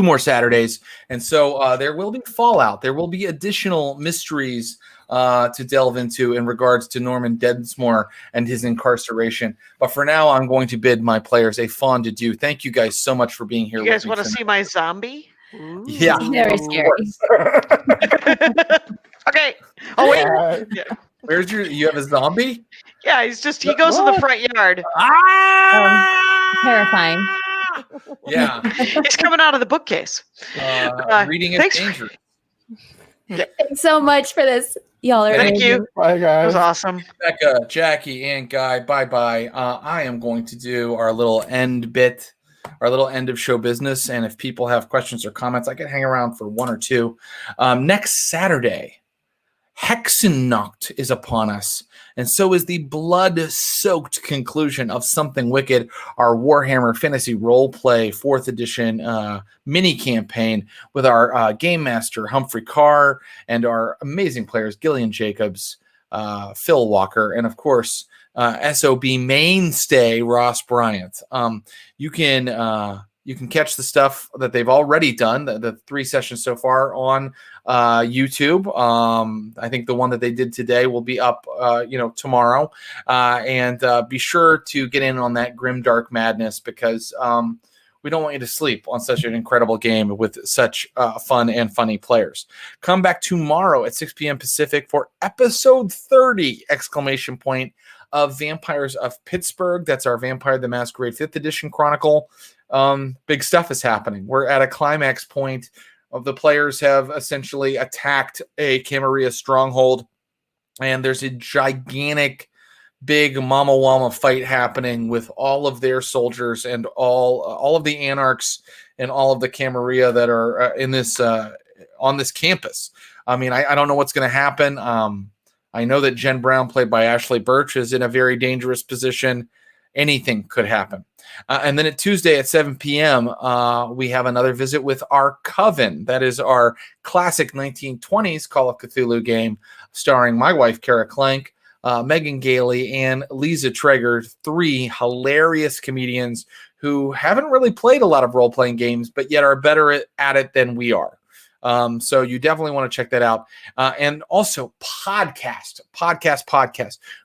more Saturdays, and so there will be Fallout. There will be additional mysteries to delve into in regards to Norman Densmore and his incarceration. But for now, I'm going to bid my players a fond adieu. Thank you guys so much for being here. You guys want to see my zombie? Ooh. Yeah. Very scary. Okay. Oh wait. Where's you have a zombie? Yeah, he goes in the front yard. Terrifying. Yeah. He's coming out of the bookcase. Reading is dangerous. Thanks so much for this. Y'all are Thank you. Bye, That guys. was awesome. Becca, Jackie, and Guy, bye-bye. I am going to do our little end bit, our little end of show business. And if people have questions or comments, I can hang around for one or two. Next Saturday, Hexennacht is upon us, and so is the blood-soaked conclusion of Something Wicked, our Warhammer Fantasy Roleplay 4th edition mini-campaign with our Game Master, Humphrey Carr, and our amazing players, Gillian Jacobs, Phil Walker, and of course, SOB mainstay, Ross Bryant. You can catch the stuff that they've already done, the 3 sessions so far, on YouTube. I think the one that they did today will be up, tomorrow. And be sure to get in on that grim dark madness, because we don't want you to sleep on such an incredible game with such fun and funny players. Come back tomorrow at 6 p.m. Pacific for episode 30! Of Vampires of Pittsburgh. That's our Vampire the Masquerade 5th edition chronicle. Big stuff is happening. We're at a climax point of the players have essentially attacked a Camarilla stronghold, and there's a gigantic big Mama Wama fight happening with all of their soldiers and all of the anarchs and all of the Camarilla that are in this on this campus. I mean, I don't know what's going to happen. I know that Jen Brown, played by Ashley Birch, is in a very dangerous position. Anything could happen. And then at Tuesday at 7 p.m., we have another visit with our Coven. That is our classic 1920s Call of Cthulhu game, starring my wife, Kara Clank, Megan Gailey, and Lisa Traeger, 3 hilarious comedians who haven't really played a lot of role-playing games, but yet are better at it than we are. So you definitely want to check that out. And also podcast.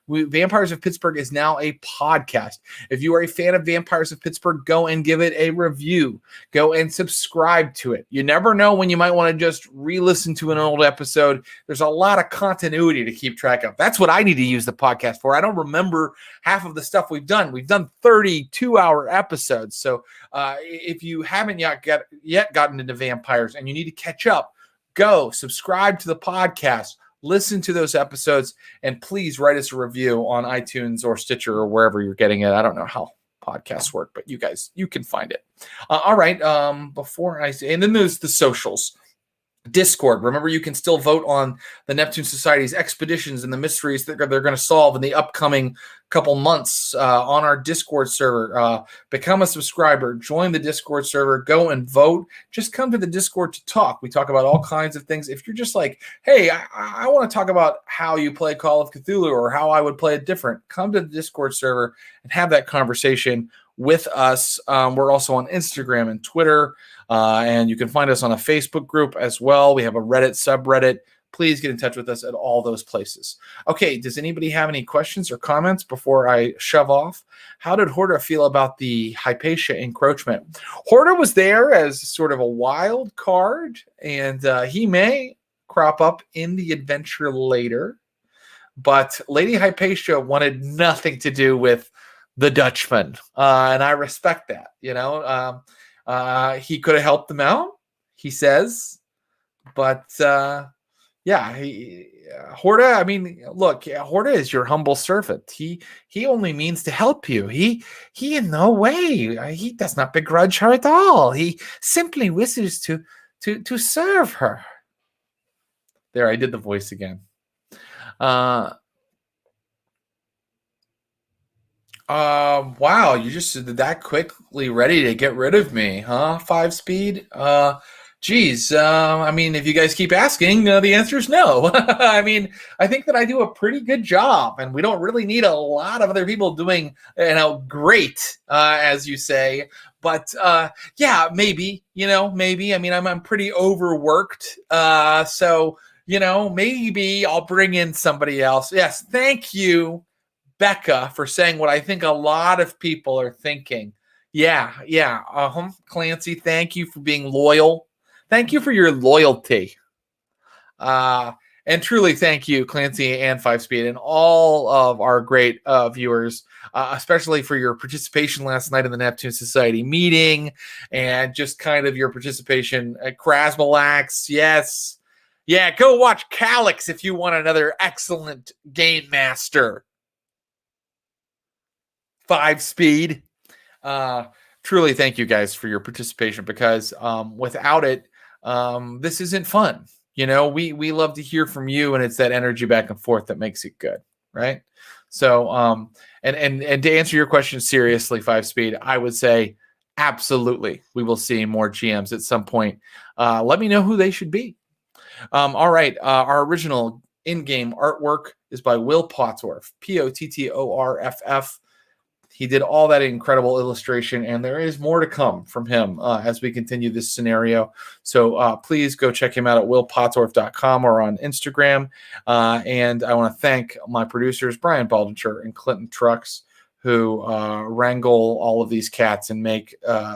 Vampires of Pittsburgh is now a podcast. If you are a fan of Vampires of Pittsburgh, go and give it a review. Go and subscribe to it. You never know when you might want to just re-listen to an old episode. There's a lot of continuity to keep track of. That's what I need to use the podcast for. I don't remember half of the stuff we've done. We've done 32-hour episodes. So if you haven't yet gotten into vampires and you need to catch up, go subscribe to the podcast, listen to those episodes, and please write us a review on iTunes or Stitcher or wherever you're getting it. I don't know how podcasts work, but you can find it. All right. Before I say, and then there's the socials. Discord. Remember, you can still vote on the Neptune Society's expeditions and the mysteries that they're going to solve in the upcoming couple months on our Discord server. Become a subscriber. Join the Discord server. Go and vote. Just come to the Discord to talk. We talk about all kinds of things. If you're just like, hey, I want to talk about how you play Call of Cthulhu or how I would play it different, come to the Discord server and have that conversation with us. We're also on Instagram and Twitter. And you can find us on a Facebook group as well. We have a Reddit subreddit. please get in touch with us at all those places. Okay, does anybody have any questions or comments before I shove off? How did Horta feel about the Hypatia encroachment? Horta was there as sort of a wild card, and he may crop up in the adventure later. But Lady Hypatia wanted nothing to do with the Dutchman, and I respect that. He could have helped them out, he says, but Horta. I mean, look, Horta is your humble servant. He only means to help you. He in no way. He does not begrudge her at all. He simply wishes to serve her. There, I did the voice again. Wow, you just that quickly ready to get rid of me, huh? 5 speed? Geez, I mean, if you guys keep asking, the answer is no. I mean, I think that I do a pretty good job, and we don't really need a lot of other people doing, great, as you say. But yeah, maybe, maybe. I mean, I'm pretty overworked, so maybe I'll bring in somebody else. Yes, thank you, Becca, for saying what I think a lot of people are thinking. Yeah. Clancy, thank you for being loyal. Thank you for your loyalty. And truly thank you, Clancy and 5 Speed, and all of our great viewers, especially for your participation last night in the Neptune Society meeting, and just kind of your participation at Krasmalax. Yes. Yeah, go watch Calyx if you want another excellent game master. 5 Speed. Truly thank you guys for your participation, because without it, this isn't fun. We love to hear from you, and it's that energy back and forth that makes it good, right? So and to answer your question seriously, 5 Speed, I would say absolutely we will see more GMs at some point. Let me know who they should be. All right, our original in-game artwork is by Will Pottorff, Pottorff. He did all that incredible illustration, and there is more to come from him as we continue this scenario. So please go check him out at willpottorff.com or on Instagram. And I want to thank my producers, Brian Baldinger and Clinton Trucks, who wrangle all of these cats and make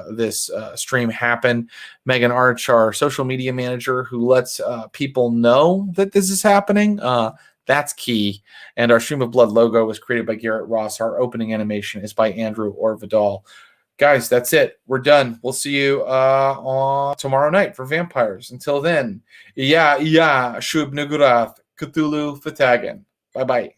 this stream happen. Megan Arch, our social media manager, who lets people know that this is happening. That's key. And our Stream of Blood logo was created by Garrett Ross. Our opening animation is by Andrew Orvidal. Guys, that's it. We're done. We'll see you on tomorrow night for Vampires. Until then, Shub Nugurath, Cthulhu Fatagan. Bye-bye.